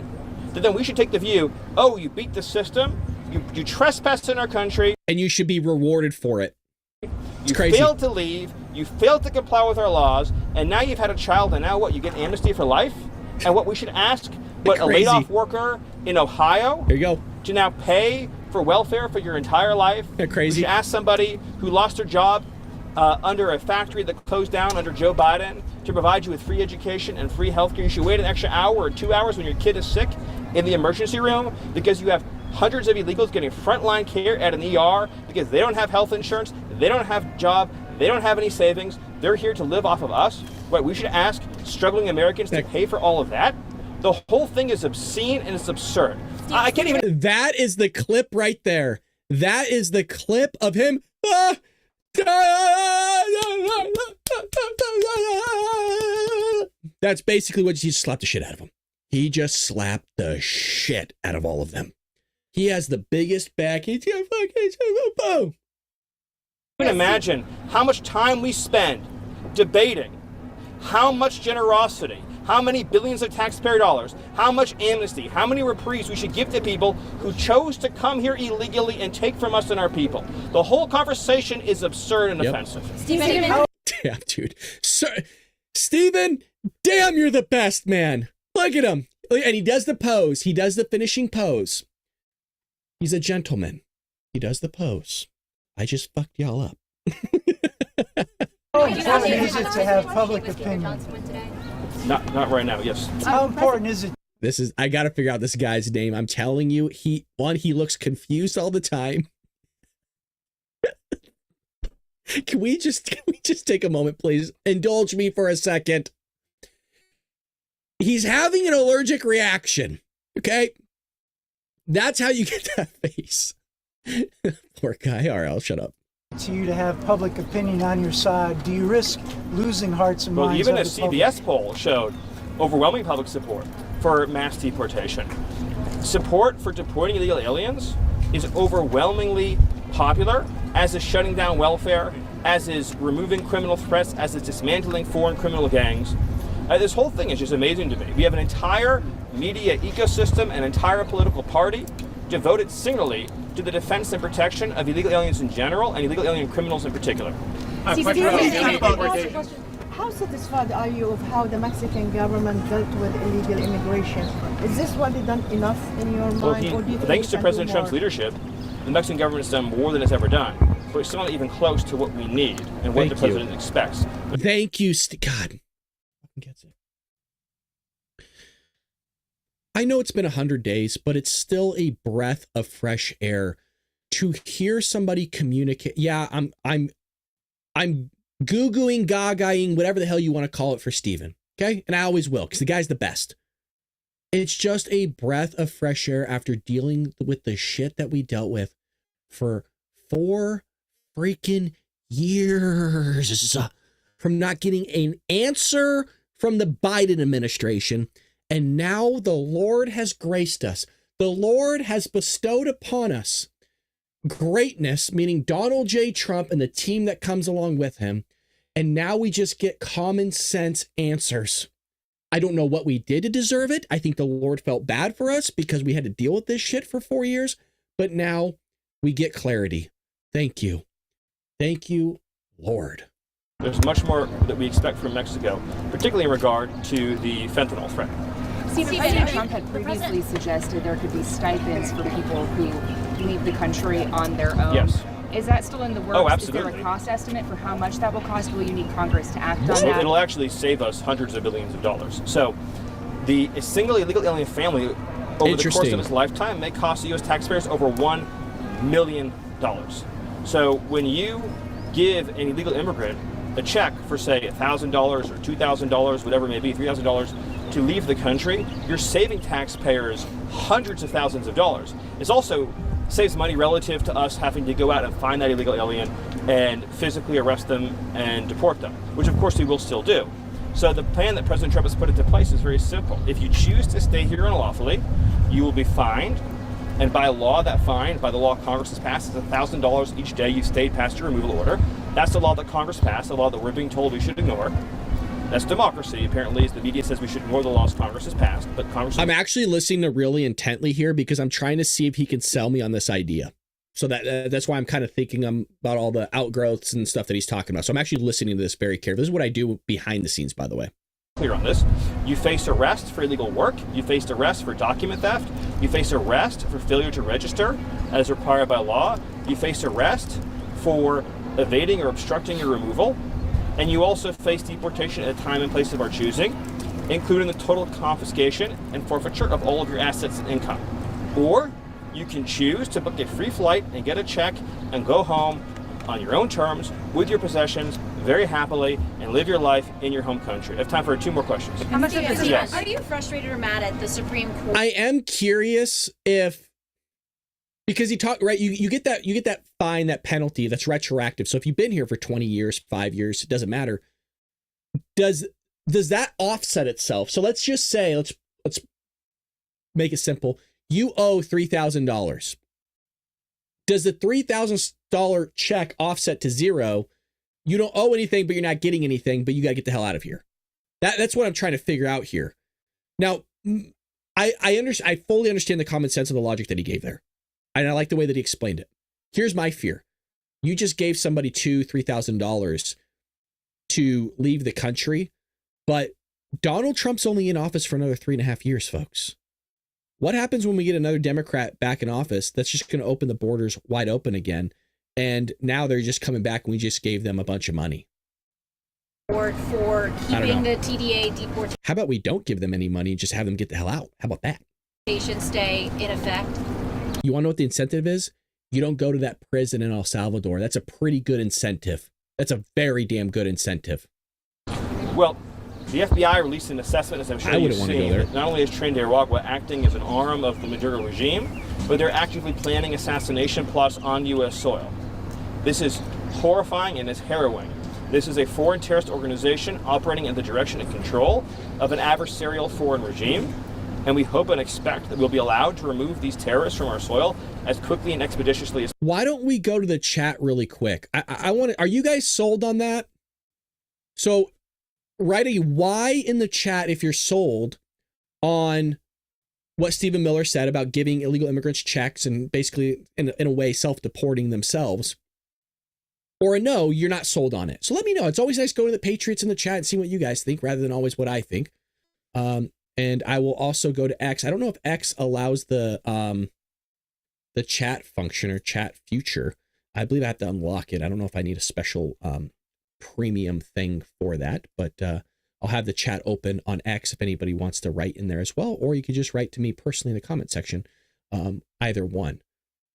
that then we should take the view, oh, you beat the system, you trespassed in our country, and you should be rewarded for it. You failed to leave, you failed to comply with our laws, and now you've had a child, and now what, you get amnesty for life? And what we should ask, what, a laid-off worker in Ohio, there you go, to now pay for welfare for your entire life? Crazy. We should ask somebody who lost their job under a factory that closed down under Joe Biden to provide you with free education and free health care. You should wait an extra hour or 2 hours when your kid is sick in the emergency room because you have hundreds of illegals getting frontline care at an ER because they don't have health insurance, they don't have a job, they don't have any savings, they're here to live off of us. Right, we should ask struggling Americans to pay for all of that. The whole thing is obscene and it's absurd. I can't even... That is the clip right there. That is the clip of him. That's basically what he just slapped the shit out of him. He just slapped the shit out of all of them. He has the biggest back. He's gonna fucking boom. You can imagine how much time we spend debating how much generosity, how many billions of taxpayer dollars, how much amnesty, how many reprieves we should give to people who chose to come here illegally and take from us and our people. The whole conversation is absurd and offensive. Damn, dude. Stephen, damn, you're the best, man. Look at him. And he does the pose. He does the finishing pose. He's a gentleman. He does the pose. I just fucked y'all up. How important is it to have public opinion? Not right now, yes. How important is it? I gotta figure out this guy's name. I'm telling you, he looks confused all the time. Can we just take a moment, please? Indulge me for a second. He's having an allergic reaction. Okay? That's how you get that face. Poor guy. All right, I'll shut up. To you to have public opinion on your side, do you risk losing hearts and minds? Well, even a CBS poll showed overwhelming public support for mass deportation. Support for deporting illegal aliens is overwhelmingly popular, as is shutting down welfare, as is removing criminal threats, as is dismantling foreign criminal gangs. This whole thing is just amazing to me. We have an entire media ecosystem, an entire political party devoted singularly to the defense and protection of illegal aliens in general and illegal alien criminals in particular. How satisfied are you of how the Mexican government dealt with illegal immigration? Is this what they done enough in your mind? Or do you think thanks to President Trump's leadership, the Mexican government has done more than it's ever done. But it's still not even close to what we need and what the president expects. Thank you, God. Gets it. I know it's been 100 days, but it's still a breath of fresh air to hear somebody communicate. Yeah, I'm goo-gooing, gagaing, whatever the hell you want to call it for Steven. Okay? And I always will, because the guy's the best. It's just a breath of fresh air after dealing with the shit that we dealt with for 4 freaking years. From not getting an answer from the Biden administration. And now the Lord has graced us. The Lord has bestowed upon us greatness, meaning Donald J. Trump and the team that comes along with him. And now we just get common sense answers. I don't know what we did to deserve it. I think the Lord felt bad for us because we had to deal with this shit for 4 years. But now we get clarity. Thank you. Thank you, Lord. There's much more that we expect from Mexico, particularly in regard to the fentanyl threat. President Trump had previously suggested there could be stipends for people who leave the country on their own. Yes. Is that still in the works? Oh, absolutely. Is there a cost estimate for how much that will cost? Will you need Congress to act on that? It'll actually save us hundreds of billions of dollars. So a single illegal alien family over the course of its lifetime may cost the U.S. taxpayers over $1 million. So when you give an illegal immigrant a check for, say, $1,000 or $2,000, whatever it may be, $3,000, to leave the country, you're saving taxpayers hundreds of thousands of dollars. It also saves money relative to us having to go out and find that illegal alien and physically arrest them and deport them, which of course we will still do. So the plan that President Trump has put into place is very simple. If you choose to stay here unlawfully, you will be fined. And by law, that fine, by the law Congress has passed, is $1,000 each day you've stayed past your removal order. That's the law that Congress passed, the law that we're being told we should ignore. That's democracy, apparently, as the media says we should ignore the laws Congress has passed. But Congress... I'm actually listening to really intently here because I'm trying to see if he can sell me on this idea. So that's why I'm kind of thinking about all the outgrowths and stuff that he's talking about. So I'm actually listening to this very carefully. This is what I do behind the scenes, by the way. Clear on this. You face arrest for illegal work. You faced arrest for document theft. You face arrest for failure to register as required by law. You face arrest for evading or obstructing your removal. And you also face deportation at a time and place of our choosing, including the total confiscation and forfeiture of all of your assets and income. Or you can choose to book a free flight and get a check and go home on your own terms with your possessions very happily and live your life in your home country. I have time for 2 more questions. How much is Yes. Are you frustrated or mad at the Supreme Court? I am curious if, because you talk, right, you get that fine, that penalty that's retroactive. So if you've been here for 20 years, 5 years, it doesn't matter. Does that offset itself? So let's just say, let's make it simple. You owe $3,000. Does the $3,000 check offset to zero? You don't owe anything, but you're not getting anything, but you got to get the hell out of here. That's what I'm trying to figure out here. Now, I fully understand the common sense of the logic that he gave there. And I like the way that he explained it. Here's my fear. You just gave somebody $3,000 to leave the country, but Donald Trump's only in office for another 3.5 years, folks. What happens when we get another Democrat back in office that's just going to open the borders wide open again? And now they're just coming back and we just gave them a bunch of money. For keeping the TDA deportation How about we don't give them any money and just have them get the hell out? How about that? stay in effect? You want to know what the incentive is? You don't go to that prison in El Salvador. That's a pretty good incentive. That's a very damn good incentive. Well, the FBI released an assessment, as I'm sure you've seen, that not only is Nicaragua acting as an arm of the Maduro regime, but they're actively planning assassination plots on U.S. soil. This is horrifying and is harrowing. This is a foreign terrorist organization operating in the direction and control of an adversarial foreign regime, and we hope and expect that we'll be allowed to remove these terrorists from our soil as quickly and expeditiously as... Why don't we go to the chat really quick? I want to... Are you guys sold on that? So write a Y in the chat if you're sold on what Stephen Miller said about giving illegal immigrants checks and basically, in a way, self-deporting themselves. Or a no, you're not sold on it. So let me know. It's always nice going to the Patriots in the chat and see what you guys think rather than always what I think. And I will also go to X. I don't know if X allows the chat function or chat future. I believe I have to unlock it. I don't know if I need a special premium thing for that, but I'll have the chat open on X if anybody wants to write in there as well, or you could just write to me personally in the comment section, either one.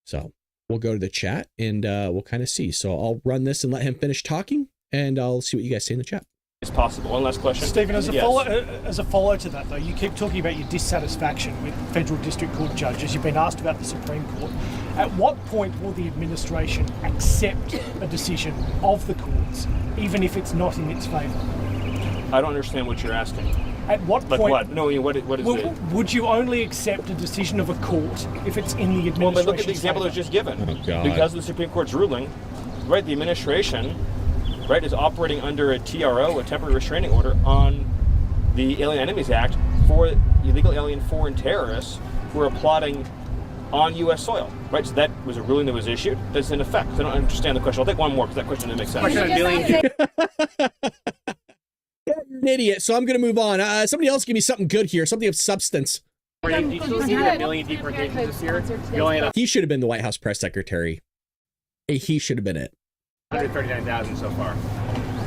So we'll go to the chat and we'll kind of see. So I'll run this and let him finish talking, and I'll see what you guys say in the chat. As possible. One last question. Stephen, as a follow to that, though, you keep talking about your dissatisfaction with federal district court judges. You've been asked about the Supreme Court. At what point will the administration accept a decision of the courts, even if it's not in its favour? I don't understand what you're asking. At what like point? What? No, what is it? Would you only accept a decision of a court if it's in the administration's Well, but look at the example that was just given. Oh, God. Because of the Supreme Court's ruling, right, the administration, right, is operating under a TRO, a temporary restraining order, on the Alien Enemies Act for illegal alien foreign terrorists who are plotting on U.S. soil, right? So that was a ruling that was issued that's in effect. So I don't understand the question. I'll take one more because that question didn't make sense. You're an idiot, so I'm going to move on. Somebody else give me something good here, something of substance. Did you see that? 1 million deportations this year? You only had He should have been the White House press secretary. He should have been it. 139,000 so far.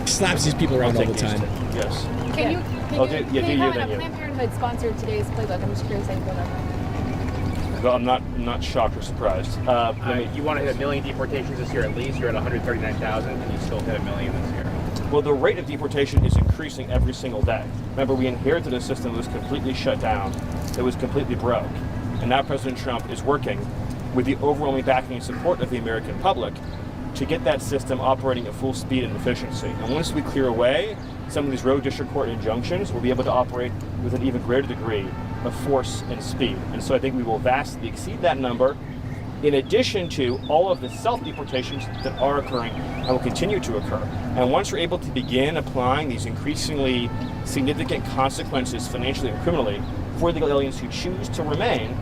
Slaps these people around all the time. Yes. Can you do you, have then a you. Planned Parenthood sponsored today's playbook? I'm just curious how you feel about that. Well, I'm not shocked or surprised. You want to hit 1 million deportations this year at least. You're at 139,000, and you still hit 1 million this year. Well, the rate of deportation is increasing every single day. Remember, we inherited a system that was completely shut down, that was completely broke. And now President Trump is working with the overwhelming backing and support of the American public to get that system operating at full speed and efficiency. And once we clear away some of these rogue district court injunctions, we'll be able to operate with an even greater degree of force and speed. And so I think we will vastly exceed that number, in addition to all of the self-deportations that are occurring and will continue to occur. And once we're able to begin applying these increasingly significant consequences financially and criminally for illegal aliens who choose to remain,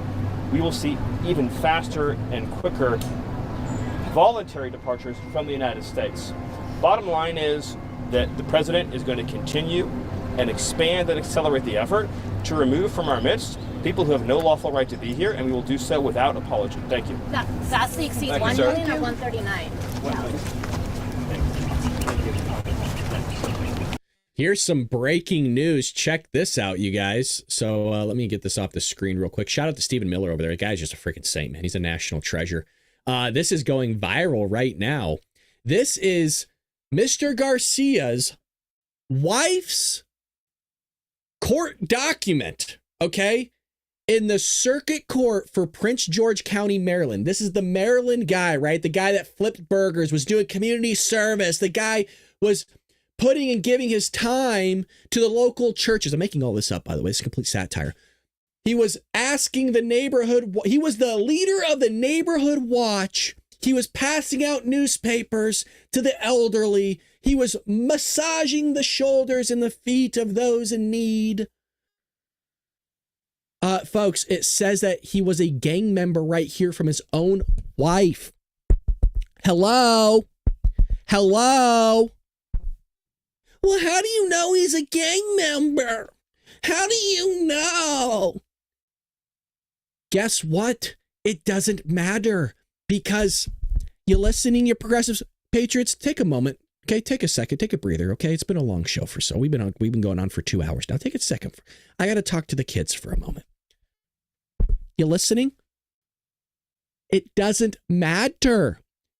we will see even faster and quicker voluntary departures from the United States. Bottom line is that the president is going to continue and expand and accelerate the effort to remove from our midst people who have no lawful right to be here, and we will do so without apology. Thank you. That vastly exceeds Thank you, 1 sir. million or 139. Here's some breaking news. Check this out, you guys. So let me get this off the screen real quick. Shout out to Stephen Miller over there. The guy's just a freaking saint, man. He's a national treasure. This is going viral right now. This is Mr. Garcia's wife's court document, okay? In the circuit court for Prince George County, Maryland. This is the Maryland guy, right? The guy that flipped burgers, was doing community service. The guy was putting and giving his time to the local churches. I'm making all this up, by the way. It's complete satire. He was asking the neighborhood. He was the leader of the neighborhood watch. He was passing out newspapers to the elderly. He was massaging the shoulders and the feet of those in need. Folks, it says that he was a gang member right here from his own wife. Hello? Hello? Well, how do you know he's a gang member? How do you know? Guess what? It doesn't matter, because you listening, you progressives, patriots, take a moment. Okay, take a second, take a breather. Okay, it's been a long show for so we've been going on for 2 hours now. Take a second. I got to talk to the kids for a moment. You listening? It doesn't matter,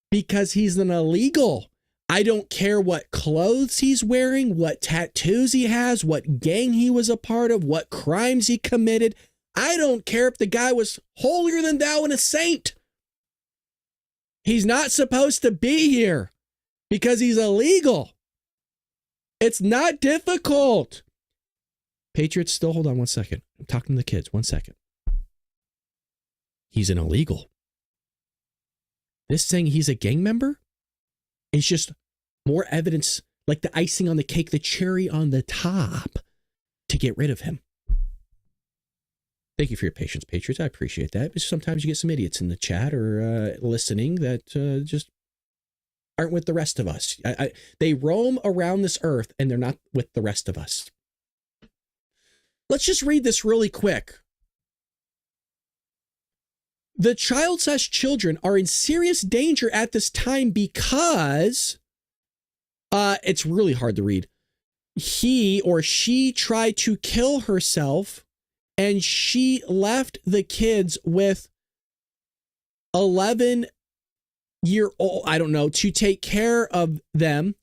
because he's an illegal. I don't care what clothes he's wearing, what tattoos he has, what gang he was a part of, what crimes he committed. I don't care if the guy was holier than thou and a saint. He's not supposed to be here because he's illegal. It's not difficult. Patriots, still hold on 1 second. I'm talking to the kids. 1 second. He's an illegal. This saying he's a gang member is just more evidence, like the icing on the cake, the cherry on the top, to get rid of him. Thank you for your patience, Patriots. I appreciate that. But sometimes you get some idiots in the chat or listening that just aren't with the rest of us. They roam around this earth and they're not with the rest of us. Let's just read this really quick. The child/children are in serious danger at this time because it's really hard to read. He or she tried to kill herself, and she left the kids with 11-year-old, I don't know, to take care of them.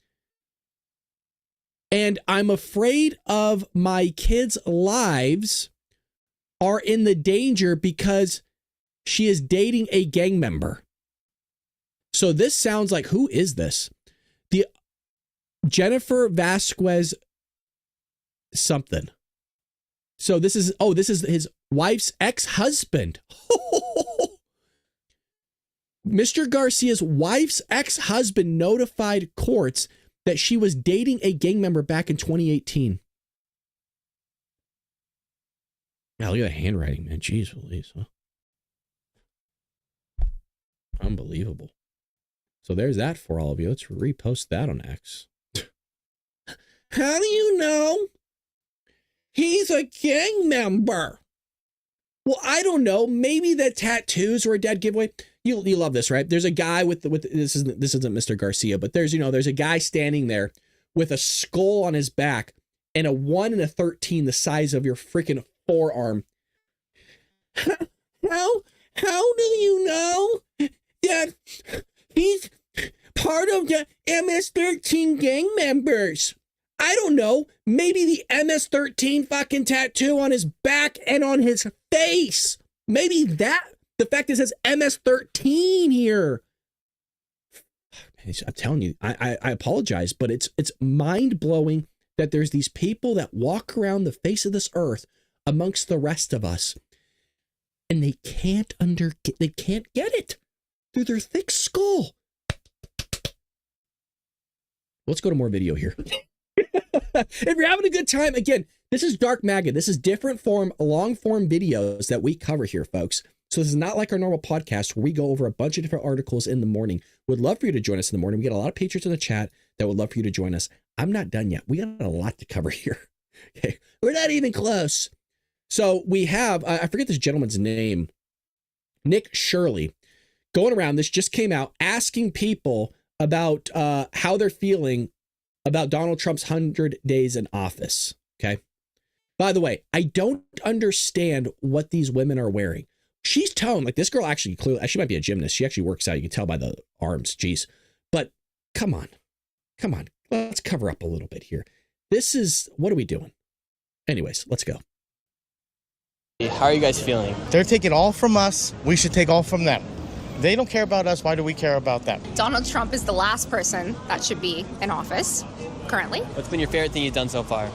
And I'm afraid of my kids' lives are in the danger because she is dating a gang member. So this sounds like, who is this? The Jennifer Vasquez something. So this is his wife's ex-husband. Mr. Garcia's wife's ex-husband notified courts that she was dating a gang member back in 2018. Now look at the handwriting, man. Jeez Louise. Huh? Unbelievable. So there's that for all of you. Let's repost that on X. How do you know he's a gang member? Well, I don't know. Maybe the tattoos were a dead giveaway. You love this, right? There's a guy with this isn't Mr. Garcia, but there's a guy standing there with a skull on his back and a 1 and a 13 the size of your freaking forearm. How do you know that he's part of the MS-13 gang members. I don't know. Maybe the MS-13 fucking tattoo on his back and on his face. Maybe that, the fact that it says MS-13 here. I'm telling you, I apologize, but it's mind-blowing that there's these people that walk around the face of this earth amongst the rest of us, and they can't get it through their thick skull. Let's go to more video here. If you're having a good time, again, this is Dark MAGA. This is different form, long form videos that we cover here, folks. So this is not like our normal podcast where we go over a bunch of different articles in the morning. Would love for you to join us in the morning. We get a lot of patrons in the chat that would love for you to join us. I'm not done yet. We got a lot to cover here. Okay, we're not even close. So we have, I forget this gentleman's name, Nick Shirley, going around. This just came out asking people about how they're feeling about Donald Trump's 100 days in office. Okay. By the way, I don't understand what these women are wearing. She's toned. Like, this girl actually clearly, she might be a gymnast. She actually works out. You can tell by the arms. Jeez. But come on. Let's cover up a little bit here. This is, what are we doing? Anyways, let's go. How are you guys feeling? They're taking all from us. We should take all from them. They don't care about us. Why do we care about them? Donald Trump is the last person that should be in office currently. What's been your favorite thing you've done so far?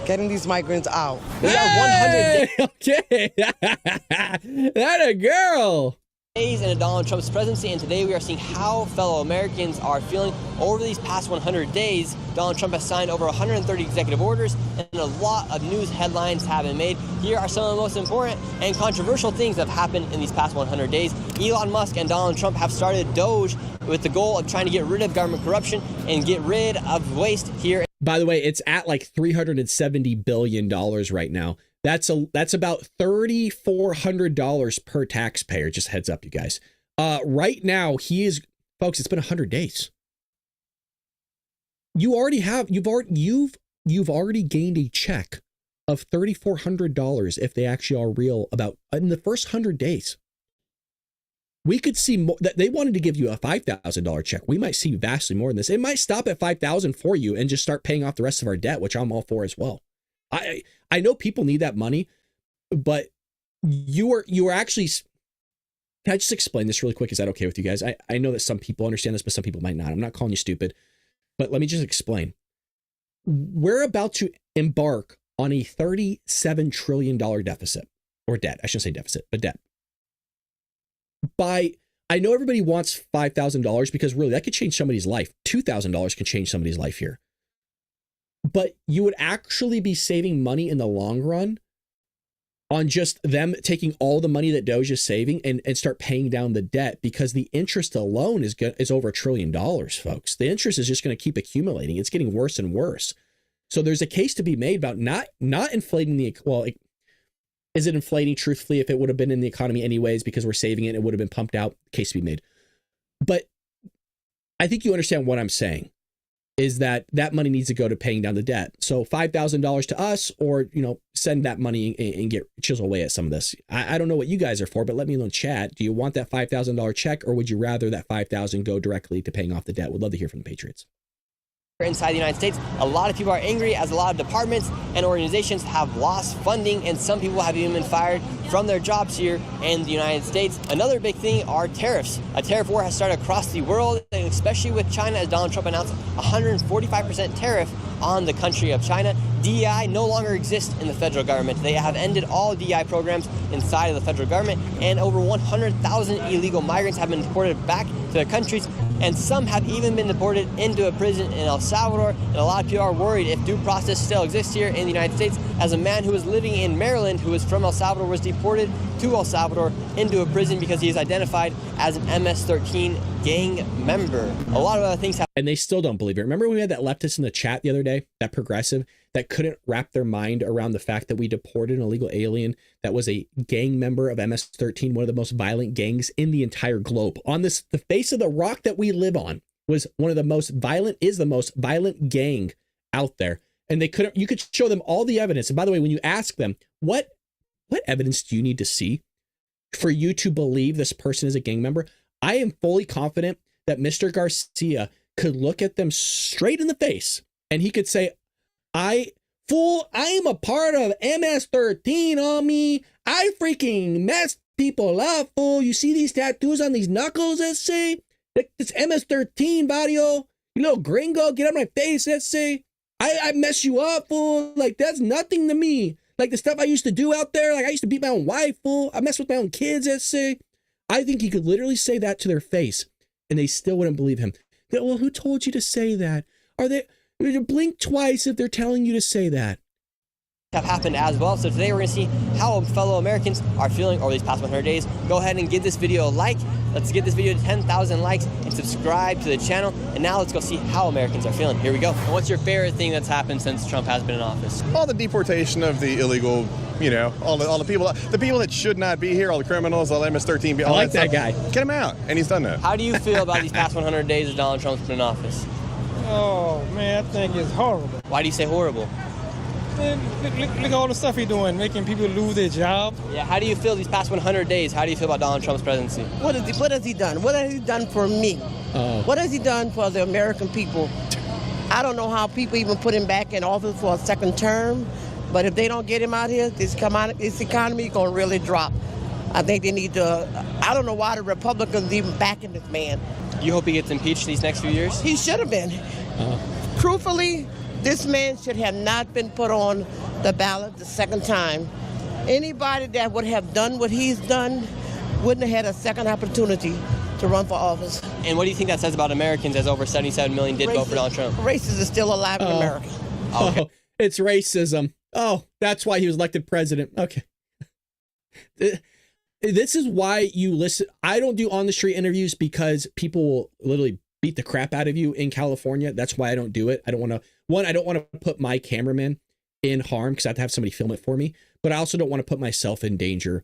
Getting these migrants out. We are 100 Okay. That a girl. days into Donald Trump's presidency, and today we are seeing how fellow Americans are feeling. Over these past 100 days, Donald Trump has signed over 130 executive orders, and a lot of news headlines have been made. Here are some of the most important and controversial things that have happened in these past 100 days. Elon Musk and Donald Trump have started Doge with the goal of trying to get rid of government corruption and get rid of waste here. By the way, it's at like $370 billion right now. That's about $3,400 per taxpayer. Just heads up, you guys. Right now, folks, it's been 100 days. You've already gained a check of $3,400 if they actually are real in the first 100 days. We could see more. That they wanted to give you a $5,000 check. We might see vastly more than this. It might stop at $5,000 for you and just start paying off the rest of our debt, which I'm all for as well. I know people need that money, but you are actually. Can I just explain this really quick? Is that okay with you guys? I know that some people understand this, but some people might not. I'm not calling you stupid, but let me just explain. We're about to embark on a $37 trillion deficit, or debt. I shouldn't say deficit, but debt. I know everybody wants $5,000 because really that could change somebody's life. $2,000 can change somebody's life here. But you would actually be saving money in the long run on just them taking all the money that Doge is saving and start paying down the debt, because the interest alone is over $1 trillion, folks. The interest is just going to keep accumulating. It's getting worse and worse. So there's a case to be made about not inflating is it inflating? Truthfully, if it would have been in the economy anyways, because we're saving it, it would have been pumped out. Case to be made. But I think you understand what I'm saying, is that money needs to go to paying down the debt. So $5,000 to us, or, send that money and chisel away at some of this. I don't know what you guys are for, but let me know in chat. Do you want that $5,000 check, or would you rather that $5,000 go directly to paying off the debt? Would love to hear from the Patriots. Inside the United States, a lot of people are angry as a lot of departments and organizations have lost funding, and some people have even been fired from their jobs here in the United States. Another big thing are tariffs. A tariff war has started across the world, especially with China, as Donald Trump announced a 145% tariff on the country of China. DEI no longer exists in the federal government. They have ended all DEI programs inside of the federal government, and over 100,000 illegal migrants have been deported back to their countries, and some have even been deported into a prison in El Salvador. And a lot of people are worried if due process still exists here in the United States, as a man who was living in Maryland, who was from El Salvador, was deported to El Salvador into a prison because he is identified as an MS-13 gang member. A lot of other things happen. And they still don't believe it. Remember when we had that leftist in the chat the other day, that progressive, that couldn't wrap their mind around the fact that we deported an illegal alien that was a gang member of MS-13, one of the most violent gangs in the entire globe. On the face of the rock that we live on, was one of the most violent, is the most violent gang out there. And you could show them all the evidence. And by the way, when you ask them, what evidence do you need to see for you to believe this person is a gang member? I am fully confident that Mr. Garcia could look at them straight in the face and he could say, I am a part of MS-13 on me. I freaking messed people up, fool. You see these tattoos on these knuckles, let's say? It's MS-13, Barrio. You little gringo, get out of my face, let's say. I mess you up, fool. Like, that's nothing to me. Like, the stuff I used to do out there, like, I used to beat my own wife, fool. I mess with my own kids, let's say. I think he could literally say that to their face, and they still wouldn't believe him. Well, who told you to say that? Blink twice if they're telling you to say that. Have happened as well. So today we're going to see how fellow Americans are feeling over these past 100 days. Go ahead and give this video a like. Let's get this video to 10,000 likes and subscribe to the channel. And now let's go see how Americans are feeling. Here we go. And what's your favorite thing that's happened since Trump has been in office? All the deportation of the illegal, all the people that should not be here, all the criminals, all MS-13. I like that guy. Get him out, and he's done that. How do you feel about these past 100 days of Donald Trump's been in office? Oh man, I think it's horrible. Why do you say horrible? Man, look at all the stuff he's doing, making people lose their job. Yeah, how do you feel these past 100 days? How do you feel about Donald Trump's presidency? What has he done? What has he done for me? What has he done for the American people? I don't know how people even put him back in office for a second term, but if they don't get him out here, this economy is going to really drop. I think they need to, I don't know why the Republicans even backing this man. You hope he gets impeached these next few years? He should have been. Truthfully, this man should have not been put on the ballot the second time. Anybody that would have done what he's done wouldn't have had a second opportunity to run for office. And what do you think that says about Americans, as over 77 million did vote for Donald Trump? Racism is still alive in America. Oh, it's racism. Oh, that's why he was elected president. Okay. This is why you listen. I don't do on the street interviews because people will literally beat the crap out of you in California. That's why I don't do it. I don't want to put my cameraman in harm because I have to have somebody film it for me, but I also don't want to put myself in danger.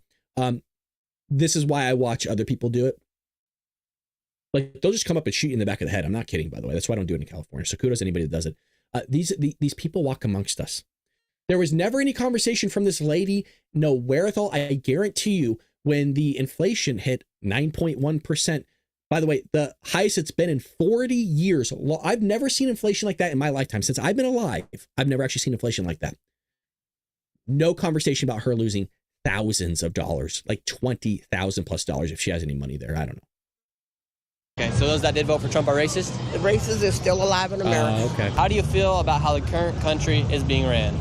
This is why I watch other people do it. Like, they'll just come up and shoot you in the back of the head. I'm not kidding, by the way. That's why I don't do it in California. So kudos to anybody that does it. These people walk amongst us. There was never any conversation from this lady. No wherewithal. I guarantee you, when the inflation hit 9.1%, by the way, the highest it's been in 40 years. I've never seen inflation like that in my lifetime. Since I've been alive, I've never actually seen inflation like that. No conversation about her losing thousands of dollars, like $20,000+ if she has any money there. I don't know. Okay, so those that did vote for Trump are racist? The racists are still alive in America. Okay. How do you feel about how the current country is being ran?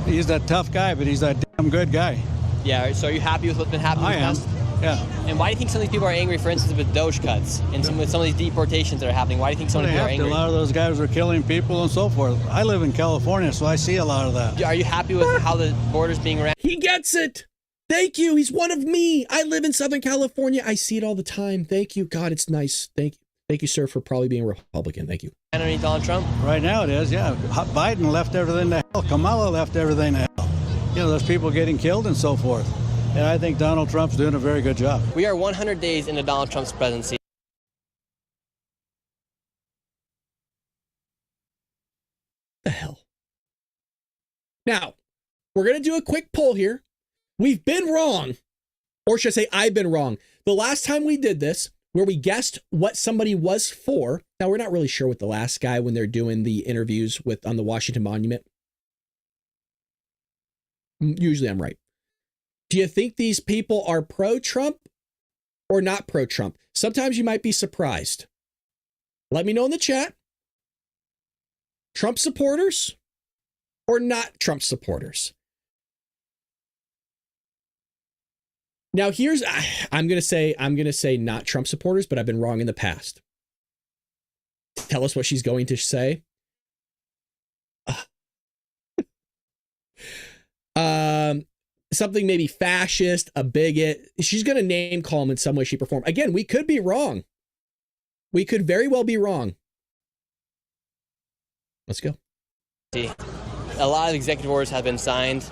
He's that tough guy, but he's that damn good guy. Yeah, so are you happy with what's been happening? I am. Yeah. And why do you think some of these people are angry, for instance, with Doge cuts and with some of these deportations that are happening? Why do you think so many people are angry? A lot of those guys are killing people and so forth. I live in California, so I see a lot of that. Are you happy with how the border's being ran? He gets it. Thank you. He's one of me. I live in Southern California. I see it all the time. Thank you. God, it's nice. Thank you. Thank you, sir, for probably being a Republican. Thank you. Underneath Donald Trump? Right now it is, yeah. Biden left everything to hell. Kamala left everything to hell. You know, there's people getting killed and so forth. And I think Donald Trump's doing a very good job. We are 100 days into Donald Trump's presidency. The hell? Now, we're going to do a quick poll here. We've been wrong. Or should I say I've been wrong. The last time we did this, where we guessed what somebody was for. Now, we're not really sure with the last guy when they're doing the interviews on the Washington Monument. Usually I'm right. Do you think these people are pro-Trump or not pro-Trump? Sometimes you might be surprised. Let me know in the chat. Trump supporters or not Trump supporters? Now here's, I'm going to say not Trump supporters, but I've been wrong in the past. Tell us what she's going to say. Something maybe fascist, a bigot. She's going to name call him in some way, shape, or form. Again, we could be wrong. We could very well be wrong. Let's go. A lot of executive orders have been signed.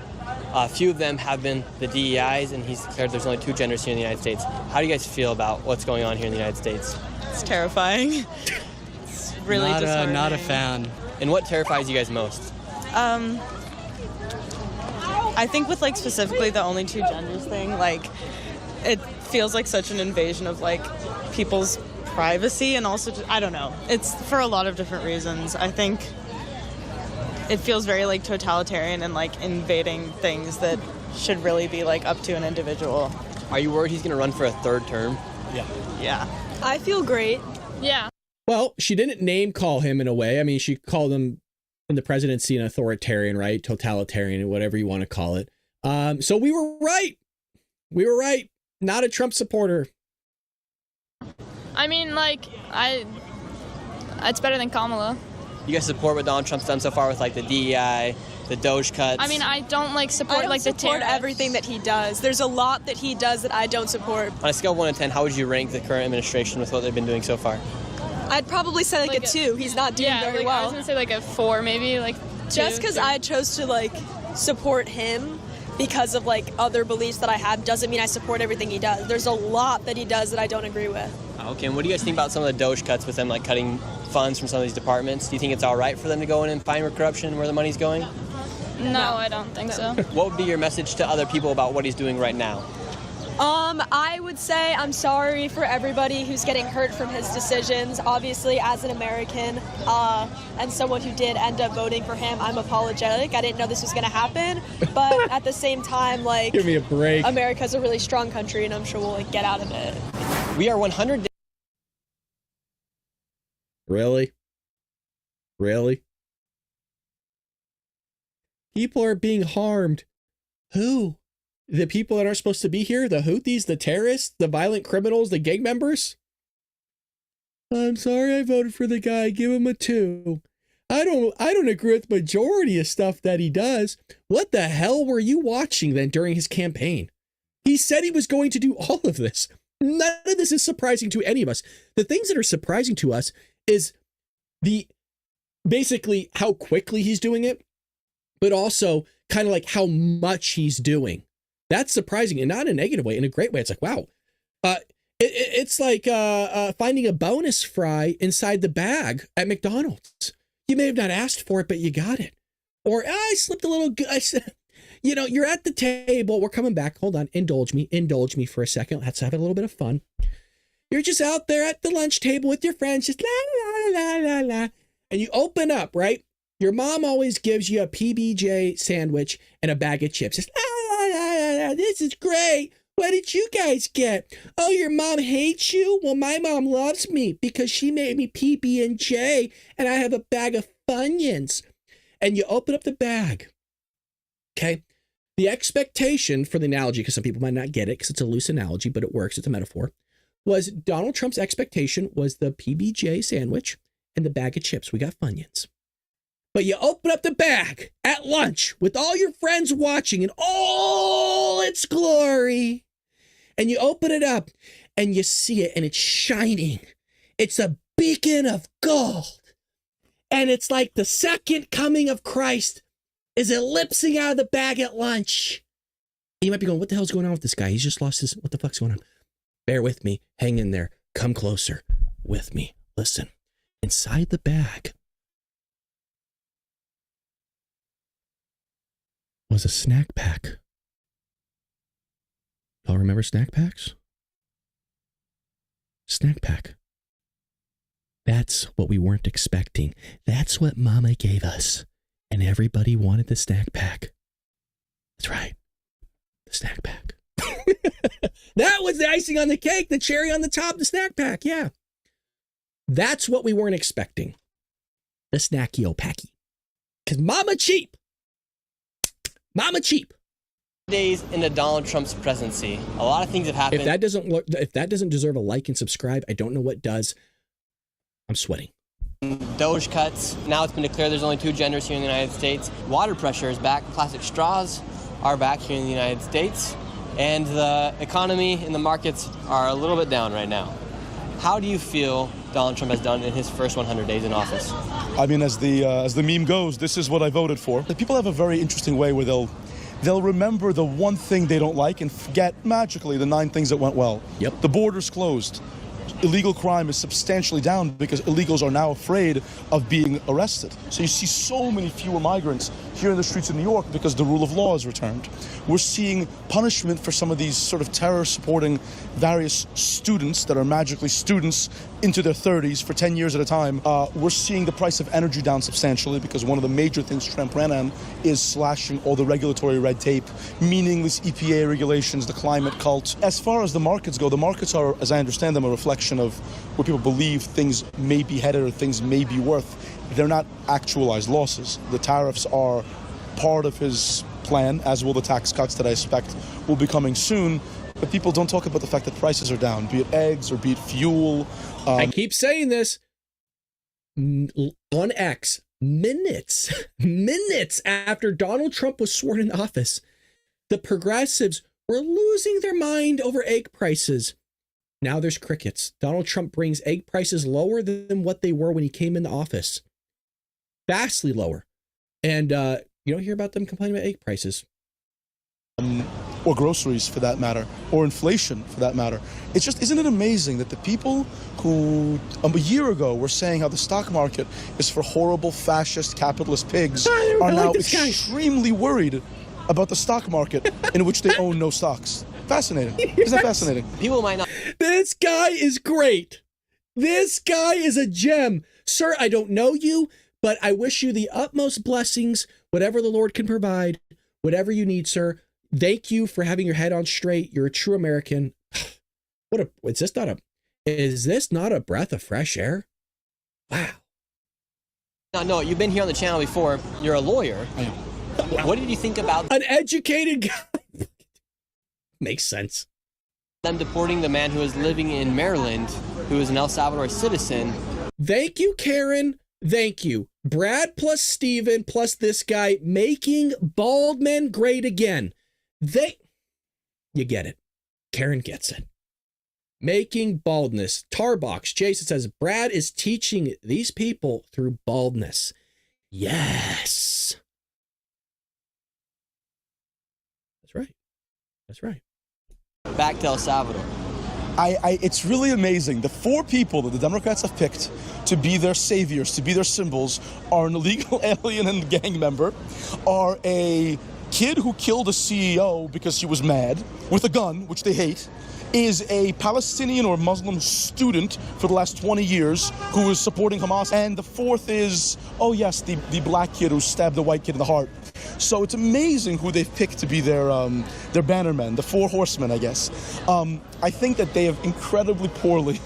A few of them have been the DEIs, and he's declared there's only 2 genders here in the United States. How do you guys feel about what's going on here in the United States? It's terrifying. It's really disheartening. Not a fan. And what terrifies you guys most? I think with like specifically the only 2 genders thing, like it feels like such an invasion of like people's privacy and also just, I don't know. It's for a lot of different reasons. I think it feels very like totalitarian and like invading things that should really be like up to an individual. Are you worried he's going to run for a third term? Yeah. I feel great. Yeah. Well, she didn't name call him in a way. I mean, she called him in the presidency an authoritarian, right? Totalitarian, whatever you want to call it. So we were right. We were right. Not a Trump supporter. I mean, like, it's better than Kamala. You guys support what Donald Trump's done so far with like the DEI, the Doge cuts? I mean, I don't like support like the tariffs. Everything that he does. There's a lot that he does that I don't support. On a scale of 1 to 10, how would you rank the current administration with what they've been doing so far? I'd probably say like a 2. He's not doing very well. I was gonna say like a 4, maybe like 2. Just because I chose to like support him because of like other beliefs that I have doesn't mean I support everything he does. There's a lot that he does that I don't agree with. Okay, and what do you guys think about some of the Doge cuts with them like cutting funds from some of these departments? Do you think it's all right for them to go in and find where corruption, where the money's going? No, I don't think so. What would be your message to other people about what he's doing right now? I would say I'm sorry for everybody who's getting hurt from his decisions. Obviously, as an American and someone who did end up voting for him, I'm apologetic. I didn't know this was going to happen. But at the same time, like, give me a break. America's a really strong country, and I'm sure we'll like get out of it. We are 100 days. Really? Really? People are being harmed. Who? The people that aren't supposed to be here? The Houthis, the terrorists, the violent criminals, the gang members? I'm sorry I voted for the guy. Give him a 2. I don't agree with the majority of stuff that he does. What the hell were you watching then during his campaign? He said he was going to do all of this. None of this is surprising to any of us. The things that are surprising to us is basically how quickly he's doing it, but also kind of like how much he's doing. That's surprising, and not in a negative way, in a great way. It's like, wow. It's like finding a bonus fry inside the bag at McDonald's. You may have not asked for it, but you got it. Or I slipped a little, you know, you're at the table. We're coming back. Hold on. Indulge me for a second. Let's have a little bit of fun. You're just out there at the lunch table with your friends, just la, la, la, la, la. And you open up, right? Your mom always gives you a PBJ sandwich and a bag of chips. Just, la, la, la, la, la. This is great. What did you guys get? Oh, your mom hates you? Well, my mom loves me because she made me PB&J and I have a bag of Funyuns. And you open up the bag. Okay. The expectation for the analogy, because some people might not get it because it's a loose analogy, but it works. It's a metaphor. Was Donald Trump's expectation was the PBJ sandwich and the bag of chips. We got Funyuns. But you open up the bag at lunch with all your friends watching in all its glory. And you open it up and you see it and it's shining. It's a beacon of gold. And it's like the second coming of Christ is ellipsing out of the bag at lunch. You might be going, what the hell's going on with this guy? He's just lost his, what the fuck's going on? Bear with me. Hang in there. Come closer with me. Listen. Inside the bag was a snack pack. Y'all remember snack packs? Snack pack. That's what we weren't expecting. That's what Mama gave us. And everybody wanted the snack pack. That's right. The snack pack. That was the icing on the cake, the cherry on the top, the snack pack. Yeah. That's what we weren't expecting. The snacky-o packy. Because Mama cheap. Mama cheap. Days into Donald Trump's presidency, a lot of things have happened. If that doesn't deserve a like and subscribe, I don't know what does. I'm sweating. Doge cuts. Now it's been declared there's only 2 genders here in the United States. Water pressure is back. Plastic straws are back here in the United States. And the economy and the markets are a little bit down right now. How do you feel Donald Trump has done in his first 100 days in office? I mean, as the meme goes, this is what I voted for. The people have a very interesting way where they'll remember the one thing they don't like and forget magically the 9 things that went well. Yep. The border's closed. illegal crime is substantially down because illegals are now afraid of being arrested. So you see so many fewer migrants here in the streets of New York because the rule of law is returned. We're seeing punishment for some of these sort of terror-supporting various students that are magically students into their 30s for 10 years at a time. We're seeing the price of energy down substantially because one of the major things Trump ran on is slashing all the regulatory red tape, meaningless EPA regulations, the climate cult. As far as the markets go, the markets are, as I understand them, a reflection of where people believe things may be headed or things may be worth. They're not actualized losses. The tariffs are part of his plan, as will the tax cuts that I expect will be coming soon. But people don't talk about the fact that prices are down, be it eggs or be it fuel. I keep saying this on X, minutes after Donald Trump was sworn in office, the progressives were losing their mind over egg prices. Now there's crickets. Donald Trump brings egg prices lower than what they were when he came into office. Vastly lower. And you don't hear about them complaining about egg prices. Or groceries, for that matter, or inflation, for that matter. It's just, isn't it amazing that the people who a year ago were saying how the stock market is for horrible fascist capitalist pigs are now extremely worried about the stock market in which they own no stocks. Fascinating. Isn't that fascinating? People might not. This guy is great. This guy is a gem. Sir, I don't know you, but I wish you the utmost blessings, whatever the Lord can provide, whatever you need, sir. Thank you for having your head on straight. You're a true American. Is this not a breath of fresh air? Wow. No, you've been here on the channel before. You're a lawyer. What did you think about an educated guy? Makes sense. Them deporting the man who is living in Maryland, who is an El Salvador citizen. Thank you, Karen. Thank you. Brad plus Steven plus this guy making bald men great again. You get it. Karen gets it. Making baldness. Tarbox. Jason says, Brad is teaching these people through baldness. Yes. That's right. That's right. Back to El Salvador. It's really amazing. The four people that the Democrats have picked to be their saviors, to be their symbols, are an illegal alien and gang member, are a kid who killed a CEO because he was mad with a gun, which they hate, is a Palestinian or Muslim student for the last 20 years who is supporting Hamas, and the fourth is, oh yes, the black kid who stabbed the white kid in the heart. So it's amazing who they've picked to be their bannermen, the four horsemen, I guess. I think that they have incredibly poorly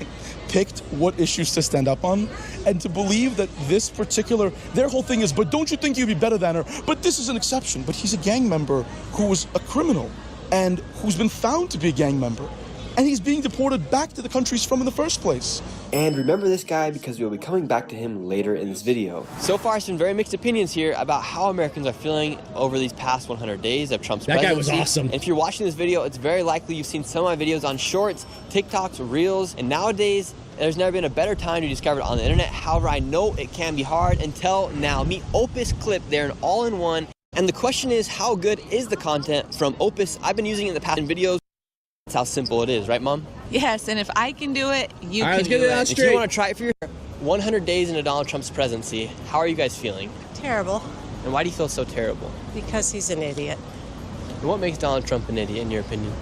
picked what issues to stand up on, and to believe that this particular, their whole thing is, but don't you think you'd be better than her? But this is an exception. But he's a gang member who was a criminal and who's been found to be a gang member. And he's being deported back to the country he's from in the first place. And remember this guy because we'll be coming back to him later in this video. So far, some very mixed opinions here about how Americans are feeling over these past 100 days of Trump's presidency. That guy was awesome. And if you're watching this video, it's very likely you've seen some of my videos on Shorts, TikToks, Reels, and nowadays, there's never been a better time to discover it on the internet. However, I know it can be hard until now. Meet Opus Clip. They're an all-in-one. And the question is, how good is the content from Opus? I've been using it in the past videos. That's how simple it is, right, Mom? Yes, and if I can do it, you can do it. If you want to try it for your 100 days into Donald Trump's presidency, how are you guys feeling? Terrible. And why do you feel so terrible? Because he's an idiot. And what makes Donald Trump an idiot, in your opinion?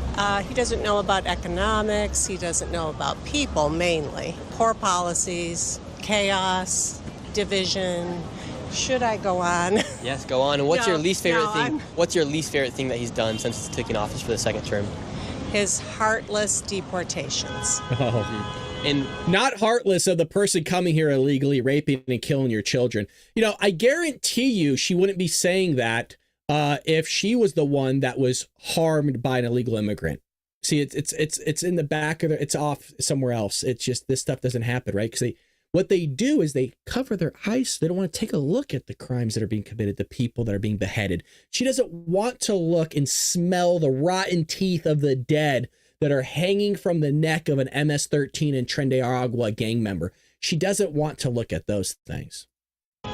He doesn't know about economics. He doesn't know about people, mainly. Poor policies, chaos, division. Should I go on? Yes, go on. And what's your least favorite thing? I'm... What's your least favorite thing that he's done since he's taken office for the second term? His heartless deportations. Oh. And not heartless of the person coming here illegally, raping and killing your children. You know, I guarantee you she wouldn't be saying that if she was the one that was harmed by an illegal immigrant. See, it's in the back of it's off somewhere else. It's just this stuff doesn't happen, right? Because what they do is they cover their eyes. They don't want to take a look at the crimes that are being committed, the people that are being beheaded. She doesn't want to look and smell the rotten teeth of the dead that are hanging from the neck of an MS-13 and Tren de Aragua gang member. She doesn't want to look at those things.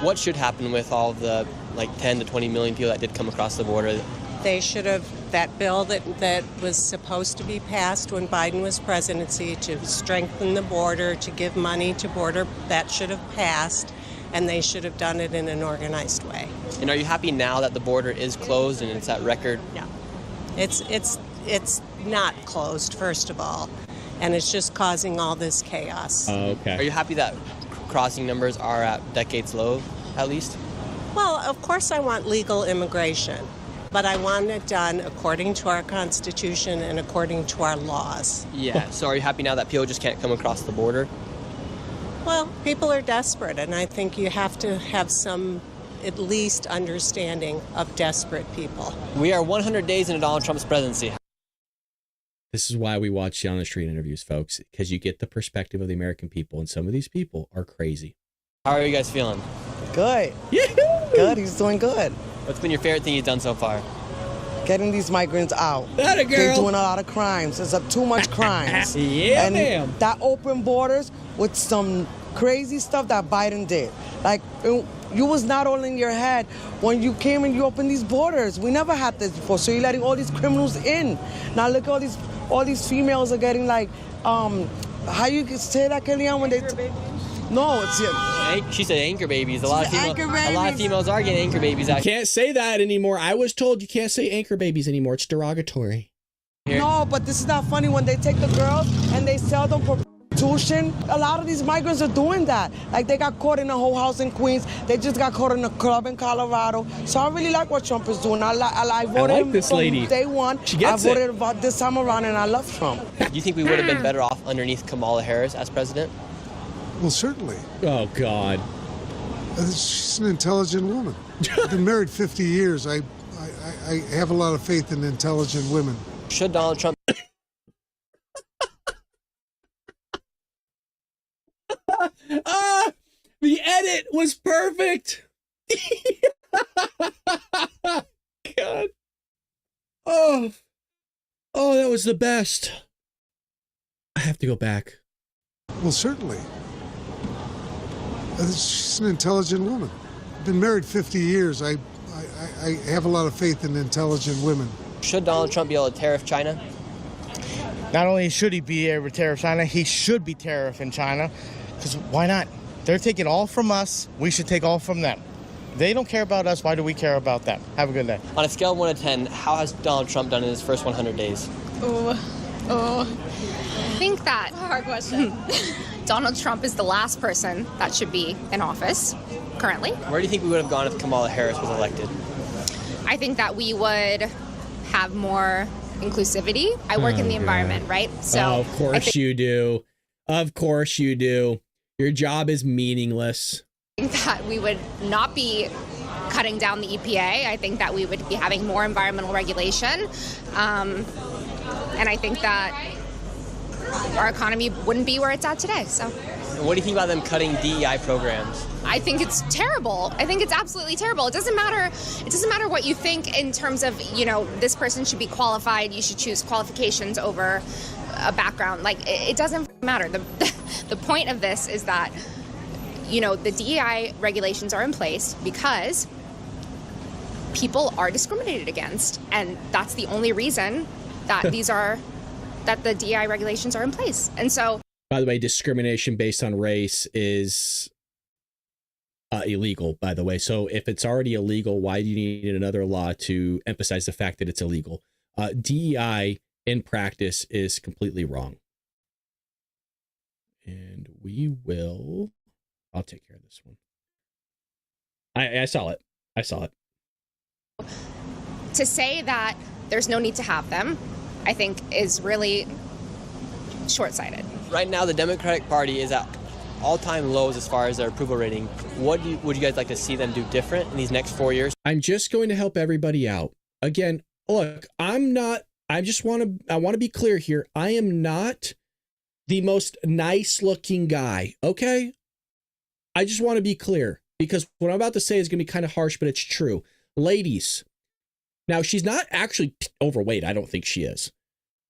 What should happen with all the 10 to 20 million people that did come across the border? They should have, that bill that was supposed to be passed when Biden was presidency to strengthen the border, to give money to border, that should have passed, and they should have done it in an organized way. And are you happy now that the border is closed and it's at record? Yeah. It's not closed, first of all, and it's just causing all this chaos. Okay. Are you happy that crossing numbers are at decades low, at least? Well, of course I want legal immigration, but I want it done according to our Constitution and according to our laws. Yeah, so are you happy now that people just can't come across the border? Well, people are desperate, and I think you have to have some, at least, understanding of desperate people. We are 100 days into Donald Trump's presidency. This is why we watch the On the Street interviews, folks, because you get the perspective of the American people, and some of these people are crazy. How are you guys feeling? Good. Good. He's doing good. What's been your favorite thing he's done so far? Getting these migrants out. That a girl. They're doing a lot of crimes. There's too much crimes. Yeah, and ma'am. That open borders with some crazy stuff that Biden did. Like, you was not all in your head when you came and you opened these borders. We never had this before. So you're letting all these criminals in. Now look, all these females are getting like, how you say that, Kellyanne, when they... No, it's She said anchor babies. A lot of females are getting anchor babies. Actually. Can't say that anymore. I was told you can't say anchor babies anymore. It's derogatory. No, but this is not funny when they take the girls and they sell them for prostitution. A lot of these migrants are doing that. Like they got caught in a whole house in Queens. They just got caught in a club in Colorado. So I really like what Trump is doing. I voted like him this from lady. Day one. She gets I voted about this time around, and I love Trump. Do you think we would have been better off underneath Kamala Harris as president? Well, certainly. Oh, God. She's an intelligent woman. I've been married 50 years. I have a lot of faith in intelligent women. Should Donald Trump... The edit was perfect. God. Oh, that was the best. I have to go back. Well, certainly. She's an intelligent woman. I've been married 50 years. I have a lot of faith in intelligent women. Should Donald Trump be able to tariff China? Not only should he be able to tariff China, he should be tariffing China. Because why not? They're taking all from us. We should take all from them. They don't care about us. Why do we care about them? Have a good day. On a scale of 1 to 10, how has Donald Trump done in his first 100 days? I think that hard question. Donald Trump is the last person that should be in office currently. Where do you think we would have gone if Kamala Harris was elected? I think that we would have more inclusivity. I work in the environment, right? So of course you do. Of course you do. Your job is meaningless. I think that we would not be cutting down the EPA. I think that we would be having more environmental regulation. And I think that our economy wouldn't be where it's at today. So, what do you think about them cutting DEI programs? I think it's terrible. I think it's absolutely terrible. It doesn't matter what you think in terms of, this person should be qualified. You should choose qualifications over a background. Like, it doesn't matter. The point of this is that, the DEI regulations are in place because people are discriminated against. And that's the only reason that that the DEI regulations are in place. And so, by the way, discrimination based on race is illegal, by the way. So if it's already illegal, why do you need another law to emphasize the fact that it's illegal? DEI in practice is completely wrong. And I'll take care of this one. I saw it. To say that there's no need to have them, I think is really short-sighted. Right now, the Democratic Party is at all-time lows as far as their approval rating. What would you guys like to see them do different in these next 4 years? I'm just going to help everybody out. Again, look, I want to be clear here. I am not the most nice-looking guy, okay? I just want to be clear because what I'm about to say is going to be kind of harsh, but it's true. Ladies, now she's not actually overweight. I don't think she is.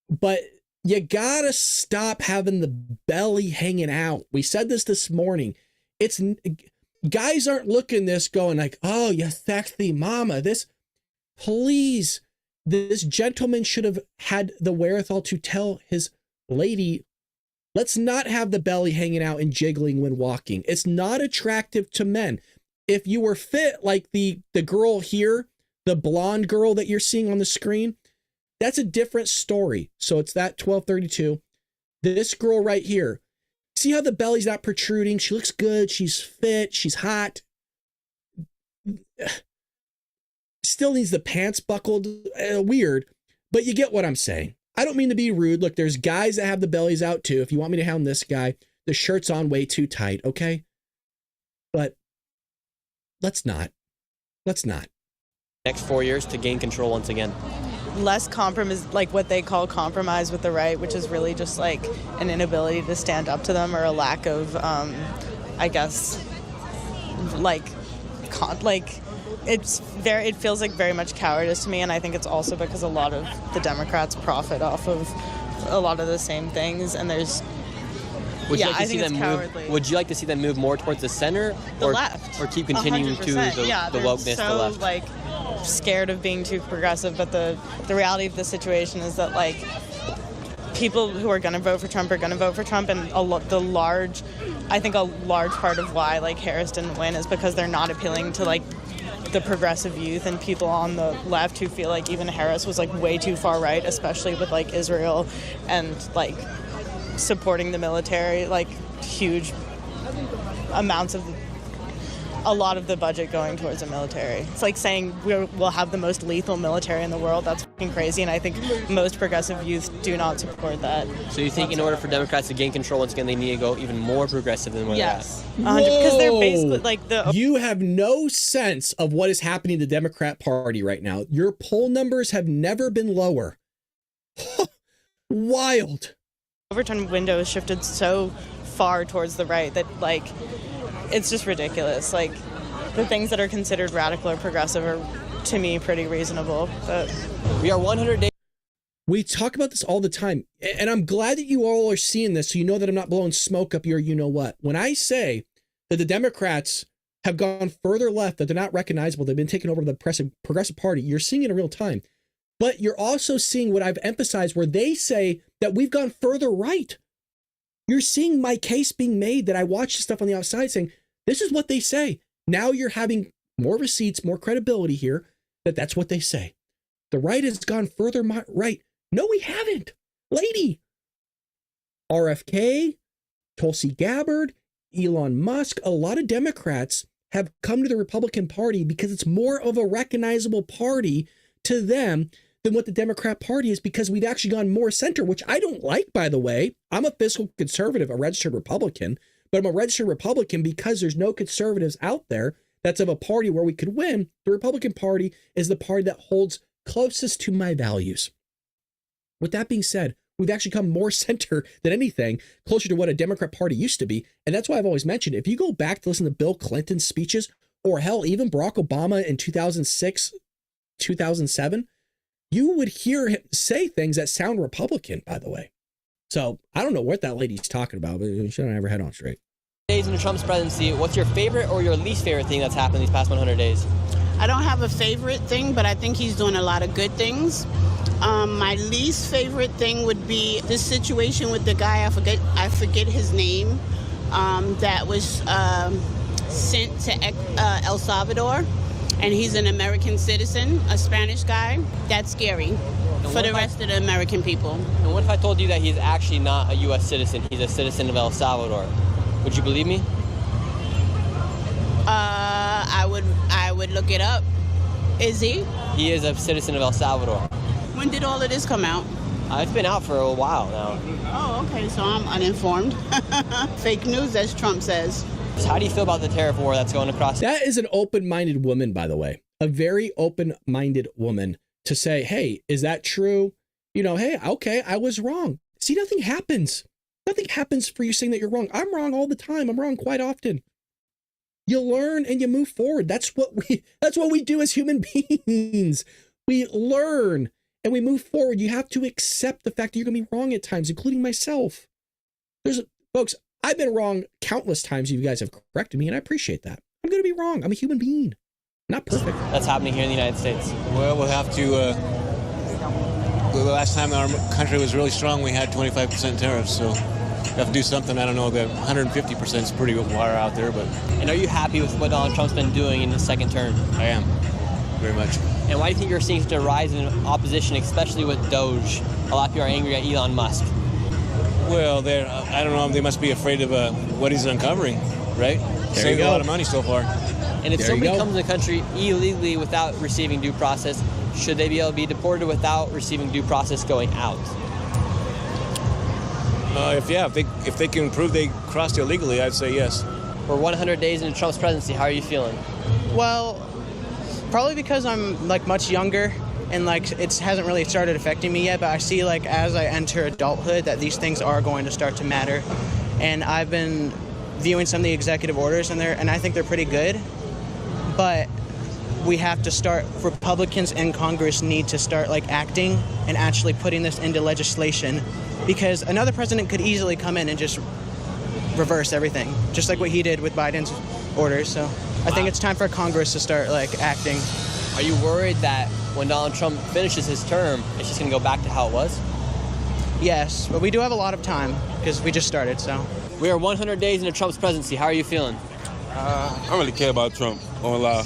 But you gotta stop having the belly hanging out. We said this morning. Guys aren't looking this going like, oh, you sexy mama. Please this gentleman should have had the wherewithal to tell his lady, let's not have the belly hanging out and jiggling when walking. It's not attractive to men. If you were fit like the girl here, the blonde girl that you're seeing on the screen, that's a different story. So it's that 1232. This girl right here, see how the belly's not protruding? She looks good. She's fit. She's hot. Still needs the pants buckled. Weird, but you get what I'm saying. I don't mean to be rude. Look, there's guys that have the bellies out too. If you want me to hound this guy, the shirt's on way too tight, okay? But let's not. Next 4 years to gain control once again. Less compromise, like what they call compromise with the right, which is really just like an inability to stand up to them, or a lack of, I guess, it feels like very much cowardice to me, and I think it's also because a lot of the Democrats profit off of a lot of the same things, and there's. Would you like to see them move? Would you like to see them move more towards the center, or left, or keep continuing 100%. to the wokeness, so, the left? Like, scared of being too progressive, but the reality of the situation is that like people who are going to vote for Trump are going to vote for Trump, and a large part of why like Harris didn't win is because they're not appealing to like the progressive youth and people on the left who feel like even Harris was like way too far right, especially with like Israel and like supporting the military, like huge amounts of a lot of the budget going towards the military. It's like saying we'll have the most lethal military in the world. That's fucking crazy, and I think most progressive youth do not support that. So you think in order for Democrats to gain control once again, they need to go even more progressive than where yes, they're at? 100%, because they're basically like the. You have no sense of what is happening in the Democrat Party right now. Your poll numbers have never been lower. Wild. Overton window has shifted so far towards the right that like it's just ridiculous. Like the things that are considered radical or progressive are to me pretty reasonable. But we are 100 days. We talk about this all the time, and I'm glad that you all are seeing this so you know that I'm not blowing smoke up your you-know-what. When I say that the Democrats have gone further left, that they're not recognizable, they've been taken over by the progressive party, you're seeing it in real time. But you're also seeing what I've emphasized where they say that we've gone further right. You're seeing my case being made that I watch the stuff on the outside saying, this is what they say. Now you're having more receipts, more credibility here, that's what they say. The right has gone further right. No, we haven't. Lady. RFK, Tulsi Gabbard, Elon Musk, a lot of Democrats have come to the Republican Party because it's more of a recognizable party to them than what the Democrat Party is, because we've actually gone more center, which I don't like, by the way. I'm a fiscal conservative, a registered Republican, but I'm a registered Republican because there's no conservatives out there that's of a party where we could win. The Republican Party is the party that holds closest to my values. With that being said, we've actually come more center than anything, closer to what a Democrat Party used to be. And that's why I've always mentioned, if you go back to listen to Bill Clinton's speeches, or hell, even Barack Obama in 2006, 2007, you would hear him say things that sound Republican, by the way. So I don't know what that lady's talking about, but she don't have her head on straight. Days into Trump's presidency, what's your favorite or your least favorite thing that's happened these past 100 days? I don't have a favorite thing, but I think he's doing a lot of good things. My least favorite thing would be this situation with the guy, I forget his name, that was sent to El Salvador, and he's an American citizen, a Spanish guy. That's scary for the rest of the American people. And what if I told you that he's actually not a U.S. citizen, he's a citizen of El Salvador? Would you believe me? I would look it up. Is he? He is a citizen of El Salvador. When did all of this come out? It's been out for a while now. Oh, okay, so I'm uninformed. Fake news, as Trump says. So how do you feel about the tariff war that's going across? That is an open-minded woman, by the way. A very open-minded woman to say, hey, is that true? You know, hey, okay, I was wrong. See, nothing happens. Nothing happens for you saying that you're wrong. I'm wrong all the time. I'm wrong quite often. You learn and you move forward. That's what we do as human beings. We learn and we move forward. You have to accept the fact that you're going to be wrong at times, including myself. Folks, I've been wrong countless times. You guys have corrected me, and I appreciate that. I'm going to be wrong. I'm a human being. Not perfect. That's happening here in the United States. Well, we'll have to now? The last time our country was really strong, we had 25% tariffs, so we have to do something. I don't know, the 150% is pretty far out there, but... And are you happy with what Donald Trump's been doing in his second term? I am, very much. And why do you think you're seeing such a rise in opposition, especially with Doge? A lot of people are angry at Elon Musk. Well, I don't know, they must be afraid of what he's uncovering, right? Saved a lot of money so far. And if somebody comes in the country illegally without receiving due process, should they be able to be deported without receiving due process going out? If they can prove they crossed illegally, I'd say yes. We're 100 days into Trump's presidency. How are you feeling? Well, probably because I'm much younger and it hasn't really started affecting me yet. But I see as I enter adulthood that these things are going to start to matter. And I've been viewing some of the executive orders and I think they're pretty good. But we have to start. Republicans in Congress need to start acting and actually putting this into legislation, because another president could easily come in and just reverse everything, just like what he did with Biden's orders. So I think it's time for Congress to start acting. Are you worried that when Donald Trump finishes his term, it's just going to go back to how it was? Yes, but we do have a lot of time because we just started. So we are 100 days into Trump's presidency. How are you feeling? I don't really care about Trump, on lie.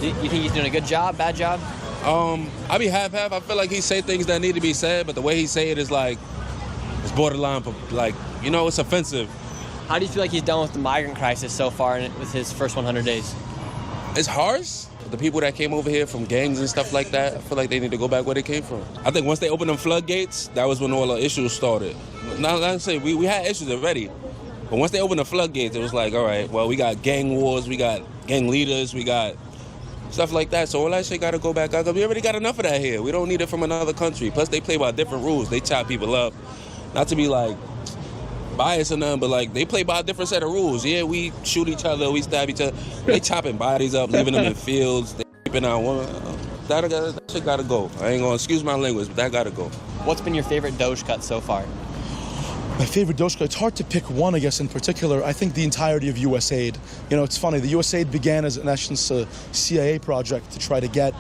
You think he's doing a good job, bad job? I be half-half. I feel like he say things that need to be said, but the way he say it is it's borderline, it's offensive. How do you feel like he's done with the migrant crisis so far with his first 100 days? It's harsh. The people that came over here from gangs and stuff like that, I feel like they need to go back where they came from. I think once they opened them floodgates, that was when all the issues started. Now, like I say, we had issues already. But once they opened the floodgates, it was all right, well, we got gang wars, we got gang leaders, we got stuff like that. So all that shit got to go back out. We already got enough of that here. We don't need it from another country. Plus, they play by different rules. They chop people up. Not to be biased or nothing, but they play by a different set of rules. Yeah, we shoot each other, we stab each other. They chopping bodies up, leaving them in fields. They raping out women. That shit got to go. I ain't going to excuse my language, but that got to go. What's been your favorite Doge cut so far? My favorite Doge cut, it's hard to pick one, I guess, in particular. I think the entirety of USAID. It's funny, the USAID began as, in essence, a CIA project to try to get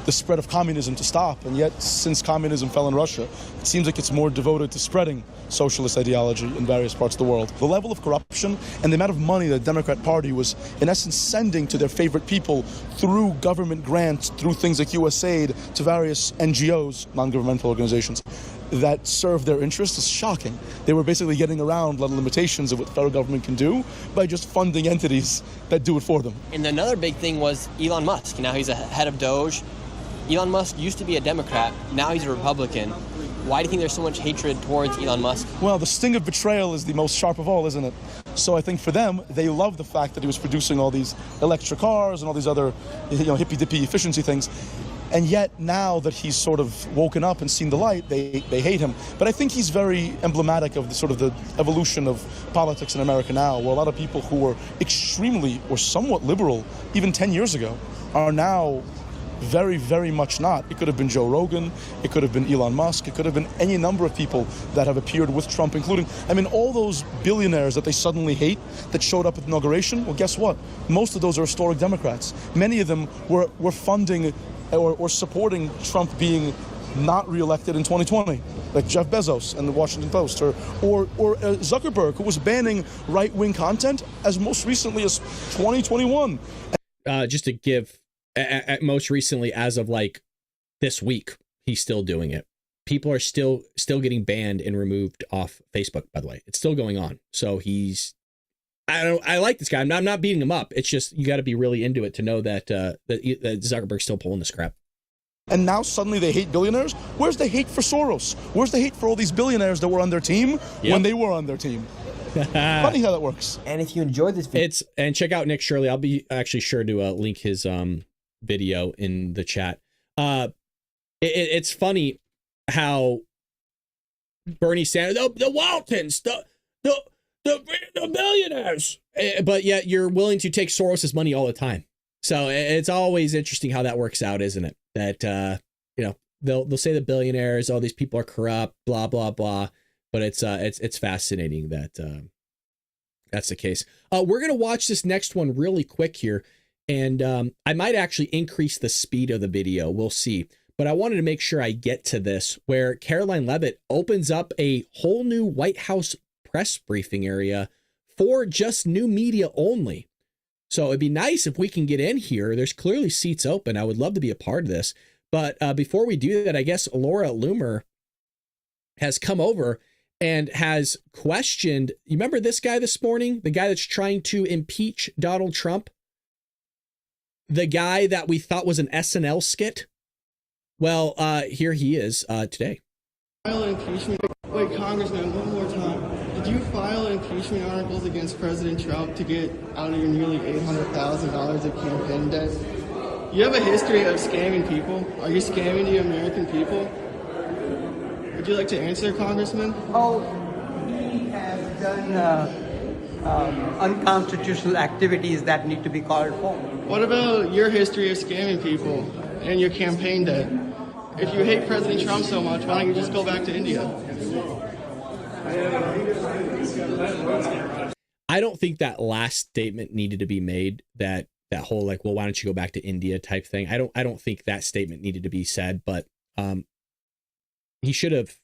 the spread of communism to stop. And yet, since communism fell in Russia, it seems like it's more devoted to spreading socialist ideology in various parts of the world. The level of corruption and the amount of money that the Democrat Party was, in essence, sending to their favorite people through government grants, through things like USAID, to various NGOs, non-governmental organizations, that serve their interests is shocking. They were basically getting around a lot of limitations of what the federal government can do by just funding entities that do it for them. And another big thing was Elon Musk. Now he's a head of Doge. Elon Musk used to be a Democrat. Now he's a Republican. Why do you think there's so much hatred towards Elon Musk? Well, the sting of betrayal is the most sharp of all, isn't it? So I think for them, they love the fact that he was producing all these electric cars and all these other, hippy-dippy efficiency things. And yet now that he's sort of woken up and seen the light, they hate him. But I think he's very emblematic of the evolution of politics in America now, where a lot of people who were extremely or somewhat liberal even 10 years ago are now very, very much not. It could have been Joe Rogan, it could have been Elon Musk, it could have been any number of people that have appeared with Trump, including, all those billionaires that they suddenly hate that showed up at the inauguration. Well, guess what? Most of those are historic Democrats. Many of them were funding or supporting Trump being not reelected in 2020, like Jeff Bezos and the Washington Post, or Zuckerberg, who was banning right-wing content as most recently as 2021. Just to give, at most recently, as of this week, he's still doing it. People are still getting banned and removed off Facebook, by the way. It's still going on. So I like this guy. I'm not beating him up. It's just, you got to be really into it to know that Zuckerberg's still pulling this crap. And now suddenly they hate billionaires? Where's the hate for Soros? Where's the hate for all these billionaires that were on their team when they were on their team? Funny how that works. And if you enjoyed this video, and check out Nick Shirley. I'll be actually sure to link his video in the chat. It's funny how Bernie Sanders, the Waltons, the billionaires, but yet you're willing to take Soros's money all the time. So it's always interesting how that works out, isn't it? That they'll say the billionaires, all these people are corrupt, blah blah blah, but it's fascinating that that's the case. We're gonna watch this next one really quick here, and I might actually increase the speed of the video. We'll see. but I wanted to make sure I get to this, where Caroline Leavitt opens up a whole new White House press briefing area for just new media only. So it'd be nice if we can get in here. There's clearly seats open. I would love to be a part of this. But before we do that, I guess Laura Loomer has come over and has questioned. You remember this guy this morning? The guy that's trying to impeach Donald Trump? The guy that we thought was an SNL skit? Well, here he is today. File impeachment. Wait, Congressman, one more time. Did you file impeachment articles against President Trump to get out of your nearly $800,000 of campaign debt? You have a history of scamming people. Are you scamming the American people? Would you like to answer, Congressman? Oh, he has done unconstitutional activities that need to be called for. What about your history of scamming people and your campaign debt? If you hate President Trump so much, why don't you just go back to India? I don't think that last statement needed to be made, that whole like, well, why don't you go back to India type thing. I don't think that statement needed to be said, but he should have,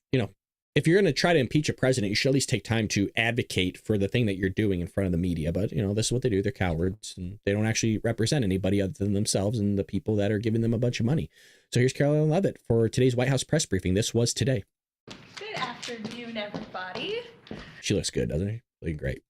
if you're going to try to impeach a president, you should at least take time to advocate for the thing that you're doing in front of the media. But, this is what they do. They're cowards, and they don't actually represent anybody other than themselves and the people that are giving them a bunch of money. So here's Caroline Leavitt for today's White House press briefing. This was today. Good afternoon, everybody. She looks good, doesn't she? Looking great.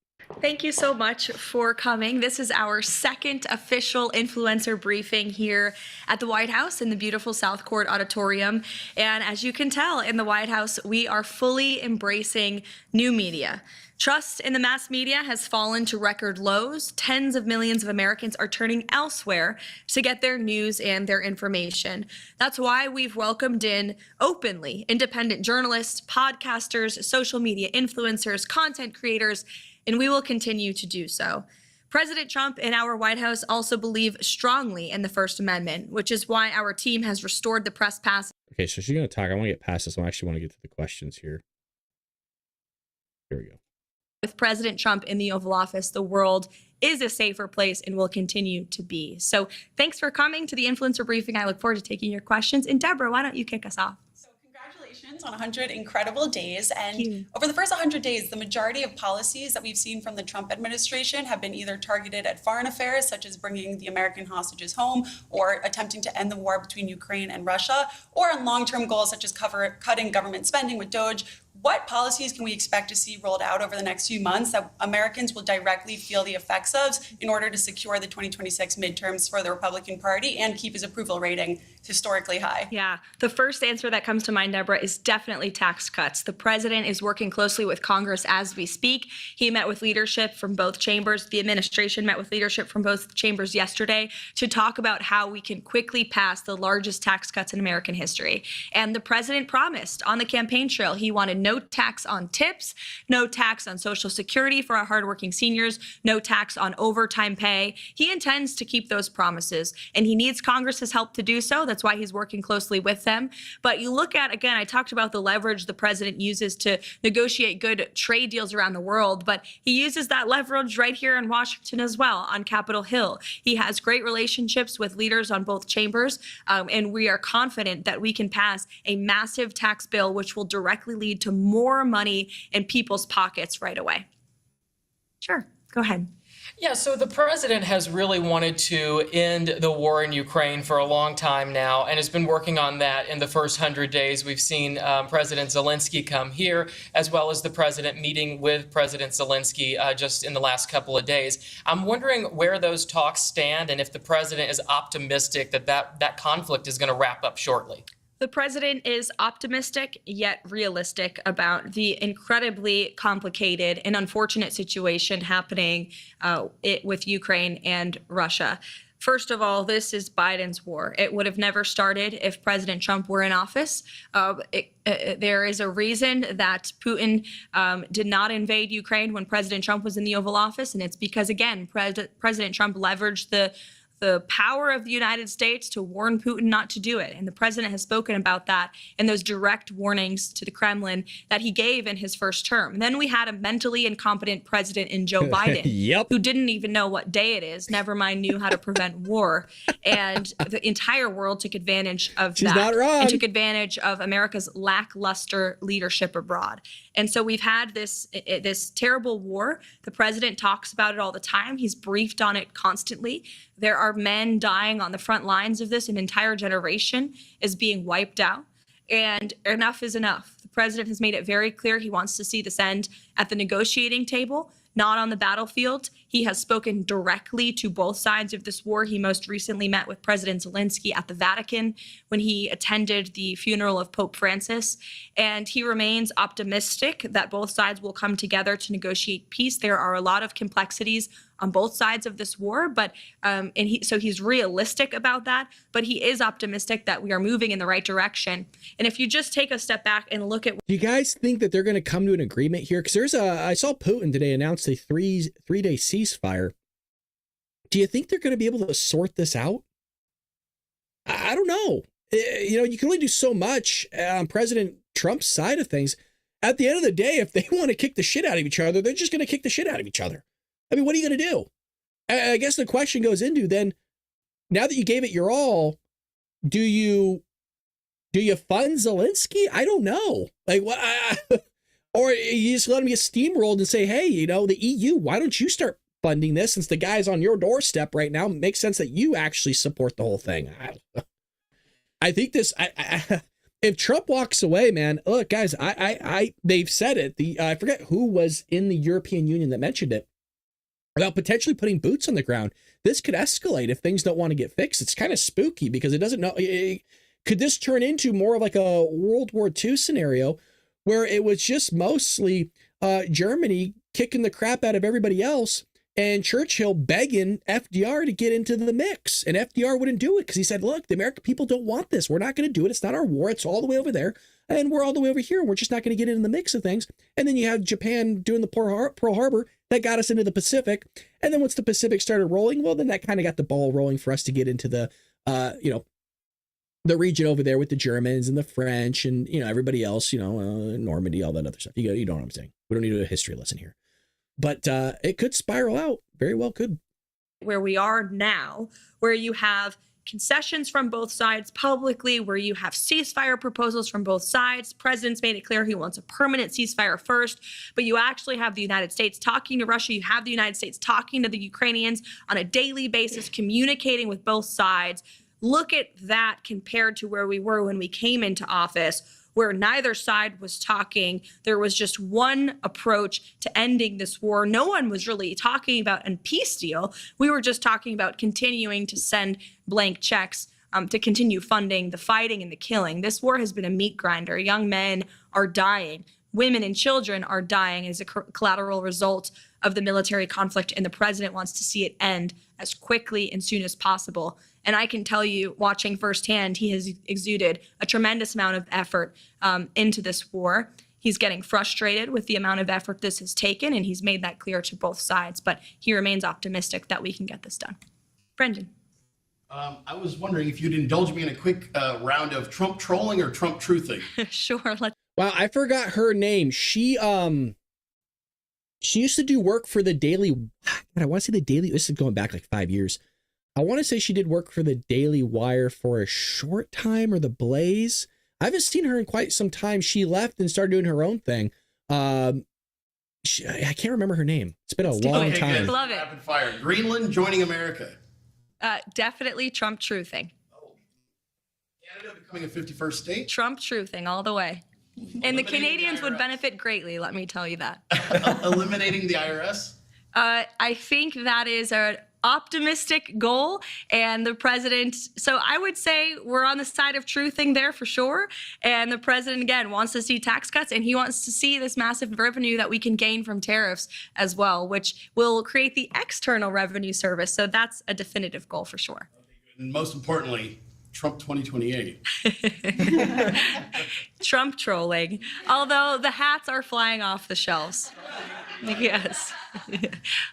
Thank you so much for coming. This is our second official influencer briefing here at the White House in the beautiful South Court Auditorium. And as you can tell, in the White House, we are fully embracing new media. Trust in the mass media has fallen to record lows. Tens of millions of Americans are turning elsewhere to get their news and their information. That's why we've welcomed in openly independent journalists, podcasters, social media influencers, content creators, and we will continue to do so. President Trump and our White House also believe strongly in the First Amendment, which is why our team has restored the press pass. Okay, so she's going to talk. I want to get past this. I actually want to get to the questions here. Here we go. With President Trump in the Oval Office, the world is a safer place and will continue to be. So thanks for coming to the Influencer Briefing. I look forward to taking your questions. And Deborah, why don't you kick us off? Congratulations on 100 incredible days. And over the first 100 days, the majority of policies that we've seen from the Trump administration have been either targeted at foreign affairs, such as bringing the American hostages home or attempting to end the war between Ukraine and Russia, or on long-term goals such as cutting government spending with DOGE. What policies can we expect to see rolled out over the next few months that Americans will directly feel the effects of in order to secure the 2026 midterms for the Republican Party and keep his approval rating historically high? Yeah, the first answer that comes to mind, Deborah, is definitely tax cuts. The president is working closely with Congress as we speak. He met with leadership from both chambers. The administration met with leadership from both chambers yesterday to talk about how we can quickly pass the largest tax cuts in American history. And the president promised on the campaign trail he wanted no tax on tips, no tax on Social Security for our hardworking seniors, no tax on overtime pay. He intends to keep those promises, and he needs Congress's help to do so. That's why he's working closely with them. But you look at, again, I talked about the leverage the president uses to negotiate good trade deals around the world, but he uses that leverage right here in Washington as well, on Capitol Hill. He has great relationships with leaders on both chambers, and we are confident that we can pass a massive tax bill, which will directly lead to more money in people's pockets right away. Sure, go ahead. Yeah, so the president has really wanted to end the war in Ukraine for a long time now and has been working on that in the first 100 days. We've seen President Zelensky come here, as well as the president meeting with President Zelensky just in the last couple of days. I'm wondering where those talks stand and if the president is optimistic that conflict is going to wrap up shortly. The president is optimistic yet realistic about the incredibly complicated and unfortunate situation happening with Ukraine and Russia. First of all, this is Biden's war. It would have never started if President Trump were in office. There is a reason that Putin did not invade Ukraine when President Trump was in the Oval Office, and it's because, again, President Trump leveraged the the power of the United States to warn Putin not to do it. And the president has spoken about that in those direct warnings to the Kremlin that he gave in his first term. And then we had a mentally incompetent president in Joe Biden, who didn't even know what day it is, never mind knew how to prevent war. And the entire world took advantage of She's that. not wrong. And took advantage of America's lackluster leadership abroad. And so we've had this terrible war. The president talks about it all the time. He's briefed on it constantly. There are men dying on the front lines of this. An entire generation is being wiped out. And enough is enough. The president has made it very clear he wants to see this end at the negotiating table, not on the battlefield. He has spoken directly to both sides of this war. He most recently met with President Zelensky at the Vatican when he attended the funeral of Pope Francis. And he remains optimistic that both sides will come together to negotiate peace. There are a lot of complexities on both sides of this war, but so he's realistic about that, but he is optimistic that we are moving in the right direction. And if you just take a step back and look at— Do you guys think that they're going to come to an agreement here? Because I saw Putin today announce a three-day ceasefire. Do you think they're going to be able to sort this out? I don't know. You can only do so much on President Trump's side of things. At the end of the day, if they want to kick the shit out of each other, they're just going to kick the shit out of each other. I mean, what are you going to do? I guess the question goes into then, now that you gave it your all, do you fund Zelensky? I don't know. Like what? Or you just let him get steamrolled and say, hey, the EU, why don't you start funding this since the guy's on your doorstep right now? It makes sense that you actually support the whole thing. I think this. If Trump walks away, man, look, guys, they've said it. I forget who was in the European Union that mentioned it about potentially putting boots on the ground. This could escalate if things don't want to get fixed. It's kind of spooky because it doesn't know. Could this turn into more of like a World War II scenario where it was just mostly Germany kicking the crap out of everybody else and Churchill begging FDR to get into the mix? And FDR wouldn't do it because he said, look, the American people don't want this. We're not going to do it. It's not our war. It's all the way over there. And we're all the way over here. And we're just not going to get in the mix of things. And then you have Japan doing the Pearl Harbor. That got us into the Pacific. And then once the Pacific started rolling, well, then that kind of got the ball rolling for us to get into the, the region over there with the Germans and the French and, everybody else, Normandy, all that other stuff. You know what I'm saying? We don't need a history lesson here. But it could spiral out. Very well could. Where we are now, where you have concessions from both sides publicly, where you have ceasefire proposals from both sides. The president's made it clear he wants a permanent ceasefire first, but you actually have the United States talking to Russia. You have the United States talking to the Ukrainians on a daily basis, communicating with both sides. Look at that compared to where we were when we came into office, where neither side was talking. There was just one approach to ending this war. No one was really talking about a peace deal. We were just talking about continuing to send blank checks to continue funding the fighting and the killing. This war has been a meat grinder. Young men are dying. Women and children are dying as a collateral result of the military conflict, and the president wants to see it end as quickly and soon as possible. And I can tell you, watching firsthand, he has exuded a tremendous amount of effort into this war. He's getting frustrated with the amount of effort this has taken, and he's made that clear to both sides. But he remains optimistic that we can get this done. Brendan. I was wondering if you'd indulge me in a quick round of Trump trolling or Trump truthing. Sure. Wow, I forgot her name. She used to do work for the Daily. I want to say the Daily. This is going back like 5 years. I want to say she did work for the Daily Wire for a short time, or the Blaze. I haven't seen her in quite some time. She left and started doing her own thing. I can't remember her name. It's been a long time. Love it. Rapid fire. Greenland joining America. Definitely Trump truthing. Canada becoming a 51st state. Trump truthing all the way. And the Canadians would benefit greatly, let me tell you that. Eliminating the IRS? I think that is an optimistic goal, and the president, so I would say we're on the side of truthing there for sure. And the president, again, wants to see tax cuts, and he wants to see this massive revenue that we can gain from tariffs as well, which will create the external revenue service. So that's a definitive goal for sure. And most importantly, Trump 2028. Trump trolling, although the hats are flying off the shelves. Yes.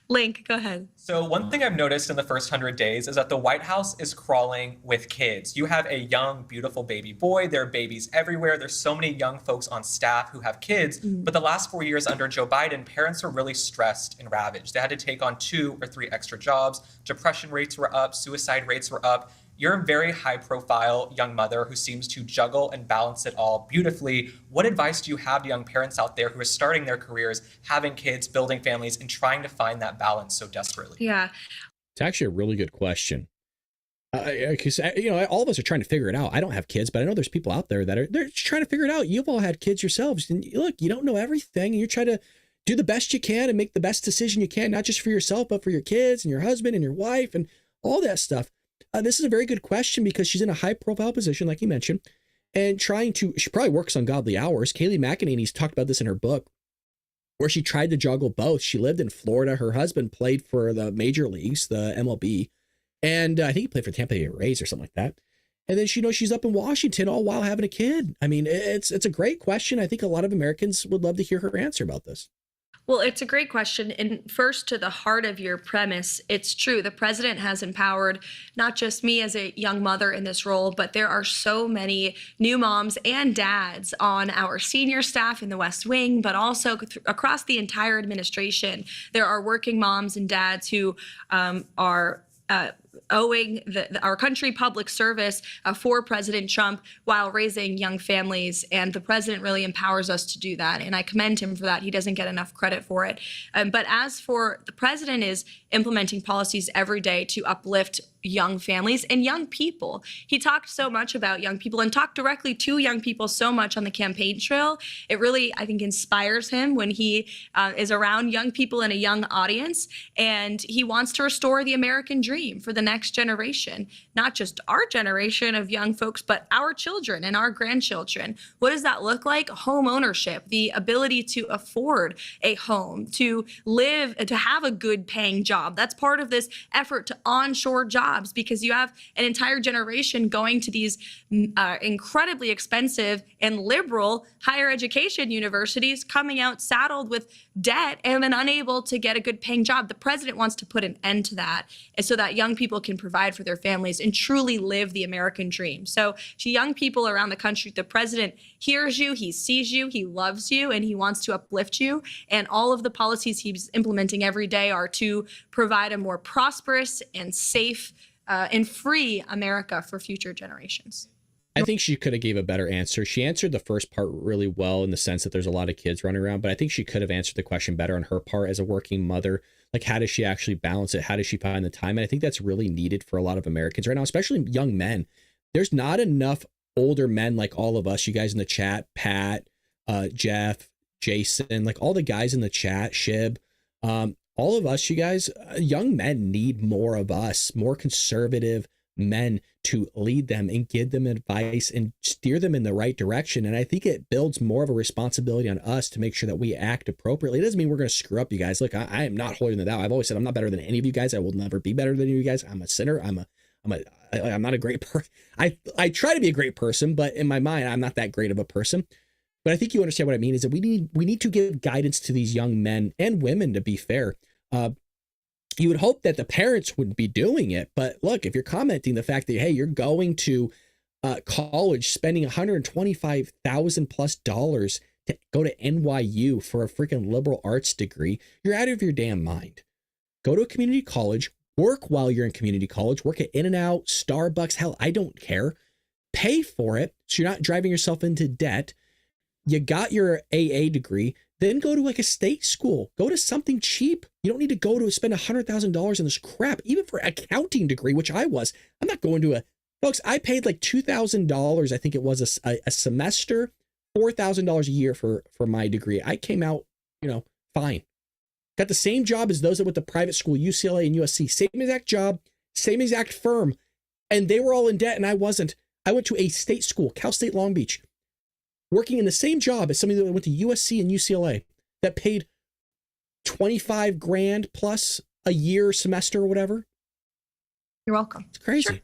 Link, go ahead. So one thing I've noticed in the first 100 days is that the White House is crawling with kids. You have a young, beautiful baby boy. There are babies everywhere. There's so many young folks on staff who have kids. But the last 4 years under Joe Biden, parents were really stressed and ravaged. They had to take on 2 or 3 extra jobs. Depression rates were up. Suicide rates were up. You're a very high-profile young mother who seems to juggle and balance it all beautifully. What advice do you have to young parents out there who are starting their careers, having kids, building families, and trying to find that balance so desperately? Yeah. It's actually a really good question. Because all of us are trying to figure it out. I don't have kids, but I know there's people out there that they're just trying to figure it out. You've all had kids yourselves, and look, you don't know everything, and you're trying to do the best you can and make the best decision you can, not just for yourself, but for your kids and your husband and your wife and all that stuff. This is a very good question because she's in a high-profile position, like you mentioned, and she probably works ungodly hours. Kayleigh McEnany's talked about this in her book, where she tried to juggle both. She lived in Florida. Her husband played for the major leagues, the MLB, and I think he played for Tampa Bay Rays or something like that. And then she's up in Washington all while having a kid. I mean, it's a great question. I think a lot of Americans would love to hear her answer about this. Well, it's a great question. And first, to the heart of your premise, it's true. The president has empowered not just me as a young mother in this role, but there are so many new moms and dads on our senior staff in the West Wing, but also across the entire administration. There are working moms and dads who are owing our country public service for President Trump while raising young families. And the president really empowers us to do that. And I commend him for that. He doesn't get enough credit for it. But as for the president is implementing policies every day to uplift young families and young people. He talked so much about young people and talked directly to young people so much on the campaign trail. It really, I think, inspires him when he is around young people in a young audience. And he wants to restore the American dream for the next generation, not just our generation of young folks, but our children and our grandchildren. What does that look like? Home ownership, the ability to afford a home, to live, to have a good paying job. That's part of this effort to onshore jobs, because you have an entire generation going to these incredibly expensive and liberal higher education universities, coming out saddled with debt and then unable to get a good paying job. The president wants to put an end to that, and so that young people can provide for their families and truly live the American dream. So to young people around the country, the president hears you, he sees you, he loves you, and he wants to uplift you. And all of the policies he's implementing every day are to provide a more prosperous and safe and free America for future generations. I think she could have gave a better answer. She answered the first part really well in the sense that there's a lot of kids running around, but I think she could have answered the question better on her part as a working mother. Like, how does she actually balance it? How does she find the time? And I think that's really needed for a lot of Americans right now, especially young men. There's not enough older men like all of us, you guys in the chat, Pat, Jeff, Jason, like all the guys in the chat, Shib, all of us, you guys, young men need more of us, more conservative men to lead them and give them advice and steer them in the right direction. And I think it builds more of a responsibility on us to make sure that we act appropriately. It doesn't mean we're going to screw up, you guys. Look, I am not holier than thou. I've always said I'm not better than any of you guys. I will never be better than any of you guys. I'm a sinner. I'm not a great person. I try to be a great person, but in my mind, I'm not that great of a person. But I think you understand what I mean is that we need to give guidance to these young men and women, to be fair. You would hope that the parents would be doing it. But look, if you're commenting the fact that, hey, you're going to college, spending $125,000+ to go to NYU for a freaking liberal arts degree, you're out of your damn mind. Go to a community college, work while you're in community college, work at In-N-Out, Starbucks, hell, I don't care. Pay for it so you're not driving yourself into debt. You got your AA degree, then go to like a state school. Go to something cheap. You don't need to go to spend $100,000 on this crap, even for an accounting degree, which I was. I'm not going to folks, I paid like $2,000. I think it was a semester, $4,000 a year for my degree. I came out, fine. Got the same job as those that went to private school, UCLA and USC. Same exact job, same exact firm. And they were all in debt and I wasn't. I went to a state school, Cal State Long Beach, working in the same job as somebody that went to USC and UCLA that paid $25,000 plus a year, semester, or whatever. You're welcome. It's crazy. Sure.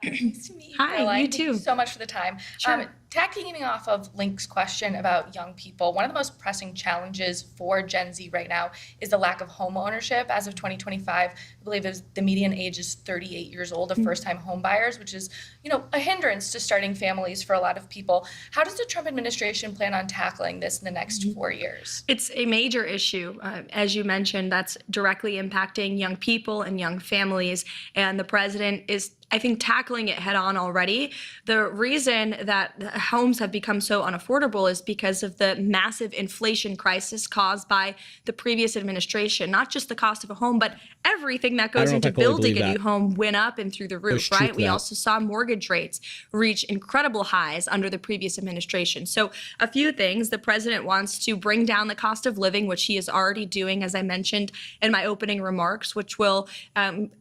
Nice to meet you. Hi, Caroline. you Thank too. you so much for the time. Sure. Tagging off of Link's question about young people, one of the most pressing challenges for Gen Z right now is the lack of home ownership. As of 2025, I believe the median age is 38 years old of first-time home buyers, which is, a hindrance to starting families for a lot of people. How does the Trump administration plan on tackling this in the next 4 years? It's a major issue. As you mentioned, that's directly impacting young people and young families. And the president is, I think, tackling it head on already. The reason that homes have become so unaffordable is because of the massive inflation crisis caused by the previous administration. Not just the cost of a home, but everything that goes into building a new home went up and through the roof, right? We also saw mortgage rates reach incredible highs under the previous administration. So a few things. The president wants to bring down the cost of living, which he is already doing, as I mentioned in my opening remarks, which will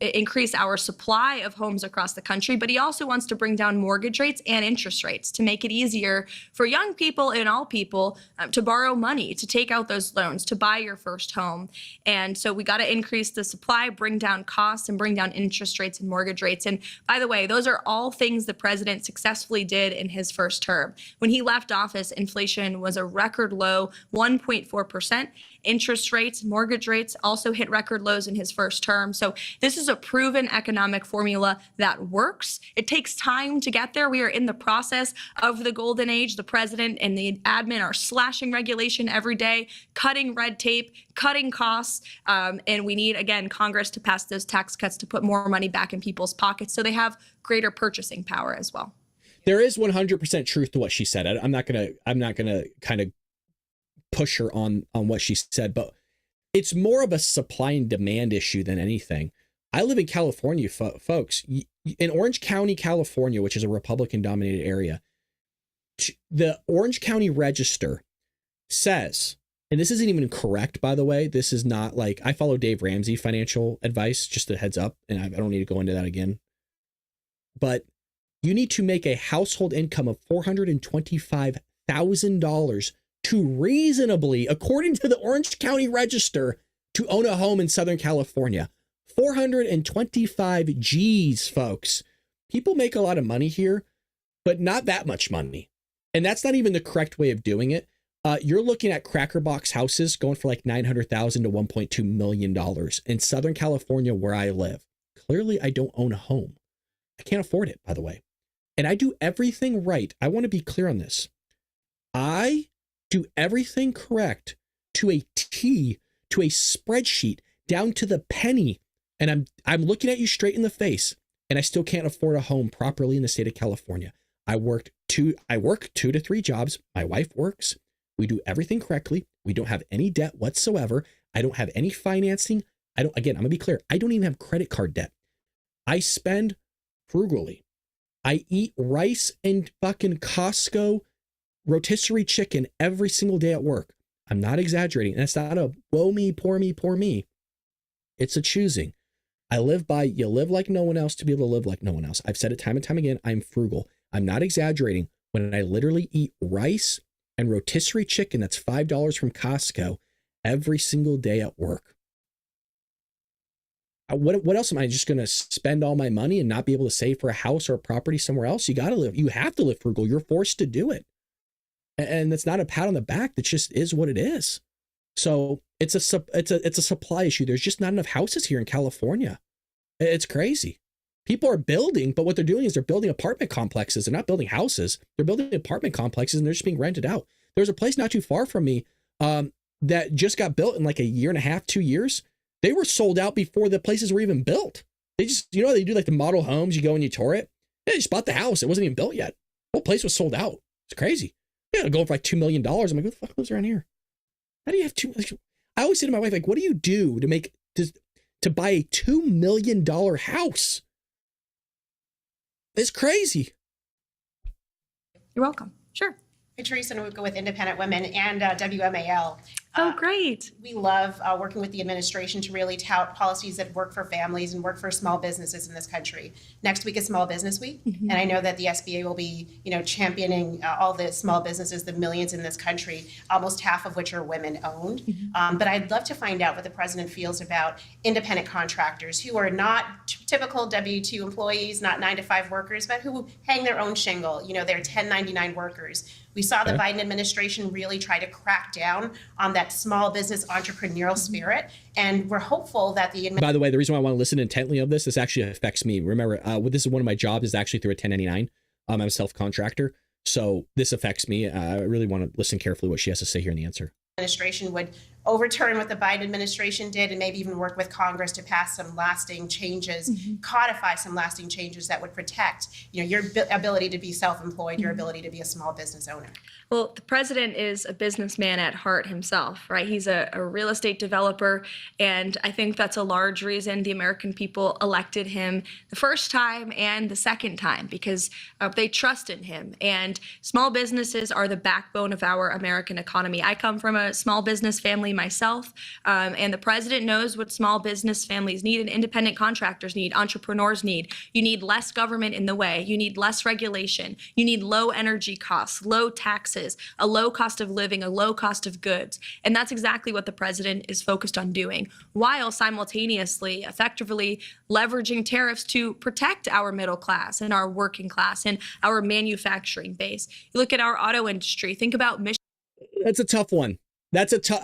increase our supply of homes across the country. But he also wants to bring down mortgage rates and interest rates to make it easier for young people and all people to borrow money, to take out those loans, to buy your first home. And so we got to increase the supply, bring down costs, and bring down interest rates and mortgage rates. And by the way, those are all things the president successfully did in his first term. When he left office, inflation was a record low 1.4%. Interest rates, mortgage rates also hit record lows in his first term. So this is a proven economic formula that works. It takes time to get there. We are in the process of the golden age. The president and the admin are slashing regulation every day, cutting red tape, cutting costs. And we need, again, Congress to pass those tax cuts to put more money back in people's pockets so they have greater purchasing power as well. There is 100% truth to what she said. I'm not gonna kind of push her on what she said, but it's more of a supply and demand issue than anything. I live in California, folks. In Orange County, California, which is a Republican-dominated area, the Orange County Register says, and this isn't even correct, by the way. This is not like, I follow Dave Ramsey financial advice, just a heads up, and I don't need to go into that again. But you need to make a household income of $425,000 to reasonably, according to the Orange County Register, to own a home in Southern California. 425 G's, folks. People make a lot of money here, but not that much money. And that's not even the correct way of doing it. You're looking at cracker box houses going for like $900,000 to $1.2 million in Southern California, where I live. Clearly, I don't own a home. I can't afford it, by the way. And I do everything right. I want to be clear on this. I do everything correct to a T, to a spreadsheet, down to the penny. And I'm looking at you straight in the face, and I still can't afford a home properly in the state of California. I work 2 to 3 jobs. My wife works. We do everything correctly. We don't have any debt whatsoever. I don't have any financing. Again, I'm gonna be clear. I don't even have credit card debt. I spend frugally. I eat rice and fucking Costco rotisserie chicken every single day at work. I'm not exaggerating. And it's not a woe me, poor me, poor me. It's a choosing. I live by, you live like no one else to be able to live like no one else. I've said it time and time again. I'm frugal. I'm not exaggerating when I literally eat rice and rotisserie chicken that's $5 from Costco every single day at work. What else am I just going to spend all my money and not be able to save for a house or a property somewhere else? You have to live frugal. You're forced to do it. And that's not a pat on the back. That just is what it is. So it's a supply issue. There's just not enough houses here in California. It's crazy. People are building, but what they're doing is they're building apartment complexes. They're not building houses. They're building apartment complexes, and they're just being rented out. There's a place not too far from me that just got built in like a year and a half, 2 years. They were sold out before the places were even built. They just, they do like the model homes. You go and you tour it. They just bought the house. It wasn't even built yet. The whole place was sold out. It's crazy. Yeah, going for like $2 million. I'm like, who the fuck lives around here? How do you have I always say to my wife, like, what do you do to buy a $2 million house? It's crazy. You're welcome. Sure. Teresa Nwuka with Independent Women and WMAL. Oh, great. We love working with the administration to really tout policies that work for families and work for small businesses in this country. Next week is Small Business Week, and I know that the SBA will be, championing all the small businesses, the millions in this country, almost half of which are women-owned. But I'd love to find out what the president feels about independent contractors who are not typical W-2 employees, not 9-to-5 workers, but who hang their own shingle. They're 1099 workers. We saw the Biden administration really try to crack down on that small business entrepreneurial spirit, and we're hopeful that the By the way, the reason why I want to listen intently of this actually affects me. Remember, this is one of my jobs is actually through a 1099. I'm a self-contractor, so this affects me. I really want to listen carefully what she has to say here in the answer. Administration would overturn what the Biden administration did and maybe even work with Congress to pass some lasting changes, codify some lasting changes that would protect, your ability to be self-employed, your ability to be a small business owner. Well, the president is a businessman at heart himself, right? He's a real estate developer, and I think that's a large reason the American people elected him the first time and the second time, because they trust in him. And small businesses are the backbone of our American economy. I come from a small business family myself, and the president knows what small business families need and independent contractors need, entrepreneurs need. You need less government in the way. You need less regulation. You need low energy costs, low taxes, a low cost of living, a low cost of goods. And that's exactly what the president is focused on doing, while simultaneously effectively leveraging tariffs to protect our middle class and our working class and our manufacturing base. You look at our auto industry, think about Michigan. That's a tough one. That's a tough.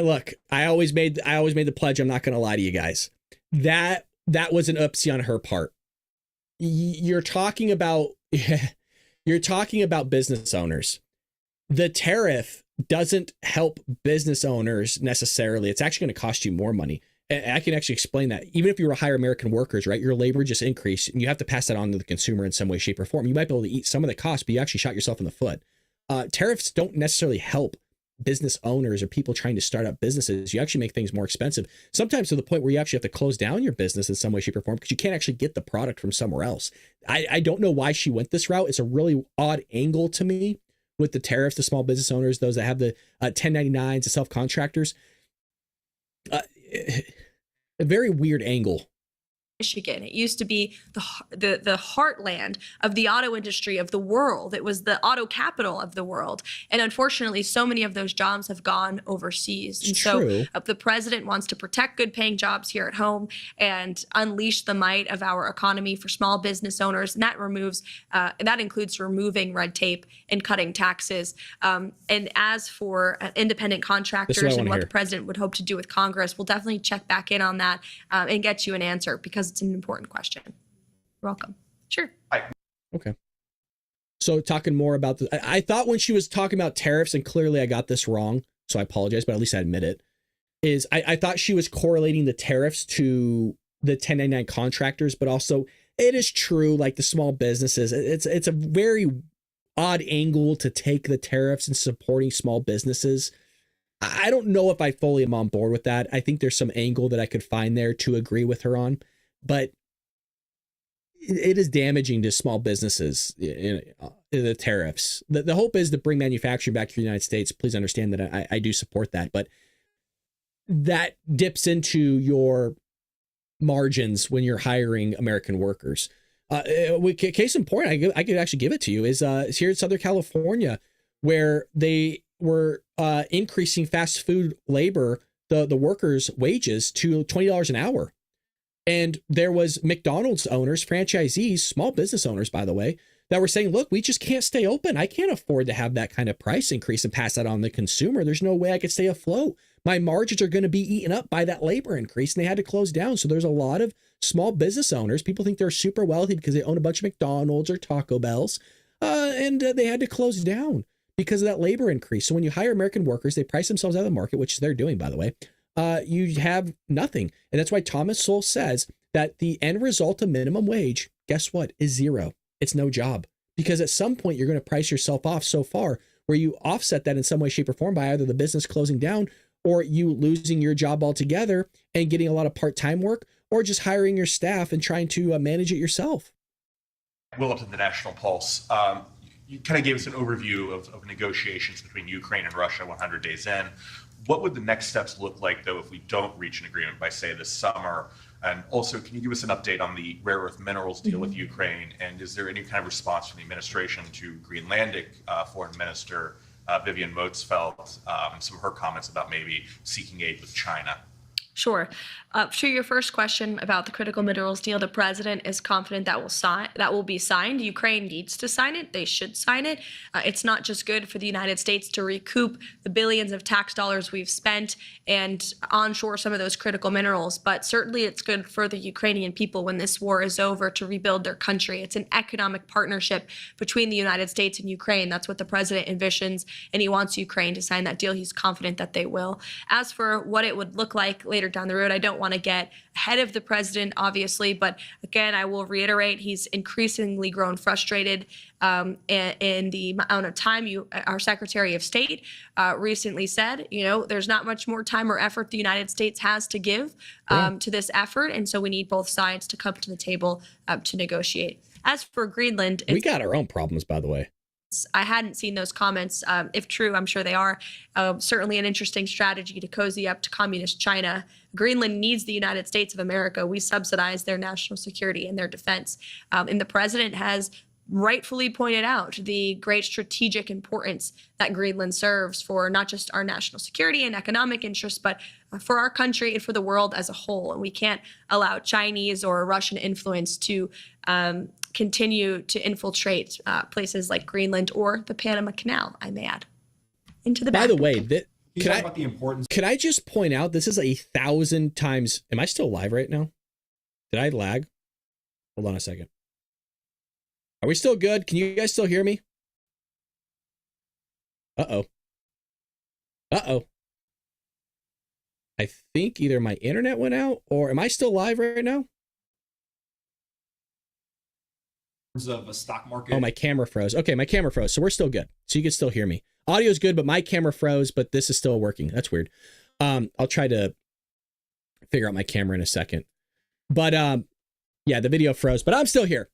Look. I always made the pledge. I'm not going to lie to you guys. That was an oopsie on her part. You're talking about business owners. The tariff doesn't help business owners necessarily. It's actually going to cost you more money. And I can actually explain that. Even if you were to hire American workers, right, your labor just increased, and you have to pass that on to the consumer in some way, shape, or form. You might be able to eat some of the cost, but you actually shot yourself in the foot. Tariffs don't necessarily help business owners or people trying to start up businesses. You actually make things more expensive, sometimes to the point where you actually have to close down your business in some way, shape, or form because you can't actually get the product from somewhere else. I don't know why she went this route. It's a really odd angle to me with the tariffs to small business owners, those that have the 1099s, the self-contractors. A very weird angle. Michigan. It used to be the heartland of the auto industry of the world. It was the auto capital of the world. And unfortunately, so many of those jobs have gone overseas. And so the president wants to protect good paying jobs here at home and unleash the might of our economy for small business owners. And that includes removing red tape and cutting taxes. And as for independent contractors and what the president would hope to do with Congress, we'll definitely check back in on that and get you an answer, because it's an important question. You're welcome. Sure. Okay. So talking more about I thought when she was talking about tariffs, and clearly I got this wrong, so I apologize, but at least I admit it, is I thought she was correlating the tariffs to the 1099 contractors, but also it is true, like the small businesses, it's a very odd angle to take the tariffs and supporting small businesses. I don't know if I fully am on board with that. I think there's some angle that I could find there to agree with her on. But it is damaging to small businesses in the tariffs. The hope is to bring manufacturing back to the United States. Please understand that I do support that. But that dips into your margins when you're hiring American workers. Case in point, I could actually give it to you, is here in Southern California, where they were increasing fast food labor, the workers' wages to $20 an hour. And there was McDonald's owners, franchisees, small business owners, by the way, that were saying, look, we just can't stay open. I can't afford to have that kind of price increase and pass that on the consumer. There's no way I could stay afloat. My margins are going to be eaten up by that labor increase, and they had to close down. So there's a lot of small business owners. People think they're super wealthy because they own a bunch of McDonald's or Taco Bells, and they had to close down because of that labor increase. So when you hire American workers, they price themselves out of the market, which they're doing, by the way. You have nothing. And that's why Thomas Sowell says that the end result of minimum wage, guess what, is zero. It's no job. Because at some point you're going to price yourself off so far where you offset that in some way, shape, or form by either the business closing down or you losing your job altogether and getting a lot of part-time work, or just hiring your staff and trying to manage it yourself. Will, up to the National Pulse. You kind of gave us an overview of negotiations between Ukraine and Russia 100 days in. What would the next steps look like, though, if we don't reach an agreement by, say, this summer? And also, can you give us an update on the rare earth minerals deal with Ukraine? And is there any kind of response from the administration to Greenlandic Foreign Minister Vivian Motzfeldt, some of her comments about maybe seeking aid with China? Sure. To your first question about the critical minerals deal, the president is confident that will be signed. Ukraine needs to sign it. They should sign it. It's not just good for the United States to recoup the billions of tax dollars we've spent and onshore some of those critical minerals, but certainly it's good for the Ukrainian people when this war is over to rebuild their country. It's an economic partnership between the United States and Ukraine. That's what the president envisions, and he wants Ukraine to sign that deal. He's confident that they will. As for what it would look like later down the road, I don't want to get ahead of the president, obviously, but again, I will reiterate, he's increasingly grown frustrated in the amount of time our Secretary of State recently said, there's not much more time or effort the United States has to give to this effort, and so we need both sides to come to the table to negotiate. As for Greenland, we got our own problems, by the way. I hadn't seen those comments. If true, I'm sure they are. Certainly an interesting strategy to cozy up to communist China. Greenland needs the United States of America. We subsidize their national security and their defense. And the president has rightfully pointed out the great strategic importance that Greenland serves for not just our national security and economic interests, but for our country and for the world as a whole. And we can't allow Chinese or Russian influence to continue to infiltrate places like Greenland or the Panama Canal, I may add. Into the back. By the way, can I just point out, this is 1,000 times. Am I still live right now? Did I lag? Hold on a second. Are we still good? Can you guys still hear me? Uh-oh. I think either my internet went out, or am I still live right now? Of a stock market. Oh, my camera froze. Okay, my camera froze, so we're still good. So you can still hear me. Audio's good, but my camera froze, but this is still working. That's weird. I'll try to figure out my camera in a second. But yeah, the video froze, but I'm still here.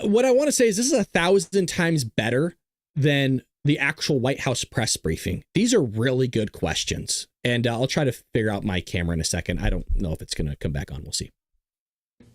What I want to say is this is 1,000 times better than the actual White House press briefing. These are really good questions, and I'll try to figure out my camera in a second. I don't know if it's going to come back on. We'll see.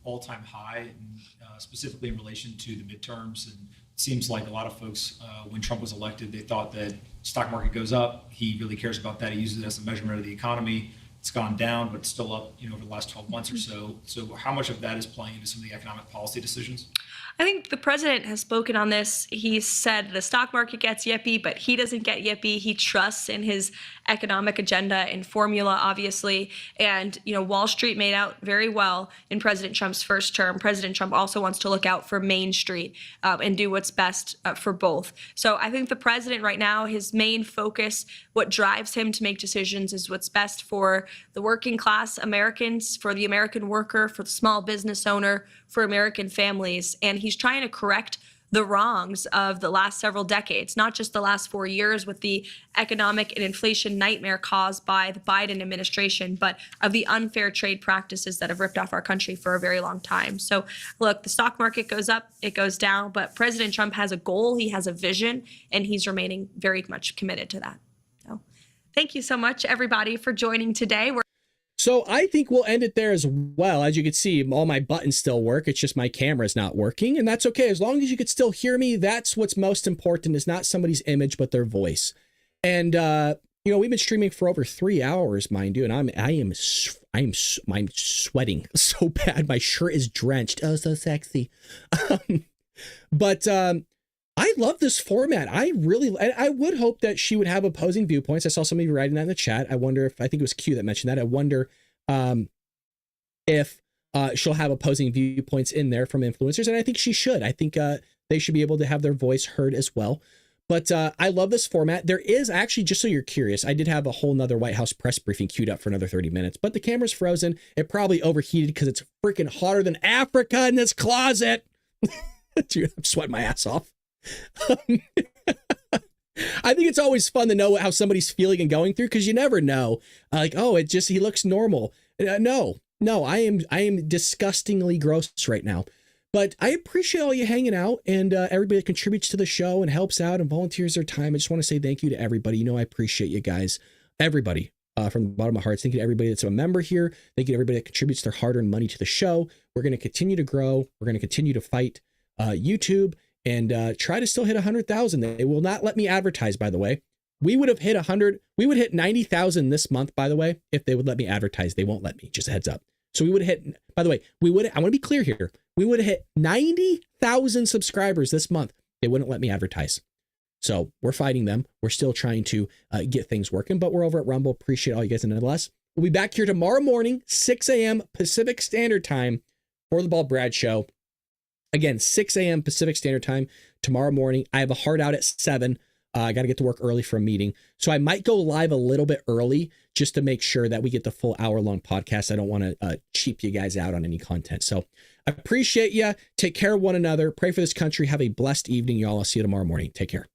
All-time high, and specifically in relation to the midterms. And it seems like a lot of folks, when Trump was elected, they thought that stock market goes up. He really cares about that. He uses it as a measurement of the economy. It's gone down, but it's still up, over the last 12 months or so. So how much of that is playing into some of the economic policy decisions? I think the president has spoken on this. He said the stock market gets yippee, but he doesn't get yippee. He trusts in his economic agenda and formula, obviously. And, Wall Street made out very well in President Trump's first term. President Trump also wants to look out for Main Street and do what's best for both. So I think the president right now, his main focus, what drives him to make decisions is what's best for the working class Americans, for the American worker, for the small business owner, for American families. And he's trying to correct the wrongs of the last several decades, not just the last 4 years with the economic and inflation nightmare caused by the Biden administration, but of the unfair trade practices that have ripped off our country for a very long time. So look, the stock market goes up, it goes down, but President Trump has a goal, he has a vision, and he's remaining very much committed to that. So thank you so much, everybody, for joining today. So I think we'll end it there as well. As you can see, all my buttons still work. It's just my camera's not working, and that's okay. As long as you could still hear me, that's what's most important, is not somebody's image, but their voice. And, we've been streaming for over 3 hours, mind you, and I'm sweating so bad. My shirt is drenched. Oh, so sexy. But I love this format. I would hope that she would have opposing viewpoints. I saw some of you writing that in the chat. I think it was Q that mentioned that. I wonder if she'll have opposing viewpoints in there from influencers. And I think she should. I think they should be able to have their voice heard as well. But I love this format. There is actually, just so you're curious, I did have a whole nother White House press briefing queued up for another 30 minutes, but the camera's frozen. It probably overheated because it's freaking hotter than Africa in this closet. Dude, I'm sweating my ass off. I think it's always fun to know how somebody's feeling and going through, because you never know. He looks normal. No, I am disgustingly gross right now. But I appreciate all you hanging out, and everybody that contributes to the show and helps out and volunteers their time. I just want to say thank you to everybody. I appreciate you guys, everybody, from the bottom of my heart. Thank you to everybody that's a member here. Thank you to everybody that contributes their hard-earned money to the show. We're going to continue to grow. We're going to continue to fight YouTube and try to still hit 100,000. They will not let me advertise, by the way. We would have hit 100. We would hit 90,000 this month, by the way, if they would let me advertise. They won't let me, just a heads up. So we would have hit, by the way, I want to be clear here. We would have hit 90,000 subscribers this month. They wouldn't let me advertise. So we're fighting them. We're still trying to get things working, but we're over at Rumble. Appreciate all you guys. And nonetheless, we'll be back here tomorrow morning, 6 a.m. Pacific Standard Time for the Bald Brad Show. Again, 6 a.m. Pacific Standard Time tomorrow morning. I have a hard out at 7. I got to get to work early for a meeting. So I might go live a little bit early just to make sure that we get the full hour-long podcast. I don't want to cheap you guys out on any content. So I appreciate you. Take care of one another. Pray for this country. Have a blessed evening, y'all. I'll see you tomorrow morning. Take care.